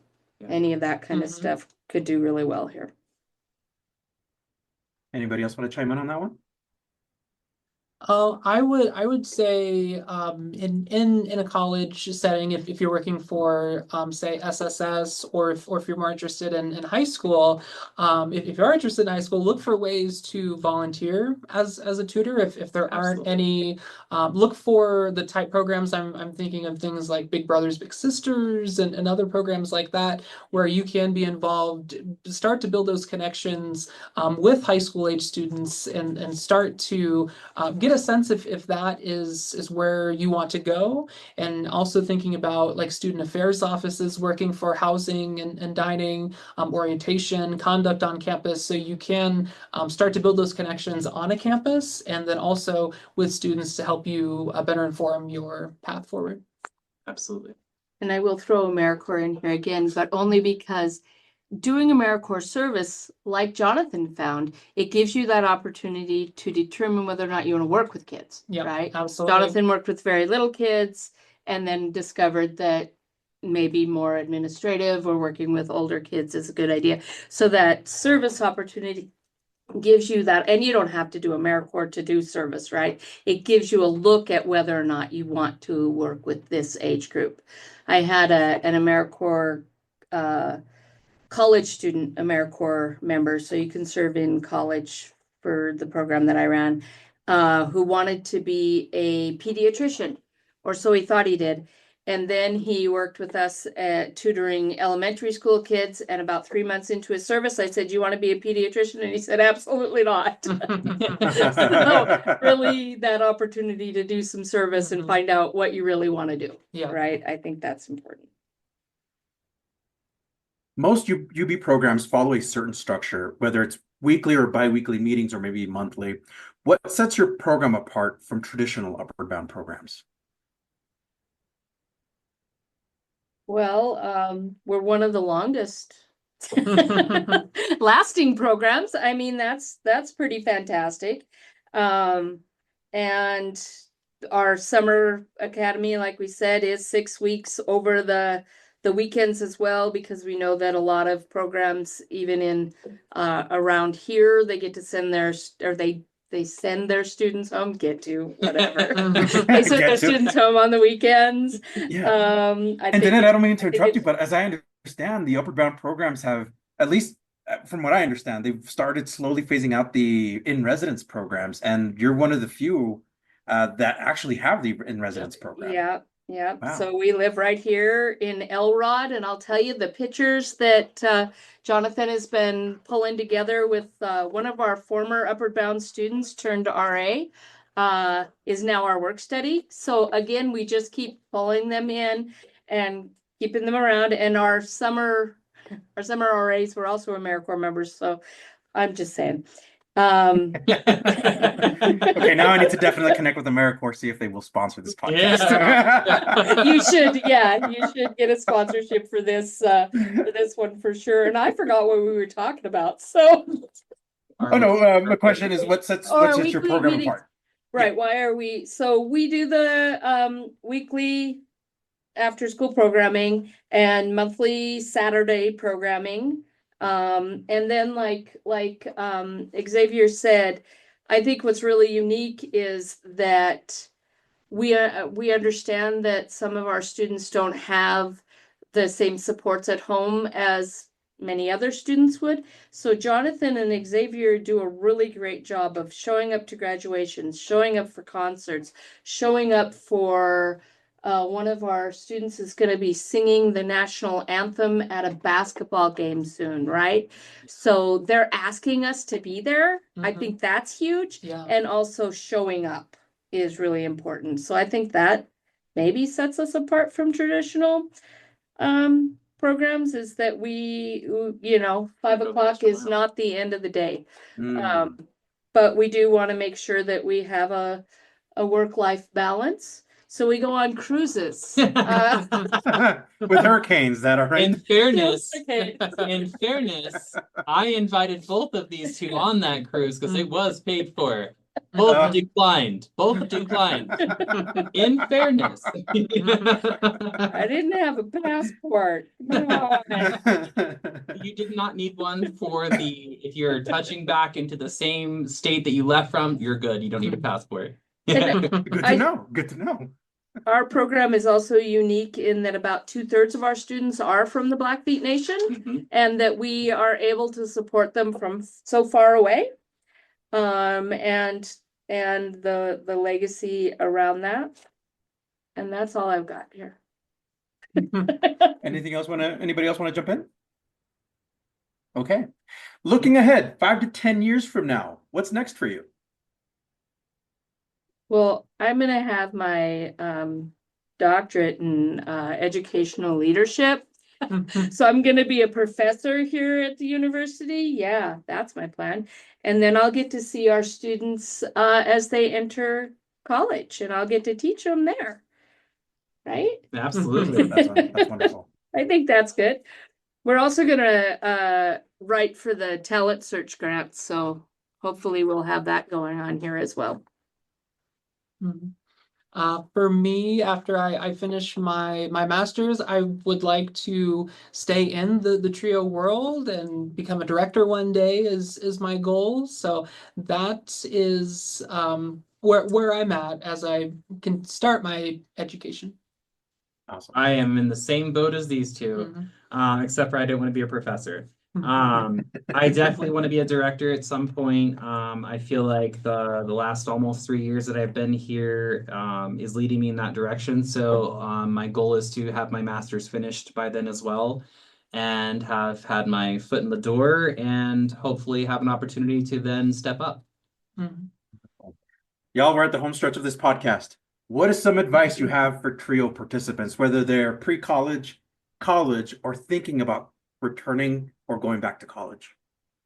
any of that kind of stuff could do really well here. Anybody else want to chime in on that one? I would say in a college setting, if you're working for say SSS, or if you're more interested in high school, if you are interested in high school, look for ways to volunteer as a tutor. If there aren't any, look for the type programs. I'm thinking of things like Big Brothers Big Sisters and other programs like that, where you can be involved, start to build those connections with high school age students, and start to get a sense if that is where you want to go. And also thinking about like student affairs offices working for housing and dining, orientation, conduct on campus, so you can start to build those connections on a campus, and then also with students to help you better inform your path forward. Absolutely. And I will throw AmeriCorps in here again, but only because doing AmeriCorps service, like Jonathan found, it gives you that opportunity to determine whether or not you want to work with kids, right? Absolutely. Jonathan worked with very little kids and then discovered that maybe more administrative or working with older kids is a good idea. So that service opportunity gives you that, and you don't have to do AmeriCorps to do service, right? It gives you a look at whether or not you want to work with this age group. I had an AmeriCorps college student AmeriCorps member, so you can serve in college for the program that I ran, who wanted to be a pediatrician, or so he thought he did. And then he worked with us at tutoring elementary school kids, and about 3 months into his service, I said, "Do you want to be a pediatrician?" And he said, "Absolutely not." So really that opportunity to do some service and find out what you really want to do, right? I think that's important. Most UB programs follow a certain structure, whether it's weekly or bi-weekly meetings or maybe monthly. What sets your program apart from traditional upward bound programs? Well, we're one of the longest lasting programs. I mean, that's pretty fantastic. And our summer academy, like we said, is 6 weeks over the weekends as well, because we know that a lot of programs, even in around here, they get to send their, or they send their students home, they send their students home on the weekends. Yeah. And Dannette, I don't mean to interrupt you, but as I understand, the upward bound programs have, at least from what I understand, they've started slowly phasing out the in-residence programs, and you're one of the few that actually have the in-residence program. Yeah. Yeah, wow. So we live right here in Elrod, and I'll tell you the pictures that Jonathan has been pulling together with one of our former Upward Bound students turned RA is now our work study. So again, we just keep pulling them in and keeping them around. And our summer RAs were also AmeriCorps members. So I'm just saying. Okay, now I need to definitely connect with AmeriCorps, see if they will sponsor this podcast. You should get a sponsorship for this one for sure. And I forgot what we were talking about. So the question is what sets your program apart? Right. Why are we so we do the weekly after school programming and monthly Saturday programming. And then like Xavier said, I think what's really unique is that we understand that some of our students don't have the same supports at home as many other students would. So Jonathan and Xavier do a really great job of showing up to graduations, showing up for concerts, showing up for one of our students is going to be singing the national anthem at a basketball game soon, right? So they're asking us to be there. I think that's huge. Yeah. And also showing up is really important. So I think that maybe sets us apart from traditional programs, is that we, 5 o'clock is not the end of the day. But we do want to make sure that we have a work-life balance. So we go on cruises. With hurricanes that are In right. fairness, Okay. in fairness, I invited both of these two on that cruise because it was paid for. Both declined. Both declined. In fairness. I didn't have a passport. Come on. You did not need one for if you're touching back into the same state that you left from, you're good. You don't need a passport. Good to know. Good to know. Our program is also unique in that about 2/3 of our students are from the Blackfeet Nation, and that we are able to support them from so far away. And the legacy around that. And that's all I've got here. Anybody else want to jump in? Okay. Looking ahead, 5 to 10 years from now, what's next for you? Well, I'm gonna have my doctorate in educational leadership. So I'm gonna be a professor here at the university. Yeah, that's my plan. And then I'll get to see our students as they enter college, and I'll get to teach them there. Right? Absolutely. That's wonderful. I think that's good. We're also gonna write for the talent search grant, so hopefully we'll have that going on here as well. For me, after I finish my master's, I would like to stay in the trio world and become a director one day is my goal. So that is where I'm at as I can start my education. Awesome. I am in the same boat as these two, except for I don't want to be a professor. I definitely want to be a director at some point. I feel like the last almost 3 years that I've been here is leading me in that direction. So my goal is to have my master's finished by then as well, and have had my foot in the door, and hopefully have an opportunity to then step up. Y'all, we're at the home stretch of this podcast. What is some advice you have for trio participants, whether they're pre-college, college, or thinking about returning or going back to college?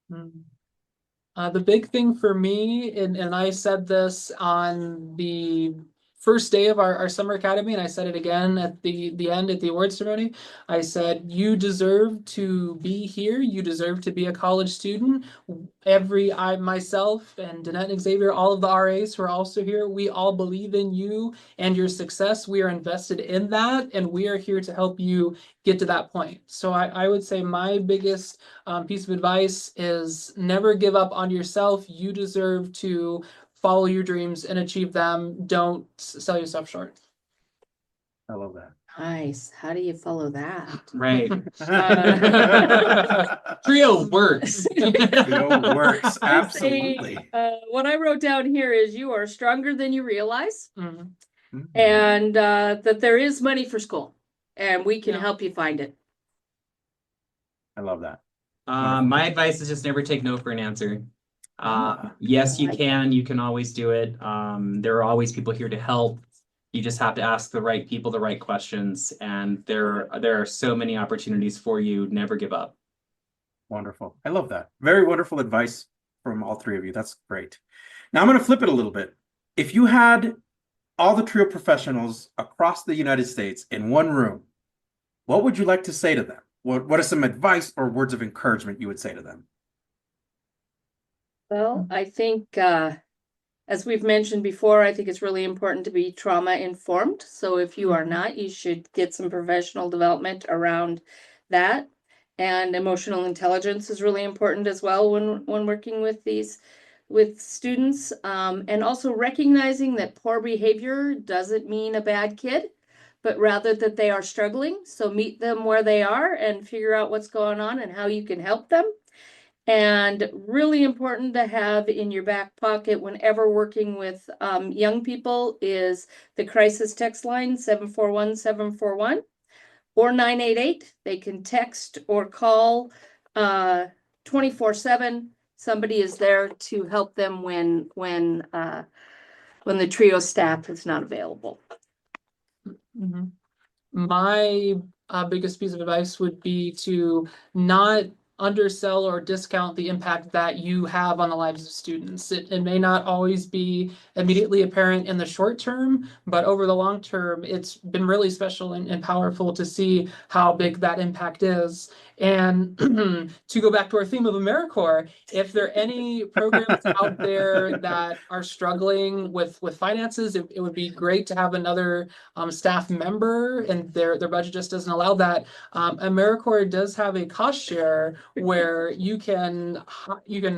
The big thing for me, and I said this on the first day of our summer academy, and I said it again at the end at the award ceremony. I said, you deserve to be here. You deserve to be a college student. Myself and Dannette and Xavier, all of the RAs who are also here, we all believe in you and your success. We are invested in that, and we are here to help you get to that point. So I would say my biggest piece of advice is never give up on yourself. You deserve to follow your dreams and achieve them. Don't sell yourself short. I love that. Nice. How do you follow that? Right. Trio works. Trio works. Absolutely. What I wrote down here is you are stronger than you realize, Mhm. and that there is money for school, and we can help you find it. I love that. My advice is just never take no for an answer. Yes, you can. You can always do it. There are always people here to help. You just have to ask the right people the right questions, and there are so many opportunities for you. Never give up. Wonderful. I love that. Very wonderful advice from all three of you. That's great. Now I'm going to flip it a little bit. If you had all the trio professionals across the United States in one room, what would you like to say to them? What are some advice or words of encouragement you would say to them? Well, I think, as we've mentioned before, I think it's really important to be trauma informed. So if you are not, you should get some professional development around that. And emotional intelligence is really important as well when working with students. And also recognizing that poor behavior doesn't mean a bad kid, but rather that they are struggling. So meet them where they are and figure out what's going on and how you can help them. And really important to have in your back pocket whenever working with young people is the crisis text line 741-741 or 988. They can text or call 24/7. Somebody is there to help them when the trio staff is not available. My biggest piece of advice would be to not undersell or discount the impact that you have on the lives of students. It may not always be immediately apparent in the short term, but over the long term, it's been really special and powerful to see how big that impact is. And to go back to our theme of AmeriCorps, if there are any programs out there that are struggling with finances, it would be great to have another staff member, and their budget just doesn't allow that. AmeriCorps does have a cost share where you can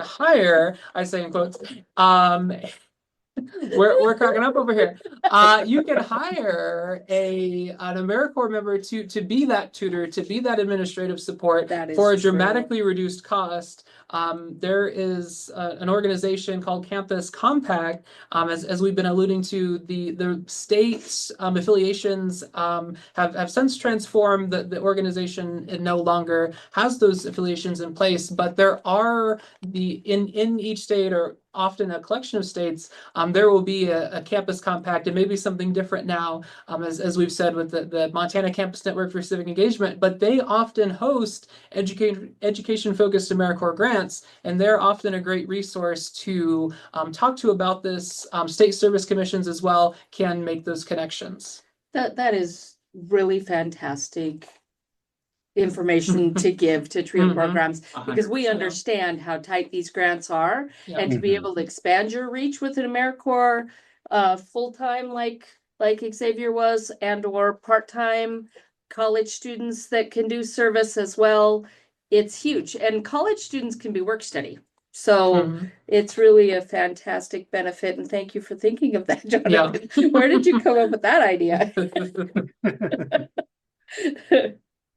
hire, I say in quotes, we're cracking up over here. You can hire an AmeriCorps member to be that tutor, to be that administrative support for a dramatically reduced cost. There is an organization called Campus Compact, as we've been alluding to, the state affiliations have since transformed. The organization no longer has those affiliations in place, but there are in each state, or often a collection of states, there will be a campus compact. It may be something different now, as we've said with the Montana Campus Network for Civic Engagement, but they often host education-focused AmeriCorps grants, and they're often a great resource to talk to about this. State service commissions as well can make those connections. That is really fantastic information to give to TRIO programs, because we understand how tight these grants are, and to be able to expand your reach with an AmeriCorps full-time like Xavier was, and or part-time college students that can do service as well, it's huge. And college students can be work study. So it's really a fantastic benefit, and thank you for thinking of that, Jonathan. Yeah. Where did you come up with that idea?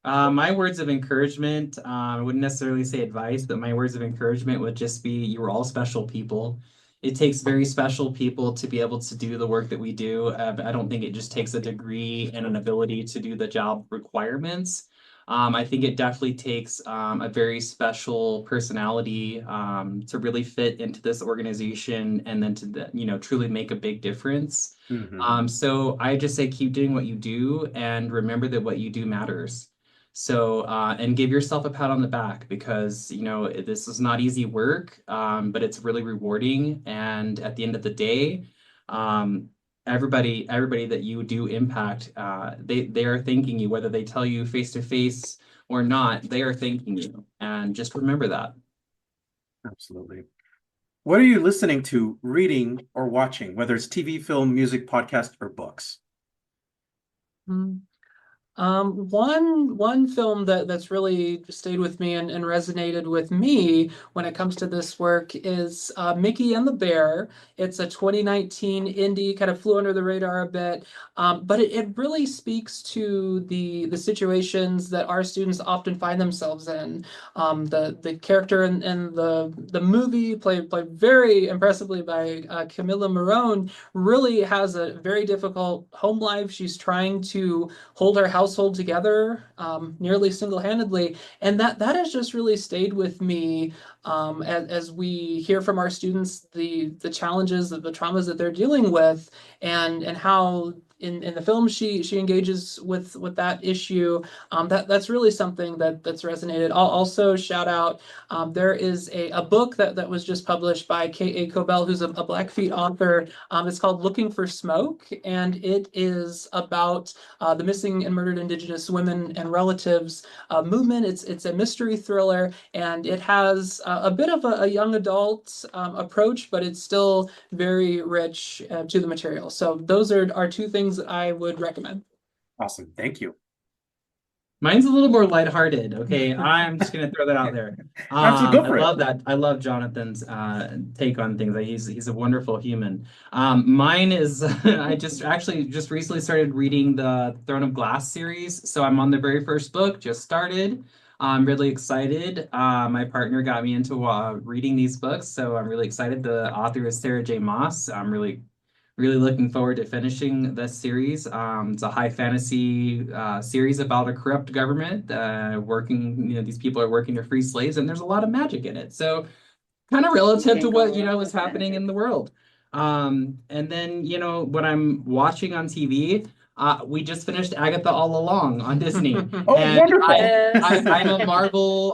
My words of encouragement, I wouldn't necessarily say advice, but my words of encouragement would just be, you are all special people. It takes very special people to be able to do the work that we do. I don't think it just takes a degree and an ability to do the job requirements. I think it definitely takes a very special personality to really fit into this organization, and then to truly make a big difference. So I just say, keep doing what you do, and remember that what you do matters. So, and give yourself a pat on the back, because, this is not easy work, but it's really rewarding. And at the end of the day, everybody that you do impact, they are thanking you, whether they tell you face to face or not, they are thanking you. And just remember that. Absolutely. What are you listening to, reading, or watching, whether it's TV, film, music, podcast, or books? One film that's really stayed with me and resonated with me when it comes to this work is Mickey and the Bear. It's a 2019 indie, kind of flew under the radar a bit, but it really speaks to the situations that our students often find themselves in. The character in the movie, played very impressively by Camila Morone, really has a very difficult home life. She's trying to hold her household together nearly single-handedly, and that has just really stayed with me as we hear from our students the challenges, the traumas that they're dealing with, and how in the film she engages with that issue. That's really something that's resonated. I'll also shout out, there is a book that was just published by K.A. Cobell, who's a Blackfeet author. It's called Looking for Smoke, and it is about the missing and murdered Indigenous women and relatives movement. It's a mystery thriller, and it has a bit of a young adult approach, but it's still very rich to the material. So those are two things that I would recommend. Awesome. Thank you. Mine's a little more lighthearted. Okay, I'm just gonna throw that out there. Go for I love that. I love Jonathan's take on things. He's a wonderful human. Mine is I just recently started reading the Throne of Glass series, so I'm on the very first book. Just started. I'm really excited. My partner got me into reading these books, so I'm really excited. The author is Sarah J. Maas. I'm really looking forward to finishing this series. It's a high fantasy series about a corrupt government working. These people are working to free slaves, and there's a lot of magic in it. So, kind of relative to what is happening in the world. And then what I'm watching on TV. We just finished Agatha All Along on Disney. Oh, And wonderful.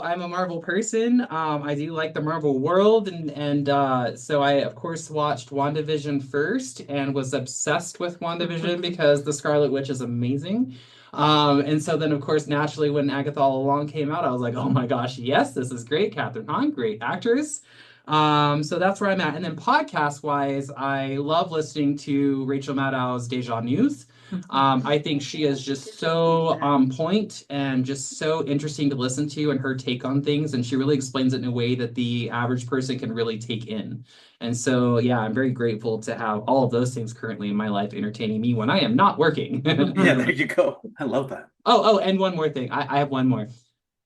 I'm a Marvel person. I do like the Marvel world, and so I of course watched WandaVision first and was obsessed with WandaVision because the Scarlet Witch is amazing. And so then of course naturally when Agatha All Along came out, I was like, oh my gosh, yes, this is great. Catherine Hahn, great actress. So that's where I'm at. And then podcast wise, I love listening to Rachel Maddow's Deja News. I think she is just so on point and just so interesting to listen to and her take on things. And she really explains it in a way that the average person can really take in. And so, yeah, I'm very grateful to have all of those things currently in my life entertaining me when I am not working. Yeah, there you go. I love that. Oh, and one more thing. I have one more.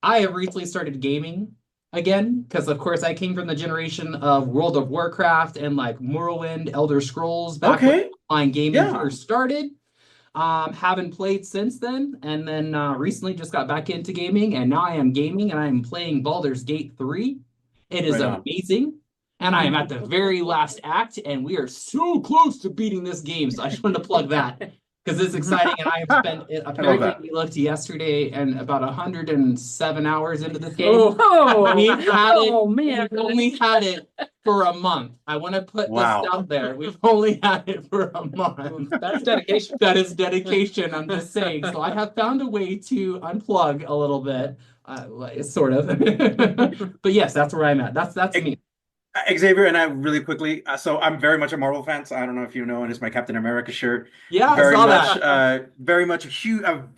I have recently started gaming again, because of course I came from the generation of World of Warcraft and like Morrowind, Elder Scrolls back when online gaming first started. Haven't played since then, and then recently just got back into gaming, and now I am gaming and I am playing Baldur's Gate 3. It is amazing, and I am at the very last act, and we are so close to beating this game, so I just wanted to plug that. Because it's exciting, and I have spent it. Apparently, we looked yesterday and about 107 hours into this game. We've only had it for a month. I want to put this out there. We've only had it for a month. That's dedication. That is dedication. I'm just saying. So I have found a way to unplug a little bit, sort of. But yes, that's where I'm at. That's me. Xavier and I really quickly. So I'm very much a Marvel fan. So I don't know if you know, and it's my Captain America shirt. Yeah, very I saw much, that. very much a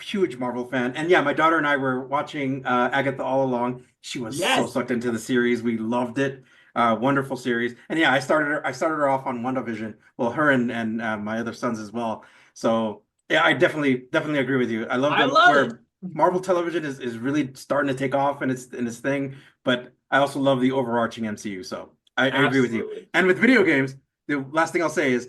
huge Marvel fan. And yeah, my daughter and I were watching Agatha All Along. She was so sucked into the series. We loved it. Wonderful series. And yeah, I started her off on WandaVision. Well, her and my other sons as well. So yeah, I definitely agree with you. I love where Marvel television is really starting to take off in its thing. But I also love the overarching MCU. So I agree with you. And with video games, the last thing I'll say is,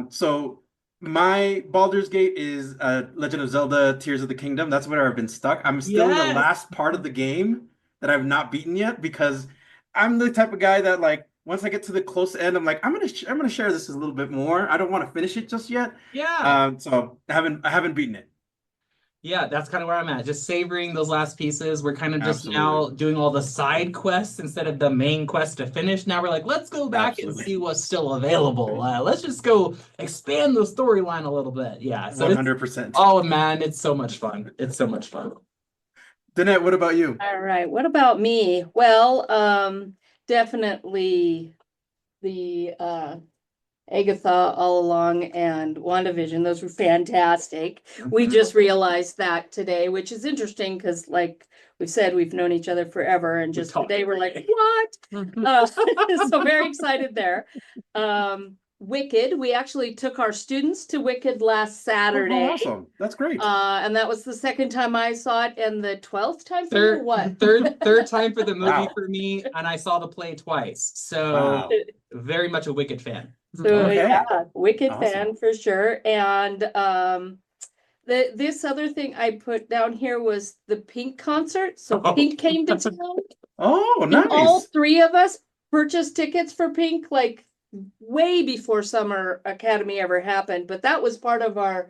so my Baldur's Gate is Legend of Zelda Tears of the Kingdom. That's where I've been stuck. I'm still in the last part of the game that I've not beaten yet because I'm the type of guy that like once I get to the close end, I'm like I'm gonna share this a little bit more. I don't want to finish it just yet. Yeah. So I haven't beaten it. Yeah, that's kind of where I'm at. Just savoring those last pieces. We're kind of just now doing all the side quests instead of the main quest to finish. Now we're like, let's go back and see what's still available. Let's just go expand the storyline a little bit. Yeah, so 100%. Oh man, it's so much fun. It's so much fun. Dannette, what about you? All right, what about me? Well, definitely the Agatha All Along and WandaVision. Those were fantastic. We just realized that today, which is interesting because, like we said, we've known each other forever, and just today we're like, what? So very excited there. Wicked. We actually took our students to Wicked last Saturday. Oh, awesome! That's great. And that was the second time I saw it, and the 12th time for you, or what? Third time for the movie for me, and I saw the play twice. So very much a Wicked fan. So yeah, Wicked fan for sure. And this other thing I put down here was the Pink concert. So Pink came to town. Oh, nice. And all three of us purchased tickets for Pink like way before Summer Academy ever happened. But that was part of our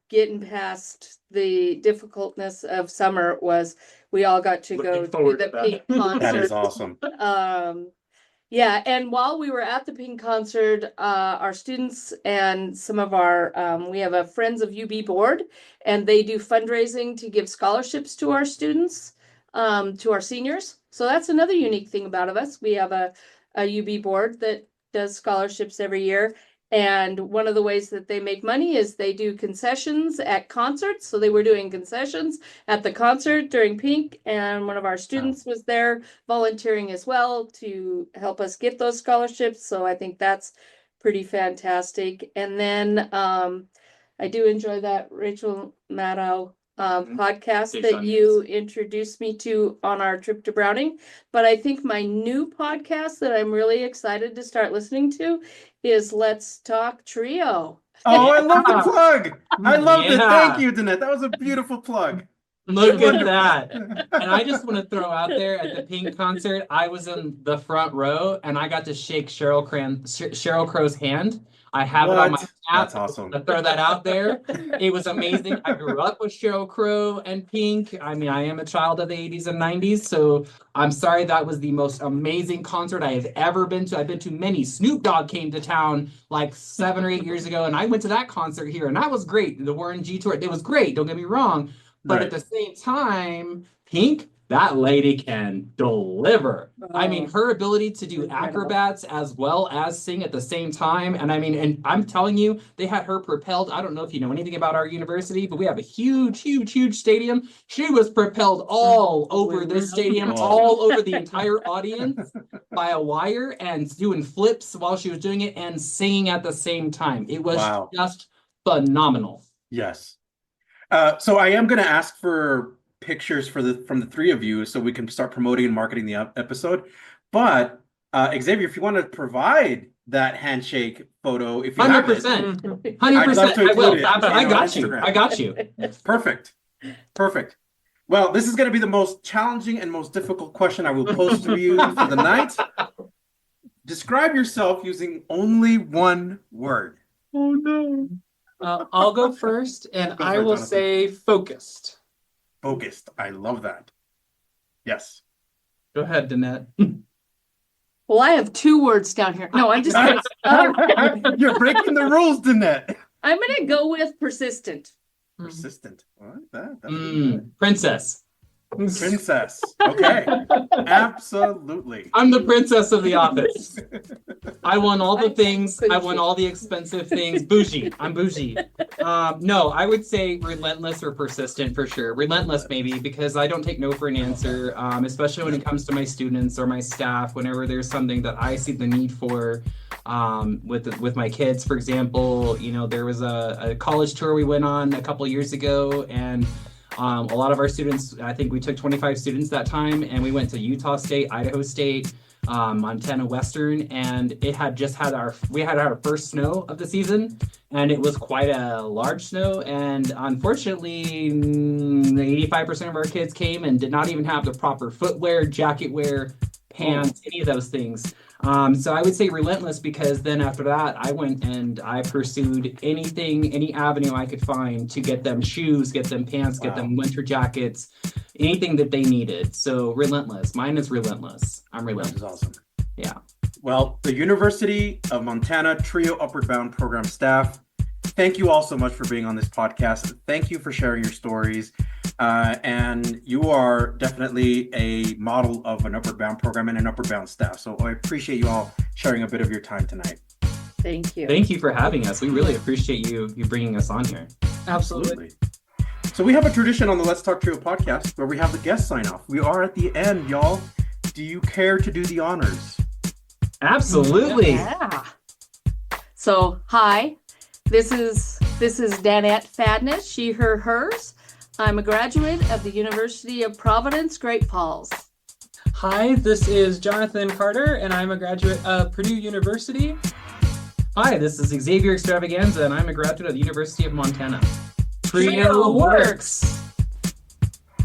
getting past the difficultness of summer was we all got to go to the Pink concert. That is awesome. Yeah, and while we were at the Pink concert, our students and some of our, we have a Friends of UB board, and they do fundraising to give scholarships to our students, to our seniors. So that's another unique thing about us. We have a UB board that does scholarships every year. And one of the ways that they make money is they do concessions at concerts. So they were doing concessions at the concert during Pink, and one of our students was there volunteering as well to help us get those scholarships. So I think that's pretty fantastic. And then I do enjoy that Rachel Maddow podcast that you introduced me to on our trip to Browning. But I think my new podcast that I'm really excited to start listening to is Let's Talk Trio. Oh, I love the plug. I loved it. Thank you, Dannette. That was a beautiful plug. Look at that. And I just want to throw out there at the Pink concert, I was in the front row and I got to shake Sheryl Crow's hand I have it on my What? app. That's awesome. To throw that out there. It was amazing. I grew up with Sheryl Crow and Pink. I mean, I am a child of the 80s and 90s, so I'm sorry, that was the most amazing concert I have ever been to. I've been to many. Snoop Dogg came to town like 7 or 8 years ago, and I went to that concert here, and that was great. The Warren G tour, it was great. Don't get me wrong. But Right. at the same time, Pink, that lady can deliver. I mean, her ability to do acrobats as well as sing at the same time. And I mean, and I'm telling you, they had her propelled. I don't know if you know anything about our university, but we have a huge stadium. She was propelled all over this stadium, all over the entire audience by a wire and doing flips while she was doing it and singing at the same time. It was Wow. just phenomenal. Yes. So I am going to ask for pictures from the three of you so we can start promoting and marketing the episode. But Xavier, if you want to provide that handshake photo, if you have it, 100%. I'd love to 100%. I will. include it I on got you. Instagram. I got you. Perfect. Well, this is going to be the most challenging and most difficult question I will pose to you for the night. Describe yourself using only one word. Oh no. I'll go first, and Go I for it, will Jonathan. say focused. Focused. I love that. Yes. Go ahead, Dannette. Well, I have 2 words down here. No, I'm just kidding. You're breaking the rules, Dannette. I'm going to go with persistent. Persistent. What? That's really good. Princess. Princess. Okay. Absolutely. I'm the princess of the office. I want all the things. I want all the expensive things. Bougie. I'm bougie. No, I would say relentless or persistent for sure. Relentless maybe, because I don't take no for an answer, especially when it comes to my students or my staff. Whenever there's something that I see the need for, with my kids, for example, you know, there was a college tour we went on a couple years ago, and a lot of our students, I think we took 25 students that time, and we went to Utah State, Idaho State, Montana Western, and we had our first snow of the season, and it was quite a large snow, and unfortunately 85% of our kids came and did not even have the proper footwear, jacket wear, pants, any of those things. So I would say relentless, because then after that, I went and I pursued any avenue I could find to get them shoes, get them pants, get them winter jackets, anything that they needed. So relentless. Mine is relentless. I'm relentless. That's awesome. Yeah. Well, the University of Montana Trio Upward Bound program staff, thank you all so much for being on this podcast. Thank you for sharing your stories. And you are definitely a model of an Upward Bound program and an Upward Bound staff. So I appreciate you all sharing a bit of your time tonight. Thank you. Thank you for having us. We really appreciate you bringing us on here. Absolutely. So we have a tradition on the Let's Talk Trio podcast where we have the guest sign off. We are at the end, y'all. Do you care to do the honors? Absolutely. Yeah. So, hi. This is Dannette Fadness, she, her, hers. I'm a graduate of the University of Providence, Great Falls. Hi, this is Jonathan Carter, and I'm a graduate of Purdue University. Hi, this is Xavier Xtravaganza, and I'm a graduate of the University of Montana. Trio works.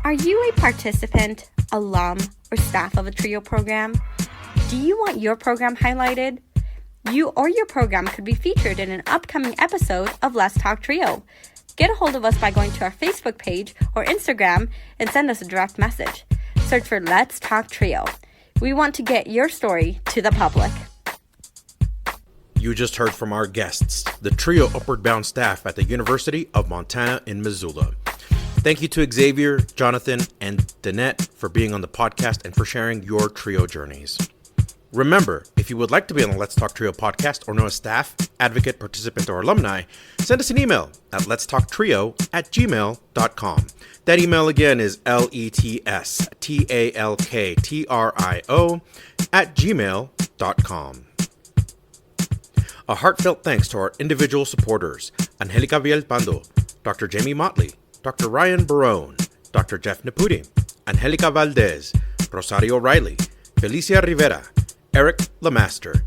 Are you a participant, alum, or staff of a TRIO program? Do you want your program highlighted? You or your program could be featured in an upcoming episode of Let's Talk Trio. Get a hold of us by going to our Facebook page or Instagram and send us a direct message. Search for Let's Talk Trio. We want to get your story to the public. You just heard from our guests, the Trio Upward Bound staff at the University of Montana in Missoula. Thank you to Xavier, Jonathan, and Dannette for being on the podcast and for sharing your trio journeys. Remember, if you would like to be on the Let's Talk Trio podcast or know a staff, advocate, participant, or alumni, send us an email at letstalktrio@gmail.com. That email again is letstalktrio@gmail.com. A heartfelt thanks to our individual supporters, Angelica Vialpando, Dr. Jamie Motley, Dr. Ryan Barone, Dr. Jeff Nepute, Angelica Valdez, Rosario Riley, Felicia Rivera, Eric LaMaster,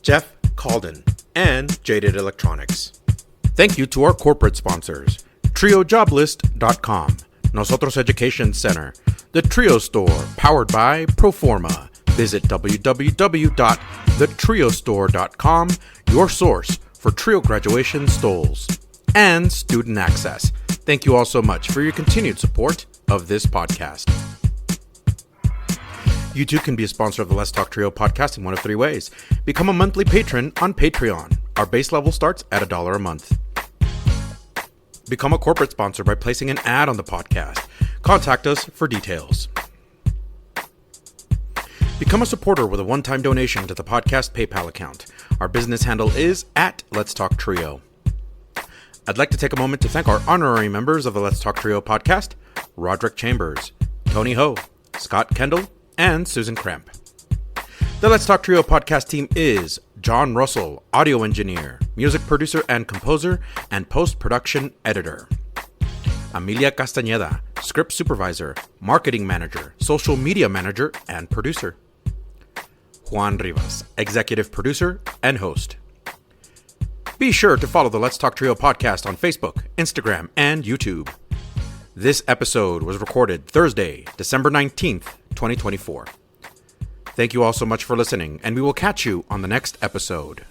Jeff Kahlden, and Jaded Electronics. Thank you to our corporate sponsors, TrioJoblist.com, Nosotros Education Center, The Trio Store, powered by Proforma. Visit www.thetriostore.com, your source for Trio Graduation Stoles, and Student Access. Thank you all so much for your continued support of this podcast. You too can be a sponsor of the Let's Talk Trio podcast in one of three ways. Become a monthly patron on Patreon. Our base level starts at $1 a month. Become a corporate sponsor by placing an ad on the podcast. Contact us for details. Become a supporter with a one-time donation to the podcast PayPal account. Our business handle is @Let'sTalkTrio. I'd like to take a moment to thank our honorary members of the Let's Talk Trio podcast, Roderick Chambers, Tony Ho, Scott Kendall, and Susan Cramp. The Let's Talk Trio podcast team is John Russell, audio engineer, music producer and composer, and post-production editor. Amelia Castaneda, script supervisor, marketing manager, social media manager, and producer. Juan Rivas, executive producer and host. Be sure to follow the Let's Talk Trio podcast on Facebook, Instagram, and YouTube. This episode was recorded Thursday, December 19th, 2024. Thank you all so much for listening, and we will catch you on the next episode.